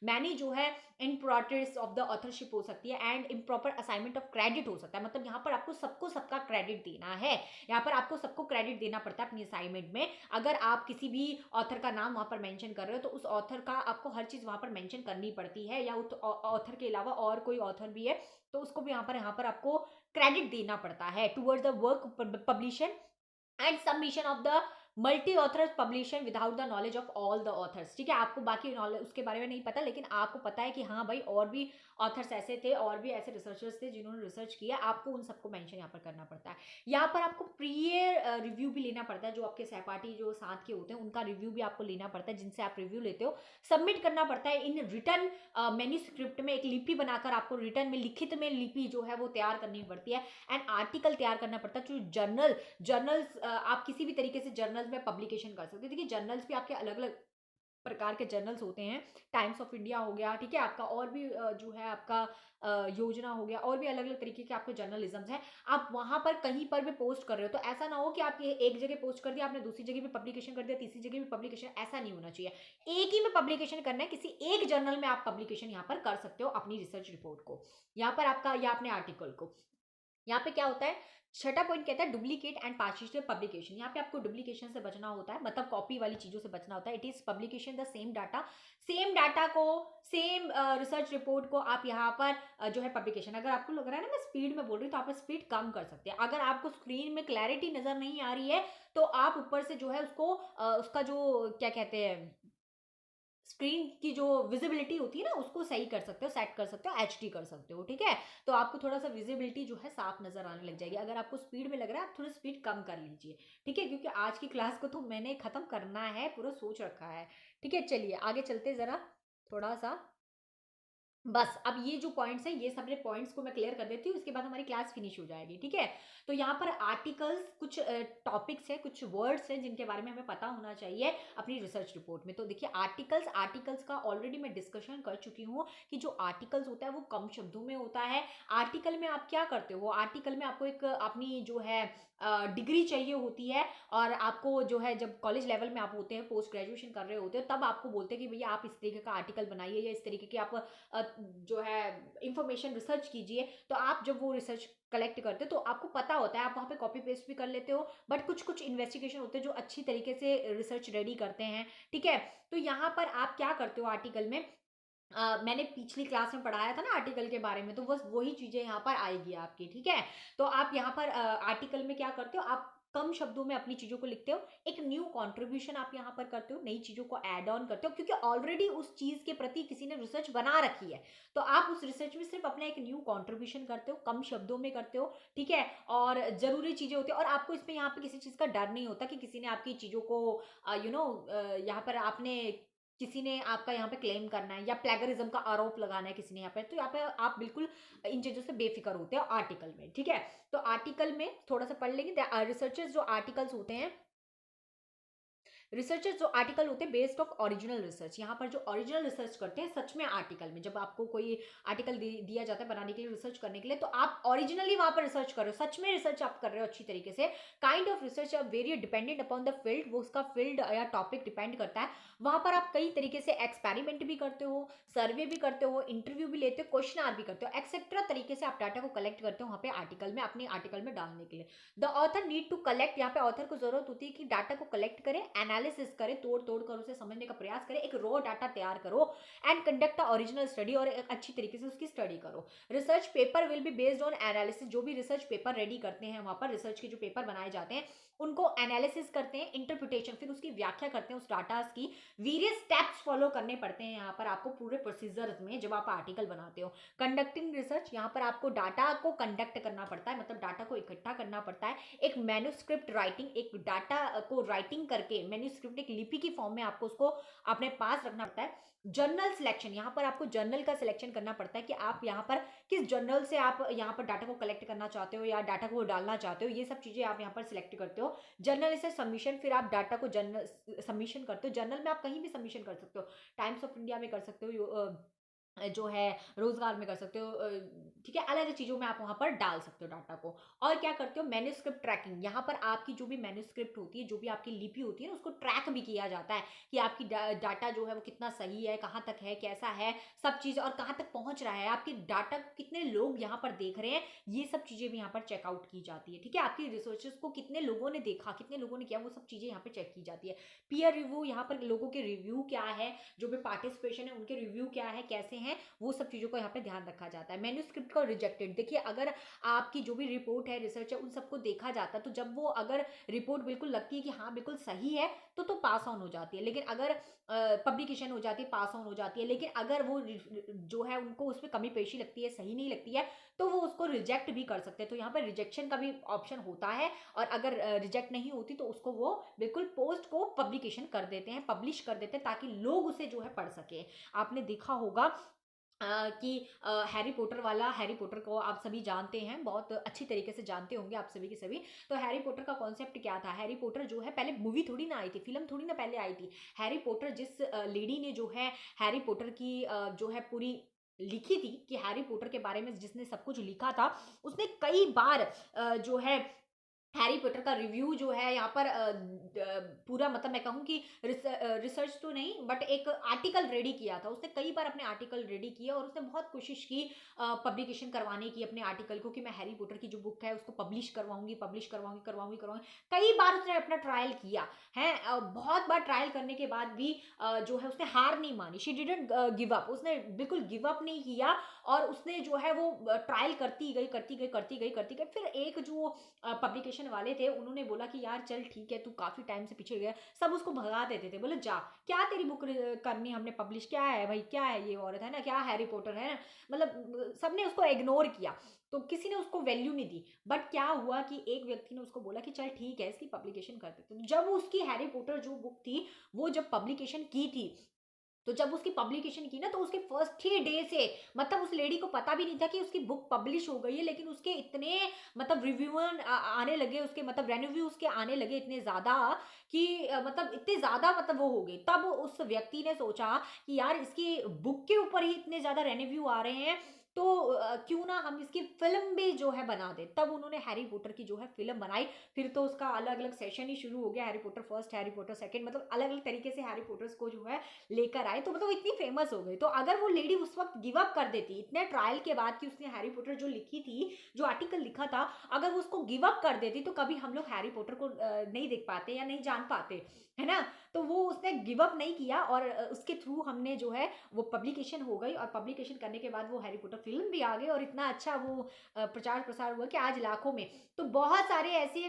मैनी जो है इम्प्रॉपर्टीज ऑफ द ऑथरशिप हो सकती है, and improper assignment of credit हो सकता है, मतलब यहाँ पर आपको सबको सबका क्रेडिट देना है। यहाँ पर आपको सबको क्रेडिट देना पड़ता है अपनी असाइनमेंट में। अगर आप किसी भी ऑथर का नाम वहां पर मेंशन कर रहे हो, तो उस ऑथर का आपको हर चीज वहां पर मेंशन करनी पड़ती है, या उस ऑथर के अलावा और कोई ऑथर भी है तो उसको भी यहाँ पर आपको क्रेडिट देना पड़ता है towards the work publication and submission of the multi authors publication without the knowledge of all the authors, ठीक है, आपको बाकी नॉलेज उसके बारे में नहीं पता, लेकिन आपको पता है कि हाँ भाई और भी ऑथर्स ऐसे थे, और भी ऐसे रिसर्चर्स थे जिन्होंने रिसर्च किया, आपको उन सबको मेंशन यहाँ पर करना पड़ता है। यहाँ पर आपको प्रियर रिव्यू भी लेना पड़ता है, जो आपके सहपाठी जो साथ के होते हैं उनका रिव्यू भी आपको लेना पड़ता है, जिनसे आप रिव्यू लेते हो, सबमिट करना पड़ता है इन रिटर्न मैन्युस्क्रिप्ट में, एक लिपि बनाकर आपको रिटर्न में, लिखित में लिपि जो है वो तैयार करनी पड़ती है, एंड आर्टिकल तैयार करना पड़ता है, जो जर्नल्स आप किसी भी तरीके से जर्नल्स में पब्लिकेशन कर सकते हो। देखिए जर्नल्स भी आपके अलग अलग प्रकार के जर्नल्स होते हैं, टाइम्स ऑफ इंडिया हो गया, ठीक है, आपका और भी जो है आपका योजना हो गया, और भी अलग अलग तरीके के आपके जर्नलिज्म है, आप वहां पर कहीं पर भी पोस्ट कर रहे हो, तो ऐसा ना हो कि आप ये एक जगह पोस्ट कर दिया, आपने दूसरी जगह भी पब्लिकेशन कर दिया, तीसरी जगह भी पब्लिकेशन, ऐसा नहीं होना चाहिए, एक ही में पब्लिकेशन करना है, किसी एक जर्नल में आप पब्लिकेशन यहाँ पर कर सकते हो अपनी रिसर्च रिपोर्ट को, यहाँ पर आपका या अपने आर्टिकल को। यहाँ पे क्या होता है, छठा पॉइंट कहता है डुप्लीकेट एंड पार्शियल पब्लिकेशन, यहाँ पे आपको डुप्लीकेशन से बचना होता है, मतलब कॉपी वाली चीजों से बचना होता है। It is publication the same data को, सेम रिसर्च रिपोर्ट को आप यहाँ पर जो है पब्लिकेशन, अगर आपको लग रहा है ना मैं स्पीड में बोल रही हूँ तो आप स्पीड कम कर सकते हैं, अगर आपको स्क्रीन में क्लैरिटी नजर नहीं आ रही है तो आप ऊपर से जो है उसको उसका जो क्या कहते हैं, स्क्रीन की जो विजिबिलिटी होती है ना उसको सही कर सकते हो, सेट कर सकते हो, एचडी कर सकते हो, ठीक है, तो आपको थोड़ा सा विजिबिलिटी जो है साफ नजर आने लग जाएगी। अगर आपको स्पीड में लग रहा है आप थोड़ी स्पीड कम कर लीजिए, ठीक है, क्योंकि आज की क्लास को तो मैंने खत्म करना है, पूरा सोच रखा है, ठीक है। चलिए आगे चलते जरा थोड़ा सा, बस अब ये जो पॉइंट्स है ये सारे पॉइंट्स को मैं क्लियर कर देती हूँ, उसके बाद हमारी क्लास फिनिश हो जाएगी, ठीक है। तो यहाँ पर आर्टिकल्स कुछ टॉपिक्स है, कुछ वर्ड्स हैं जिनके बारे में हमें पता होना चाहिए अपनी रिसर्च रिपोर्ट में। तो देखिए आर्टिकल्स का ऑलरेडी मैं डिस्कशन कर चुकी हूँ कि जो आर्टिकल्स होता है वो कम शब्दों में होता है। आर्टिकल में आप क्या करते हो, आर्टिकल में आपको एक अपनी जो है डिग्री चाहिए होती है, और आपको जो है जब कॉलेज लेवल में आप होते हैं, पोस्ट ग्रेजुएशन कर रहे होते हो, तब आपको बोलते हैं कि भैया आप इस तरीके का आर्टिकल बनाइए या इस तरीके की आप जो है इंफॉर्मेशन रिसर्च कीजिए। तो आप जब वो रिसर्च कलेक्ट करते हो तो आपको पता होता है, आप वहाँ पे कॉपी पेस्ट भी कर लेते हो, बट कुछ कुछ इन्वेस्टिगेशन होते हैं जो अच्छी तरीके से रिसर्च रेडी करते हैं, ठीक है। तो यहाँ पर आप क्या करते हो आर्टिकल में, मैंने पिछली क्लास में पढ़ाया था ना आर्टिकल के बारे में, तो बस वही चीजें यहाँ पर आएगी आपकी, ठीक है। तो आप यहाँ पर आर्टिकल में क्या करते हो, आप कम शब्दों में अपनी चीजों को लिखते हो, एक न्यू कंट्रीब्यूशन आप यहाँ पर करते हो, नई चीजों को ऐड ऑन करते हो, क्योंकि ऑलरेडी उस चीज के प्रति किसी ने रिसर्च बना रखी है, तो आप उस रिसर्च में सिर्फ अपना एक न्यू कंट्रीब्यूशन करते हो, कम शब्दों में करते हो, ठीक है, और जरूरी चीजें होती है, और आपको इसमें यहाँ पे किसी चीज का डर नहीं होता कि किसी ने आपकी चीजों को यहाँ पर आपने किसी ने आपका यहाँ पे क्लेम करना है या प्लेगरिज्म का आरोप लगाना है किसी ने यहाँ पे, तो यहाँ पे आप बिल्कुल इन चीजों से बेफिक्र होते हो आर्टिकल में, ठीक है। तो आर्टिकल में थोड़ा सा पढ़ लेंगे, रिसर्चर्स जो आर्टिकल्स होते हैं, रिसर्चर्स जो आर्टिकल होते हैं बेस्ड ऑफ ओरिजिनल रिसर्च, यहाँ पर जो ओरिजिनल रिसर्च करते हैं सच में आर्टिकल में, जब आपको कोई आर्टिकल दिया जाता है बनाने के लिए, रिसर्च करने के लिए, तो आप ओरिजिनली वहां पर रिसर्च कर रहे हो, सच में रिसर्च आप कर रहे हो अच्छी तरीके से। Kind of research very dependent upon the field, वो उसका फील्ड या टॉपिक डिपेंड करता है, वहां पर आप कई तरीके से एक्सपेरिमेंट भी करते हो, सर्वे भी करते हो, इंटरव्यू भी लेते हो, क्वेश्चन आर भी करते हो, एक्सेट्रा तरीके से आप डाटा को कलेक्ट करते हो वहां पे आर्टिकल में, अपने आर्टिकल में डालने के लिए। The author need to collect, यहाँ पे ऑथर को जरूरत होती है कि डाटा को कलेक्ट करे, एनालिसिस करे, तोड़ तोड़ कर उसे समझने का प्रयास करे, एक रॉ डाटा तैयार करो, and conduct a original study, और एक अच्छी तरीके से उसकी स्टडी करो। Research paper will be based on analysis, जो भी रिसर्च पेपर रेडी करते हैं वहां पर रिसर्च के जो पेपर बनाए जाते हैं उनको एनालिसिस करते हैं, इंटरप्रिटेशन, फिर उसकी व्याख्या करते हैं उस डाटा की, वेरियस स्टेप्स फॉलो करने पड़ते हैं यहाँ पर आपको पूरे प्रोसीजर में जब आप आर्टिकल बनाते हो। कंडक्टिंग रिसर्च, यहाँ पर आपको डाटा को कंडक्ट करना पड़ता है, मतलब डाटा को इकट्ठा करना पड़ता है, एक मैन्युस्क्रिप्ट राइटिंग, एक डाटा को राइटिंग करके मैन्युस्क्रिप्ट एक लिपि की फॉर्म में आपको उसको अपने पास रखना पड़ता है। जर्नल सिलेक्शन, यहाँ पर आपको जर्नल का सिलेक्शन करना पड़ता है कि आप यहाँ पर किस जर्नल से आप यहाँ पर डाटा को कलेक्ट करना चाहते हो या डाटा को डालना चाहते हो, ये सब चीजें आप यहाँ पर सिलेक्ट करते हो। जर्नल से सबमिशन, फिर आप डाटा को जर्नल सबमिशन करते हो, जर्नल में आप कहीं भी सबमिशन कर सकते हो, टाइम्स ऑफ इंडिया में कर सकते हो, जो है रोजगार में कर सकते हो, ठीक है, अलग अलग चीजों में आप वहां पर डाल सकते हो डाटा को। और क्या करते हो, मैन्युस्क्रिप्ट ट्रैकिंग, यहाँ पर आपकी जो भी मैन्युस्क्रिप्ट होती है, जो भी आपकी लिपि होती है उसको ट्रैक भी किया जाता है कि आपकी डाटा जो है वो कितना सही है, कहाँ तक है, कैसा है, सब चीज, और कहाँ तक पहुंच रहा है, आपकी डाटा कितने लोग यहाँ पर देख रहे हैं, ये सब चीजें भी यहाँ पर चेकआउट की जाती है, ठीक है। आपकी रिसर्चेस को कितने लोगों ने देखा, कितने लोगों ने किया, वो सब चीजें यहाँ पे चेक की जाती है। पीयर रिव्यू, यहाँ पर लोगों के रिव्यू क्या है, जो भी पार्टिसिपेशन है उनके रिव्यू क्या है, कैसे हैं, हैं, वो सब चीज़ों का यहाँ पे ध्यान रखा जाता है। मैन्यूस्क्रिप्ट का रिजेक्टेड, देखिए अगर आपकी जो भी रिपोर्ट है, रिसर्च है, उन सबको देखा जाता है, तो जब वो अगर रिपोर्ट बिल्कुल लगती है कि हाँ बिल्कुल सही है, तो पास ऑन हो जाती है। लेकिन अगर पब्लिकेशन हो जाती है, पास ऑन हो जाती है। लेकिन अगर वो जो है उनको उसमें कमी पेशी लगती है, सही नहीं लगती है, तो वो उसको रिजेक्ट भी कर सकते हैं। तो यहाँ पर रिजेक्शन का भी ऑप्शन होता है, और अगर रिजेक्ट नहीं होती तो उसको वो बिल्कुल पोस्ट को पब्लिकेशन कर देते हैं, पब्लिश कर देते हैं, ताकि लोग उसे जो है पढ़ सके। आपने देखा होगा कि हैरी पॉटर वाला, हैरी पॉटर को आप सभी जानते हैं, बहुत अच्छी तरीके से जानते होंगे आप सभी के सभी। तो हैरी पॉटर का कॉन्सेप्ट क्या था? हैरी पॉटर जो है, पहले मूवी थोड़ी ना आई थी, फिल्म थोड़ी ना पहले आई थी। हैरी पॉटर, जिस लेडी ने जो है हैरी पॉटर की जो है पूरी लिखी थी, कि हैरी पॉटर के बारे में जिसने सब कुछ लिखा था, उसने कई बार जो है हैरी पॉटर का रिव्यू जो है यहाँ पर पूरा, मतलब मैं कहूँ कि रिसर्च तो नहीं, बट एक आर्टिकल रेडी किया था उसने। कई बार अपने आर्टिकल रेडी किया, और उसने बहुत कोशिश की पब्लिकेशन करवाने की अपने आर्टिकल को, कि मैं हैरी पॉटर की जो बुक है उसको पब्लिश करवाऊंगी, पब्लिश करवाऊंगी, करवाऊंगी, करवाऊंगी। कई बार उसने अपना ट्रायल किया है, बहुत बार ट्रायल करने के बाद भी जो है उसने हार नहीं मानी। शी डिडंट गिव अप, उसने बिल्कुल गिव अप नहीं किया, और उसने जो है वो ट्रायल करती गई, करती गई, करती गई, करती गई। फिर एक जो पब्लिकेशन वाले थे, उन्होंने बोला कि यार चल ठीक है, तू काफी टाइम से पीछे गया। सब उसको भगा देते थे, बोले जा, क्या तेरी बुक करनी, हमने पब्लिश, क्या है भाई, क्या है ये औरत, है ना, क्या हैरी पॉटर है ना, मतलब सबने उसको इग्नोर किया, तो किसी ने उसको वैल्यू नहीं दी। बट क्या हुआ कि एक व्यक्ति ने उसको बोला कि चल ठीक है, इसकी पब्लिकेशन कर देते। जब उसकी हैरी पॉटर जो बुक थी, वो जब पब्लिकेशन की थी, तो जब उसकी पब्लिकेशन की ना, तो उसके फर्स्ट ही डे से, मतलब उस लेडी को पता भी नहीं था कि उसकी बुक पब्लिश हो गई है, लेकिन उसके इतने मतलब रिव्यूअर आने लगे, उसके मतलब रेन्यू उसके आने लगे इतने ज्यादा, कि मतलब इतने ज्यादा, मतलब वो हो गए। तब उस व्यक्ति ने सोचा कि यार इसकी बुक के ऊपर ही इतने ज्यादा रेन्यू आ रहे हैं, तो क्यों ना हम इसकी फिल्म भी जो है बना दे। तब उन्होंने हैरी पॉटर की जो है फिल्म बनाई। फिर तो उसका अलग अलग सेशन ही शुरू हो गया, Harry Potter first, Harry Potter second, मतलब अलग अलग तरीके से हैरी पॉटर्स को जो है लेकर आए, तो मतलब इतनी फेमस हो गई। तो अगर वो लेडी उस वक्त गिव अप कर देती, इतने ट्रायल के बाद कि उसने हैरी पॉटर जो लिखी थी, जो आर्टिकल लिखा था, अगर वो उसको गिव अप कर देती, तो कभी हम लोग हैरी पॉटर को नहीं देख पाते या नहीं जान पाते, है ना। तो वो उसने गिव अप नहीं किया, और उसके थ्रू हमने जो है वो पब्लिकेशन हो गई, और पब्लिकेशन करने के बाद वो हैरी पॉटर फिल्म भी आ गई, और इतना अच्छा वो प्रचार प्रसार हुआ कि आज लाखों में। तो बहुत सारे ऐसे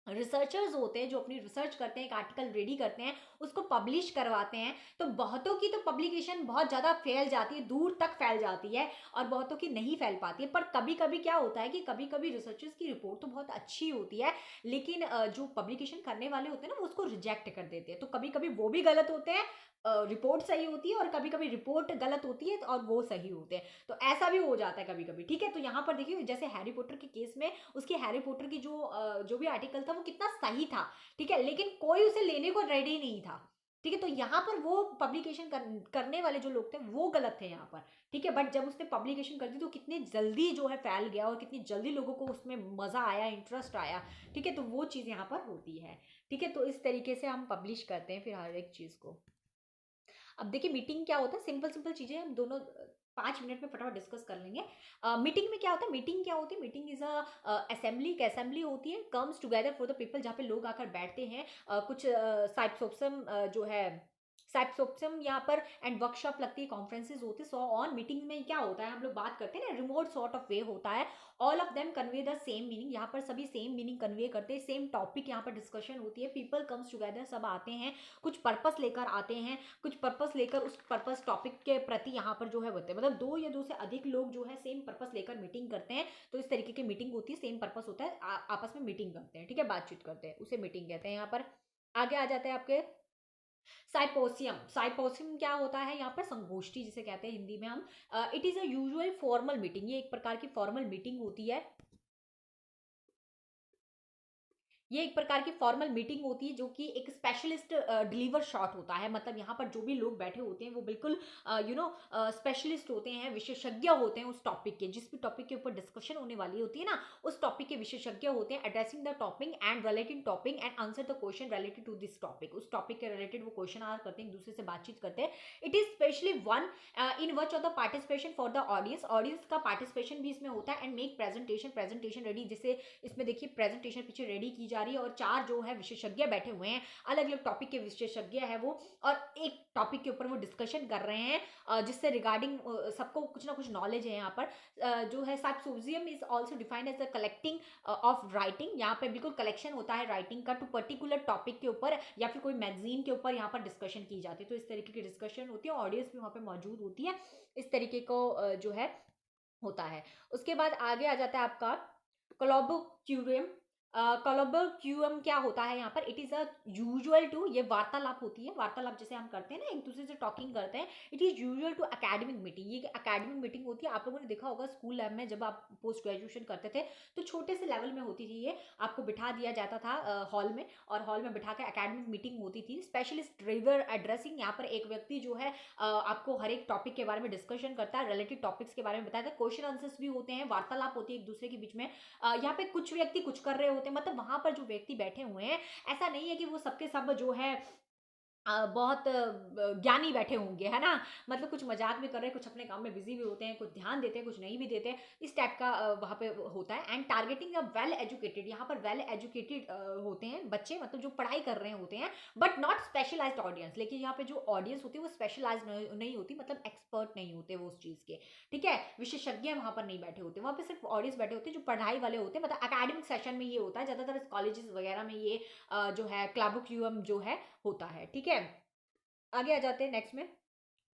रिसर्चर्स होते हैं जो अपनी रिसर्च करते हैं, एक आर्टिकल रेडी करते हैं, उसको पब्लिश करवाते हैं। तो बहुतों की तो पब्लिकेशन बहुत ज़्यादा फैल जाती है, दूर तक फैल जाती है, और बहुतों की नहीं फैल पाती है। पर कभी कभी क्या होता है कि कभी कभी रिसर्चर्स की रिपोर्ट तो बहुत अच्छी होती है, लेकिन जो पब्लिकेशन करने वाले होते हैं ना, वो उसको रिजेक्ट कर देते हैं। तो कभी कभी वो भी गलत होते हैं, रिपोर्ट सही होती है, और कभी कभी रिपोर्ट गलत होती है और वो सही होते हैं। तो ऐसा भी हो जाता है कभी कभी, ठीक है। तो यहाँ पर देखिए, जैसे हैरी पॉटर के केस में, उसकी हैरी पॉटर की जो भी आर्टिकल था, वो कितना सही था, ठीक है, लेकिन कोई उसे लेने को रेडी नहीं था, ठीक है। तो यहाँ पर वो पब्लिकेशन करने वाले जो लोग थे, वो गलत थे यहाँ पर, ठीक है। बट जब उसने पब्लिकेशन कर दी, तो कितनी जल्दी जो है फैल गया, और कितनी जल्दी लोगों को उसमें मजा आया, इंटरेस्ट आया, ठीक है। तो वो चीज़ यहाँ पर होती है, ठीक है। तो इस तरीके से हम पब्लिश करते हैं फिर हर एक चीज़ को। अब देखिए मीटिंग क्या होता है, सिंपल सिंपल चीजें हम दोनों 5 मिनट में फटाफट डिस्कस कर लेंगे। मीटिंग में क्या होता है, मीटिंग क्या होती है, मीटिंग इज असेंबली, एक असेंबली होती है, comes together for the people, जहाँ पे लोग आकर बैठते हैं। कुछ साइप्सोप्सम जो है, साइप्सोप्सम यहाँ पर, एंड वर्कशॉप लगती है, कॉन्फ्रेंसेज होते हैं। सो ऑन मीटिंग में क्या होता है, हम लोग बात करते हैं ना, रिमोट सॉर्ट ऑफ वे होता है। All of them convey the same meaning, यहाँ पर सभी सेम मीनिंग कन्वे करते हैं, सेम टॉपिक यहाँ पर डिस्कशन होती है। पीपल कम्स टुगेदर, सब आते हैं, कुछ पर्पस लेकर आते हैं, कुछ पर्पस लेकर उस पर्पस टॉपिक के प्रति यहाँ पर जो है होते हैं, मतलब 2 या 2 से अधिक लोग जो है सेम पर्पस लेकर मीटिंग करते हैं। तो इस तरीके की मीटिंग होती है, सेम पर्पस होता है, आपस में मीटिंग करते हैं, ठीक है, बातचीत करते हैं, उसे मीटिंग कहते हैं। यहाँ पर आगे आ जाते हैं आपके साइपोसियम। साइपोसियम क्या होता है, यहाँ पर संगोष्ठी जिसे कहते हैं हिंदी में हम। It is a usual formal meeting, ये एक प्रकार की फॉर्मल मीटिंग होती है। ये एक प्रकार की फॉर्मल मीटिंग होती है, जो कि एक स्पेशलिस्ट डिलीवर शॉट होता है। मतलब यहाँ पर जो भी लोग बैठे होते हैं, वो बिल्कुल स्पेशलिस्ट होते हैं, विशेषज्ञ होते हैं उस टॉपिक के, जिस भी टॉपिक के ऊपर डिस्कशन होने वाली होती है ना, उस टॉपिक के विशेषज्ञ होते हैं। Addressing the topic and related topic and answer the question related to this topic, उस टॉपिक के रिलेटेड वो क्वेश्चन आंसर करते हैं, एक दूसरे से बातचीत करते हैं। It is specially one in which of the participation for the audience, audience का पार्टिसिपेशन भी इसमें होता है। And make presentation, presentation ready, जिसे इसमें देखिए प्रेजेंटेशन पीछे रेडी की जा रही है और 4 जो है विशेषज्ञ बैठे हुए हैं, अलग अलग टॉपिक के विशेषज्ञ है वो, और एक टॉपिक के ऊपर वो डिस्कशन कर रहे हैं जिससे रिगार्डिंग सबको कुछ ना कुछ नॉलेज है यहाँ पर। जो है symposium is also defined as a collecting of writing, यहाँ पे बिल्कुल कलेक्शन होता है राइटिंग का टू पर्टिकुलर टॉपिक के ऊपर या फिर कोई मैगजीन के ऊपर यहाँ पर डिस्कशन की जाती है। तो इस तरीके की डिस्कशन होती है, ऑडियंस भी वहाँ पे मौजूद होती है, इस तरीके को जो है होता है। उसके बाद आगे आ जाता है आपका कोलैबोक्यूरियम। कोलैबोक्यूरियम क्या होता है यहाँ पर, it is a usual to, ये वार्तालाप होती है, वार्तालाप जैसे हम करते हैं ना, एक दूसरे से टॉकिंग करते हैं, it is usual to academic meeting, ये एकेडमिक मीटिंग होती है। आप लोगों ने देखा होगा स्कूल लैब में जब आप पोस्ट ग्रेजुएशन करते थे तो छोटे से लेवल में होती थी ये, आपको बिठा दिया जाता था हॉल में, और हॉल में बिठा के एकेडमिक मीटिंग होती थी। स्पेशलिस्ट ड्राइवर एड्रेसिंग, यहाँ पर एक व्यक्ति जो है आपको हर एक टॉपिक के बारे में डिस्कशन करता है, रिलेटेड टॉपिक्स के बारे में बताया था, क्वेश्चन आंसर्स भी होते हैं, वार्तालाप होती है एक दूसरे के बीच में। यहाँ पे कुछ व्यक्ति कुछ कर रहे होते हैं, मतलब वहां पर जो व्यक्ति बैठे हुए हैं, ऐसा नहीं है कि वो सबके सब जो है बहुत ज्ञानी बैठे होंगे, है ना, मतलब कुछ मजाक भी कर रहे हैं, कुछ अपने काम में बिजी भी होते हैं, कुछ ध्यान देते हैं, कुछ नहीं भी देते, इस टाइप का वहाँ पे होता है। And targeting a well educated, यहाँ पर वेल एजुकेटेड होते हैं बच्चे, मतलब जो पढ़ाई कर रहे होते हैं, बट नॉट स्पेशलाइज्ड ऑडियंस, लेकिन यहाँ पे जो ऑडियंस होती है वो स्पेशलाइज नहीं होती, मतलब एक्सपर्ट नहीं होते वो उस चीज़ के, ठीक है, विशेषज्ञ वहाँ पर नहीं बैठे होते, वहाँ पे सिर्फ ऑडियंस बैठे होते हैं जो पढ़ाई वाले होते हैं, मतलब अकेडमिक सेशन में ये होता है ज़्यादातर कॉलेजेस वगैरह में, ये जो है क्लाबोक्यूम जो है होता है, ठीक है। आगे आ जाते हैं नेक्स्ट में।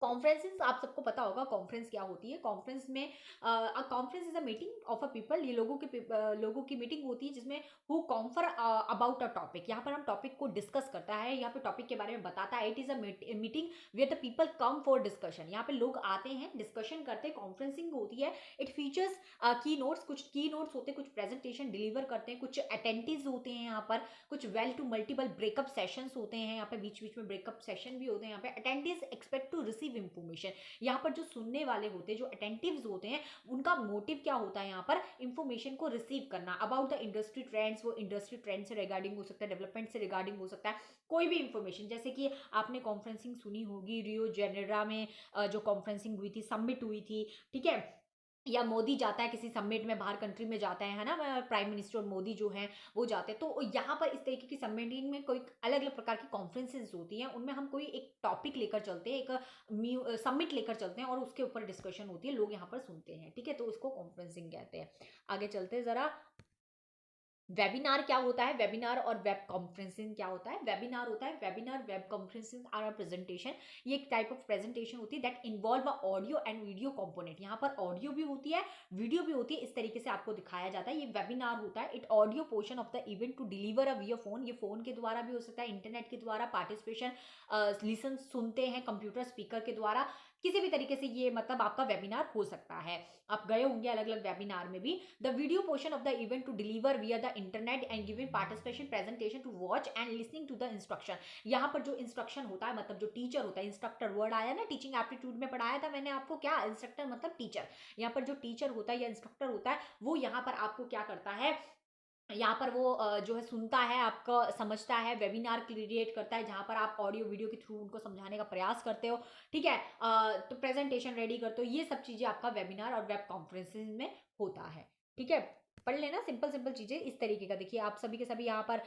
कॉन्फ्रेंसेस, आप सबको पता होगा कॉन्फ्रेंस क्या होती है। कॉन्फ्रेंस में conference is a meeting of a people, ये लोगों की मीटिंग होती है जिसमें who confer about a topic, यहाँ पर हम टॉपिक को डिस्कस करता है, यहाँ पे टॉपिक के बारे में बताता है। It is a meeting where the people come for discussion, यहाँ पे लोग आते हैं, डिस्कशन करते हैं, कॉन्फ्रेंसिंग होती है। इट फीचर्स की नोट्स, कुछ की नोट्स होते हैं, कुछ प्रेजेंटेशन डिलीवर करते हैं, कुछ अटेंटिव्स होते हैं यहाँ पर, कुछ well to multiple breakup sessions होते हैं, यहाँ पे बीच बीच में ब्रेकअप सेशन भी होते हैं। यहाँ पे अटेंटिव्स एक्सपेक्ट टू रिसीव इंफॉर्मेशन, यहाँ पर जो सुनने वाले होते हैं, जो अटेंटिव्स होते हैं, उनका मोटिव क्या होता है, यहाँ पर इंफॉर्मेशन को रिसीव करना अबाउट द इंडस्ट्री ट्रेंड्स, वो इंडस्ट्री ट्रेंड से रिगार्डिंग हो सकता है, डेवलपमेंट से रिगार्डिंग हो सकता है, कोई भी इंफॉर्मेशन, जैसे कि आपने कॉन्फ्रेंसिंग सुनी होगी रियो जेनेरा में, जो कॉन्फ्रेंसिंग हुई थी, समिट हुई थी, ठीक है, या मोदी जाता है किसी समिट में, बाहर कंट्री में जाता है ना, प्राइम मिनिस्टर मोदी जो है वो जाते हैं, तो यहाँ पर इस तरीके की समिट में कोई अलग अलग प्रकार की कॉन्फ्रेंसेस होती हैं, उनमें हम कोई एक टॉपिक लेकर चलते हैं, एक समिट लेकर चलते हैं और उसके ऊपर डिस्कशन होती है, लोग यहाँ पर सुनते हैं, ठीक है, तो उसको कॉन्फ्रेंसिंग कहते हैं। आगे चलते हैं जरा, वेबिनार क्या होता है, वेबिनार और वेब कॉन्फ्रेंसिंग क्या होता है। वेबिनार होता है, webinar web conferencing or a presentation, ये एक टाइप ऑफ प्रेजेंटेशन होती है that involve a audio and video component, यहाँ पर ऑडियो भी होती है, वीडियो भी होती है, इस तरीके से आपको दिखाया जाता है, ये वेबिनार होता है। It audio portion of the event to deliver a via phone, ये फोन के द्वारा भी हो सकता है, इंटरनेट के द्वारा पार्टिसिपेशन, लिसन सुनते हैं कंप्यूटर स्पीकर के द्वारा, किसी भी तरीके से ये मतलब आपका वेबिनार हो सकता है, आप गए होंगे अलग अलग वेबिनार में भी। The video portion of the event to deliver via the internet and giving participation presentation to watch and listening to the instruction, यहाँ पर जो इंस्ट्रक्शन होता है, मतलब जो टीचर होता है, इंस्ट्रक्टर वर्ड आया ना, टीचिंग एप्टीट्यूड में पढ़ाया था मैंने आपको, क्या इंस्ट्रक्टर मतलब टीचर, यहाँ पर जो टीचर होता है या इंस्ट्रक्टर होता है वो यहाँ पर आपको क्या करता है, यहाँ पर वो जो है सुनता है, आपका समझता है, वेबिनार क्रिएट करता है जहाँ पर आप ऑडियो वीडियो के थ्रू उनको समझाने का प्रयास करते हो, ठीक है, तो प्रेजेंटेशन रेडी करते हो, ये सब चीजें आपका वेबिनार और वेब कॉन्फ्रेंसिंग में होता है, ठीक है। पढ़ लेना सिंपल सिंपल चीजें इस तरीके का, देखिए आप सभी के सभी यहाँ पर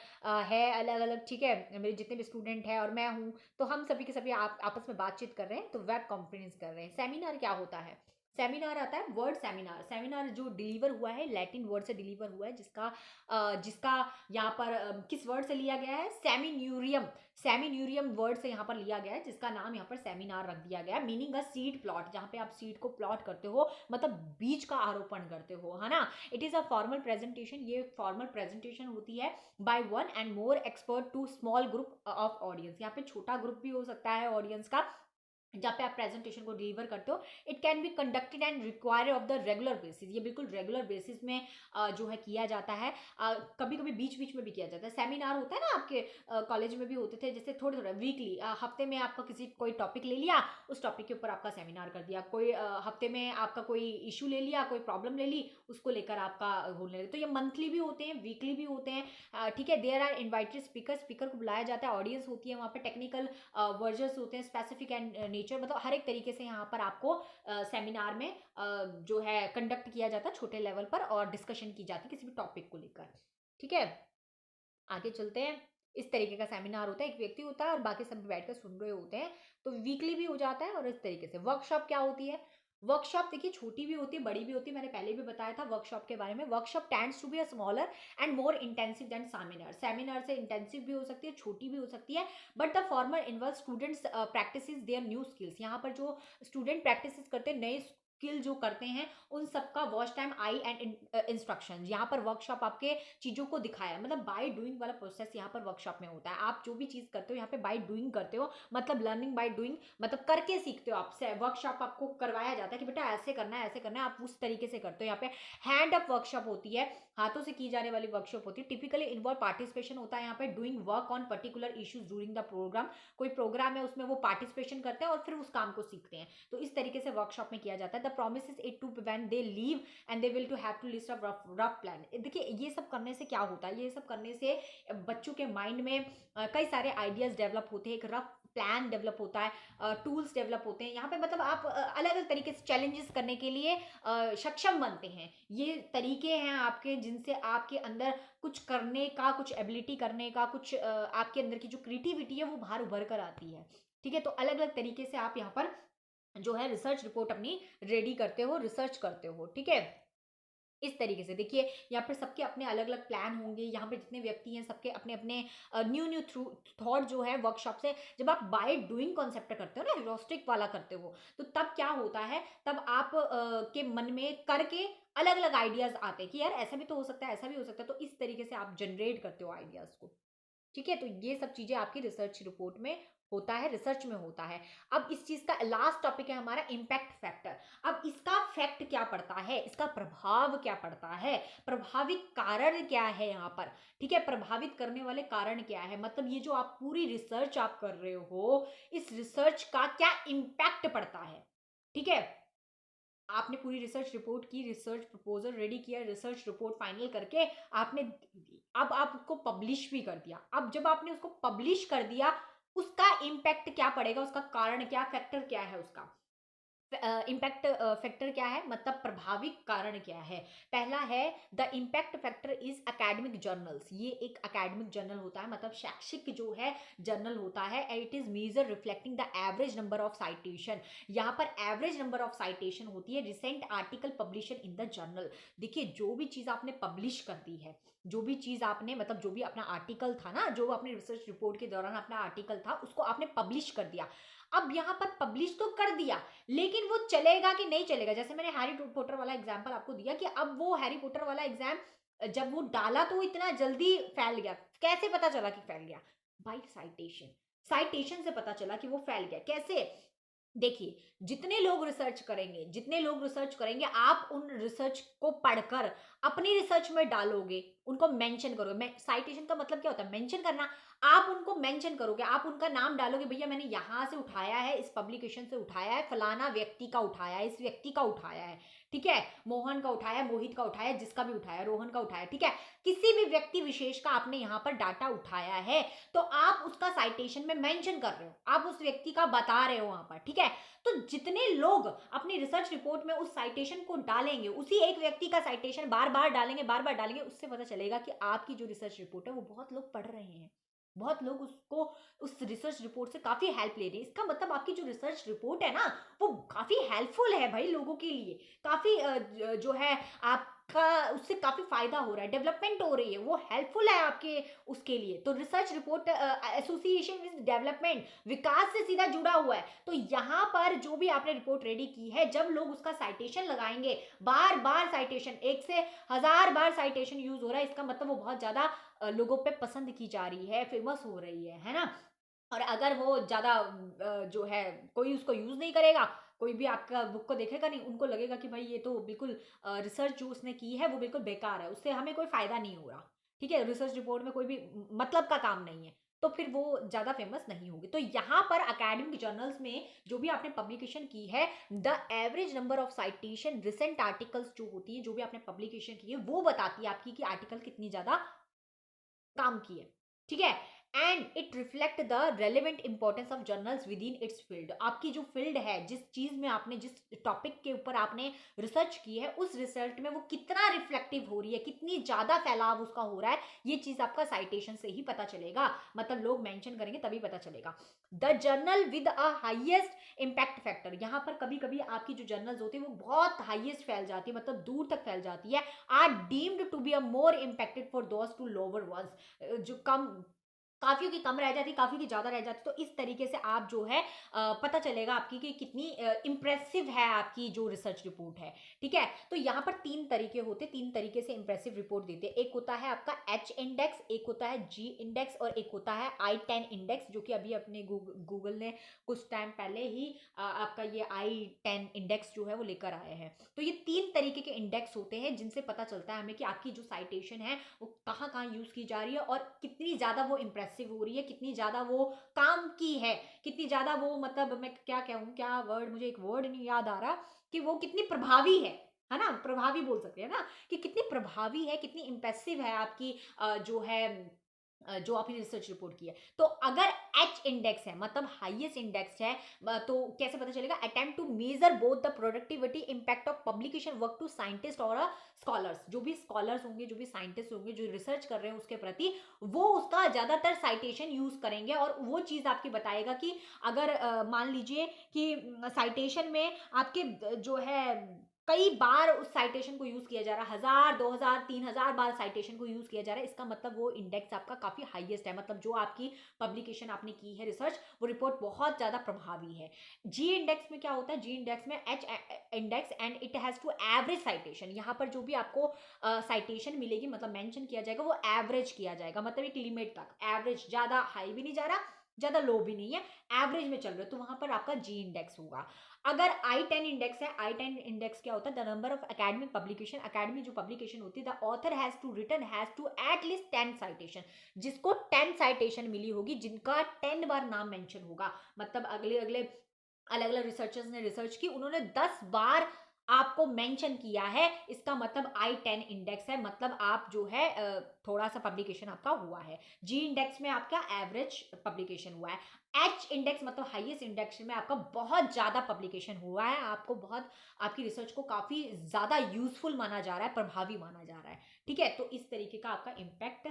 है अलग अलग, ठीक है, मेरे जितने भी स्टूडेंट हैं और मैं हूँ, तो हम सभी के सभी आपस में बातचीत कर रहे हैं, तो वेब कॉन्फ्रेंस कर रहे हैं। सेमिनार क्या होता है, सेमिनार आता है वर्ड सेमिनार, सेमिनार जो डिलीवर हुआ है लैटिन वर्ड से डिलीवर हुआ है, जिसका यहाँ पर किस वर्ड से लिया गया है, सेमिन्यूरियम, सेमिन्यूरियम वर्ड से यहाँ पर लिया गया है, जिसका नाम यहाँ पर सेमिनार रख दिया गया है। मीनिंग अ सीड प्लॉट, जहाँ पे आप सीड को प्लॉट करते हो, मतलब बीज का आरोपण करते हो, है ना। It is a formal presentation, ये फॉर्मल प्रेजेंटेशन होती है by one and more expert to small group of audience, यहाँ पे छोटा ग्रुप भी हो सकता है ऑडियंस का, जहाँ पे आप प्रेजेंटेशन को डिलीवर करते हो। It can be conducted and require of the regular basis, ये बिल्कुल रेगुलर बेसिस में जो है किया जाता है, कभी कभी बीच बीच में भी किया जाता है। सेमिनार होता है ना आपके कॉलेज में भी होते थे, जैसे थोड़े थोड़े वीकली, हफ्ते में आपका किसी कोई टॉपिक ले लिया, उस टॉपिक के ऊपर आपका सेमिनार कर दिया, कोई हफ्ते में आपका कोई इशू ले लिया, कोई प्रॉब्लम ले ली, उसको लेकर आपका होने लगे। तो ये मंथली भी होते हैं, वीकली भी होते हैं, ठीक है। There are invited speaker, speaker को बुलाया जाता है, ऑडियंस होती है वहाँ पे, टेक्निकल वर्जर्स होते हैं, स्पेसिफिक एंड नेचर, मतलब हर एक तरीके से यहाँ पर आपको सेमिनार में जो है कंडक्ट किया जाता है छोटे लेवल पर, और डिस्कशन की जाती है किसी भी टॉपिक को लेकर, ठीक है। आगे चलते हैं। इस तरीके का सेमिनार होता है, एक व्यक्ति होता है और बाकी सब बैठकर सुन रहे होते हैं, तो वीकली भी हो जाता है। और इस तरीके से वर्कशॉप क्या होती है, वर्कशॉप देखिए छोटी भी होती है, बड़ी भी होती है, मैंने पहले भी बताया था वर्कशॉप के बारे में। Workshop tends to be a smaller and more intensive than seminar. Seminar से इंटेंसिव भी हो सकती है, छोटी भी हो सकती है, but the former involve students practice their new skills. यहाँ पर जो स्टूडेंट प्रैक्टिस करते हैं, नए स्किल जो करते हैं, उन सबका watch time, I and instruction. यहाँ पर वर्कशॉप आपके चीजों को दिखाया, मतलब बाय डूइंग वाला प्रोसेस यहाँ पर वर्कशॉप में होता है। आप जो भी चीज करते हो यहाँ पे बाय डूइंग करते हो, मतलब लर्निंग बाय डूइंग, मतलब करके सीखते हो। आपसे वर्कशॉप आपको करवाया जाता है कि बेटा ऐसे करना है, ऐसे करना है, आप उस तरीके से करते हो। यहाँ पे हैंड अप वर्कशॉप होती है, हाथों से की जाने वाली वर्कशॉप होती है। टिपिकली इन्वॉल्व पार्टिसिपेशन होता है यहाँ पे, doing work on particular issues during the program. कोई प्रोग्राम है उसमें वो पार्टिसिपेशन करते हैं और फिर उस काम को सीखते हैं। तो इस तरीके से वर्कशॉप में किया जाता है। The promise is it to when they leave and they will to have to list a rough plan. देखिए ये सब करने से क्या होता है, ये सब करने से बच्चों के माइंड में कई सारे आइडियाज डेवलप होते हैं, एक रफ प्लान डेवलप होता है, टूल्स डेवलप होते हैं। यहाँ पे मतलब आप अलग अलग तरीके से चैलेंजेस करने के लिए सक्षम बनते हैं। ये तरीके हैं आपके जिनसे आपके अंदर कुछ करने का, कुछ एबिलिटी करने का, कुछ आपके अंदर की जो क्रिएटिविटी है वो बाहर उभर कर आती है। ठीक है, तो अलग अलग तरीके से आप यहाँ पर जो है रिसर्च रिपोर्ट अपनी रेडी करते हो, रिसर्च करते हो। ठीक है, इस तरीके से देखिए यहाँ पर सबके अपने अलग अलग प्लान होंगे। यहाँ पे जितने व्यक्ति हैं सबके अपने अपने न्यू न्यू थ्रू थॉट जो है वर्कशॉप से। जब आप बाय डूइंग कॉन्सेप्ट करते हो ना, ह्यूरिस्टिक वाला करते हो, तो तब क्या होता है, तब आप के मन में करके अलग अलग आइडियाज आते हैं कि यार ऐसा भी तो हो सकता है, ऐसा भी हो सकता है। तो इस तरीके से आप जनरेट करते हो आइडियाज को। ठीक है, तो ये सब चीजें आपकी रिसर्च रिपोर्ट में होता है, रिसर्च में होता है। अब इस चीज का लास्ट टॉपिक है हमारा इम्पैक्ट फैक्टर। अब इसका फैक्ट क्या पड़ता है, इसका प्रभाव क्या पड़ता है, प्रभावित कारण क्या है यहाँ पर। ठीक है, प्रभावित करने वाले कारण क्या है, मतलब ये जो आप पूरी रिसर्च आप कर रहे हो, इस रिसर्च का क्या इम्पैक्ट पड़ता है। ठीक है, आपने पूरी रिसर्च रिपोर्ट की, रिसर्च प्रपोजल रेडी किया, रिसर्च रिपोर्ट फाइनल करके आपने, अब आप उसको पब्लिश भी कर दिया। अब जब आपने उसको पब्लिश कर दिया, उसका इम्पैक्ट क्या पड़ेगा, उसका कारण क्या, फैक्टर क्या है उसका। इम्पैक्ट फैक्टर क्या है, मतलब प्रभावित कारण क्या है। पहला है the impact factor is academic journals. ये एक एकेडमिक जर्नल होता है, मतलब शैक्षिक जो है जर्नल होता है। It is major reflecting the average number of citation. यहाँ पर एवरेज नंबर ऑफ साइटेशन होती है recent article publication in the journal. देखिए जो भी चीज आपने पब्लिश कर दी है, जो भी चीज आपने, मतलब जो भी अपना आर्टिकल था ना, जो अपने रिसर्च रिपोर्ट के दौरान अपना आर्टिकल था, उसको आपने पब्लिश कर दिया। अब यहाँ पर पब्लिश तो कर दिया, लेकिन वो चलेगा कि नहीं चलेगा। जैसे मैंने हैरी पॉटर वाला एग्जांपल आपको दिया कि अब वो हैरी पॉटर वाला एग्जाम जब वो डाला तो इतना जल्दी फैल गया। कैसे पता चला कि फैल गया, बाय साइटेशन। साइटेशन से पता चला कि वो फैल गया। कैसे, देखिए जितने लोग रिसर्च करेंगे, जितने लोग रिसर्च करेंगे, आप उन रिसर्च को पढ़कर अपनी रिसर्च में डालोगे, उनको मेंशन करोगे। साइटेशन का मतलब क्या होता है, मेंशन करना। आप उनको मेंशन करोगे, आप उनका नाम डालोगे, भैया मैंने यहां से उठाया है, इस पब्लिकेशन से उठाया है, फलाना व्यक्ति का उठाया है, इस व्यक्ति का उठाया है। ठीक है, मोहन का उठाया, मोहित का उठाया, जिसका भी उठाया, रोहन का उठाया। ठीक है, किसी भी व्यक्ति विशेष का आपने यहाँ पर डाटा उठाया है, तो आप उसका साइटेशन में मेंशन कर रहे हो, आप उस व्यक्ति का बता रहे हो वहां पर। ठीक है, तो जितने लोग अपनी रिसर्च रिपोर्ट में उस साइटेशन को डालेंगे, उसी एक व्यक्ति का साइटेशन बार बार डालेंगे, बार बार डालेंगे, उससे पता चलेगा कि आपकी जो रिसर्च रिपोर्ट है वो बहुत लोग पढ़ रहे हैं, बहुत लोग उसको, उस रिसर्च रिपोर्ट से काफी हेल्प ले रहे हैं। इसका मतलब आपकी जो रिसर्च रिपोर्ट है ना, वो काफी हेल्पफुल है भाई लोगों के लिए। काफी जो है आपका उससे काफी फायदा हो रहा है, डेवलपमेंट हो रही है, वो हेल्पफुल है आपके उसके लिए। तो research report association with development, विकास से सीधा जुड़ा हुआ है। तो यहाँ पर जो भी आपने रिपोर्ट रेडी की है, जब लोग उसका साइटेशन लगाएंगे, बार बार साइटेशन, 1 से 1000 बार साइटेशन यूज हो रहा है, इसका मतलब वो बहुत ज्यादा लोगों पे पसंद की जा रही है, फेमस हो रही है ना। और अगर वो ज्यादा जो है कोई उसको यूज नहीं करेगा, कोई भी आपका बुक को देखेगा नहीं, उनको लगेगा कि भाई ये तो बिल्कुल रिसर्च जो उसने की है वो बिल्कुल बेकार है, उससे हमें कोई फायदा नहीं हो रहा। ठीक है, रिसर्च रिपोर्ट में कोई भी मतलब का काम नहीं है, तो फिर वो ज्यादा फेमस नहीं होगी। तो यहाँ पर अकेडमिक जर्नल्स में जो भी आपने पब्लिकेशन की है, the average number of citation recent articles जो होती है, जो भी आपने पब्लिकेशन की है, वो बताती है आपकी कि आर्टिकल कितनी ज्यादा काम की है। ठीक है, and it reflect the relevant importance of journals with in its field. आपकी जो फील्ड है, जिस चीज में आपने, जिस टॉपिक के ऊपर आपने रिसर्च की है, उस रिसर्च में वो कितना रिफ्लेक्टिव हो रही है, कितनी ज्यादा फैलाव उसका हो रहा है, ये चीज आपका साइटेशन से ही पता चलेगा, मतलब लोग मेंशन करेंगे तभी पता चलेगा। The journal with a highest impact factor, यहां पर कभी कभी आपकी जो जर्नल्स होती है वो बहुत हाईएस्ट फैल जाती है, मतलब दूर तक फैल जाती है, are deemed to be a more impacted for those to lower ones, जो कम, काफियों की कम रह जाती, काफी की ज्यादा रह जाती। तो इस तरीके से आप जो है पता चलेगा आपकी कि कितनी इंप्रेसिव है आपकी जो रिसर्च रिपोर्ट है। ठीक है, तो यहाँ पर तीन तरीके होते, तीन तरीके से इंप्रेसिव रिपोर्ट देते हैं। एक होता है आपका एच इंडेक्स, एक होता है जी इंडेक्स, और एक होता है I10 इंडेक्स, जो कि अभी अपने गूगल ने कुछ टाइम पहले ही आपका ये I10 इंडेक्स जो है वो लेकर आए हैं। तो ये तीन तरीके के इंडेक्स होते हैं जिनसे पता चलता है हमें कि आपकी जो साइटेशन है वो कहाँ कहाँ यूज की जा रही है और कितनी ज्यादा वो इंप्रेसिव हो रही है, कितनी ज्यादा वो काम की है, कितनी ज्यादा वो, मतलब मैं क्या कहूँ, क्या वर्ड, मुझे एक वर्ड नहीं याद आ रहा, कि वो कितनी प्रभावी है ना, प्रभावी बोल सकते हैं ना, कि कितनी प्रभावी है, कितनी इंप्रेसिव है आपकी जो है जो आपने रिसर्च रिपोर्ट की है। तो अगर एच इंडेक्स है, मतलब हाईएस्ट इंडेक्स है, तो कैसे पता चलेगा? Attempt to measure both the productivity impact of publication work to scientist और स्कॉलर्स, जो भी स्कॉलर्स होंगे, जो भी साइंटिस्ट होंगे, जो रिसर्च कर रहे हैं उसके प्रति, वो उसका ज्यादातर साइटेशन यूज करेंगे, और वो चीज आपकी बताएगा कि अगर मान लीजिए कि साइटेशन में आपके जो है कई बार उस साइटेशन को यूज किया जा रहा है, 1000 2000 3000 बार साइटेशन को यूज किया जा रहा है, इसका मतलब वो इंडेक्स आपका काफी हाईएस्ट है, मतलब जो आपकी पब्लिकेशन आपने की है रिसर्च, वो रिपोर्ट बहुत ज्यादा प्रभावी है। जी इंडेक्स में क्या होता है? जी इंडेक्स में H index and it has to average citation, यहाँ पर जो भी आपको साइटेशन मिलेगी, मतलब मेंशन किया जाएगा, वो एवरेज किया जाएगा, मतलब एक लिमिट तक एवरेज, ज्यादा हाई भी नहीं जा रहा, ज्यादा लो भी नहीं है, एवरेज में चल रहे हो, तो वहां पर आपका जी इंडेक्स होगा। अगर I10 इंडेक्स है, I10 इंडेक्स क्या होता है? The number of academic publication, academy जो पब्लिकेशन होती है, the author has to written has to at least 10 citation, जिसको 10 साइटेशन मिली होगी, जिनका 10 बार नाम मेंशन होगा, मतलब अगले अगले अलग अलग रिसर्चर्स ने रिसर्च की, उन्होंने 10 बार आपको मेंशन किया है, इसका मतलब I10 इंडेक्स है, मतलब आप जो है थोड़ा सा पब्लिकेशन आपका हुआ है। जी इंडेक्स में आपका एवरेज पब्लिकेशन हुआ है। एच इंडेक्स मतलब हाईएस्ट इंडेक्स में आपका बहुत ज्यादा पब्लिकेशन हुआ है, आपको बहुत, आपकी रिसर्च को काफी ज्यादा यूजफुल माना जा रहा है, प्रभावी माना जा रहा है। ठीक है, तो इस तरीके का आपका इम्पैक्ट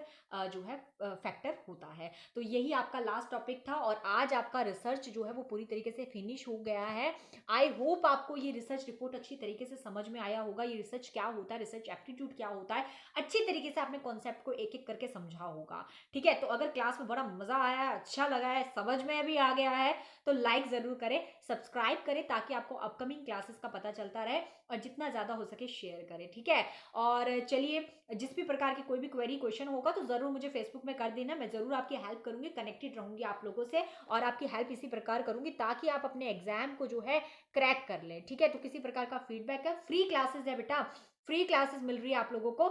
जो है फैक्टर होता है। तो यही आपका लास्ट टॉपिक था, और आज आपका रिसर्च जो है वो पूरी तरीके से फिनिश हो गया है। आई होप आपको ये रिसर्च रिपोर्ट अच्छी तरीके से समझ में आया होगा, ये रिसर्च क्या होता है, रिसर्च एप्टीट्यूड क्या होता है, अच्छी तरीके से आपने कॉन्सेप्ट को एक एक करके समझा होगा। ठीक है, तो अगर क्लास में बड़ा मजा आया है, अच्छा लगा है, समझ में भी आ गया है, तो लाइक जरूर करें, सब्सक्राइब करें, ताकि आपको अपकमिंग क्लासेस का पता चलता रहे, और जितना ज्यादा हो सके शेयर करें। ठीक है, और चलिए, जिस भी प्रकार की कोई भी क्वेरी क्वेश्चन होगा तो जरूर मुझे फेसबुक में कर देना, मैं जरूर आपकी हेल्प करूंगी, कनेक्टेड रहूंगी आप लोगों से, और आपकी हेल्प इसी प्रकार करूंगी ताकि आप अपने एग्जाम को जो है क्रैक कर ले। ठीक है, तो किसी प्रकार का फीडबैक है, फ्री क्लासेस है बेटा, फ्री क्लासेस मिल रही है आप लोगों को,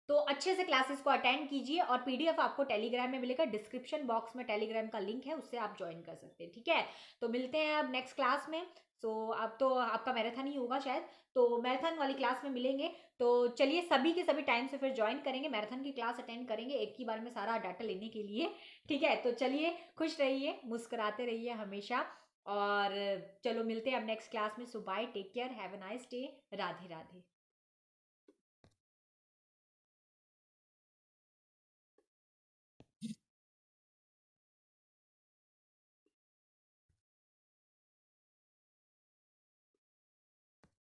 तो अच्छे से क्लासेस को अटेंड कीजिए, और पीडीएफ आपको टेलीग्राम में मिलेगा, डिस्क्रिप्शन बॉक्स में टेलीग्राम का लिंक है, उससे आप ज्वाइन कर सकते हैं। ठीक है, तो मिलते हैं अब नेक्स्ट क्लास में। सो अब तो आपका मैराथन ही होगा शायद, तो मैराथन वाली क्लास में मिलेंगे। तो चलिए, सभी के सभी टाइम से फिर ज्वाइन करेंगे, मैराथन की क्लास अटेंड करेंगे एक ही बार में सारा डाटा लेने के लिए। ठीक है, तो चलिए, खुश रहिए, मुस्कुराते रहिए हमेशा, और चलो मिलते हैं अब नेक्स्ट क्लास में। So bye, take care, have a nice day, Radhe Radhe.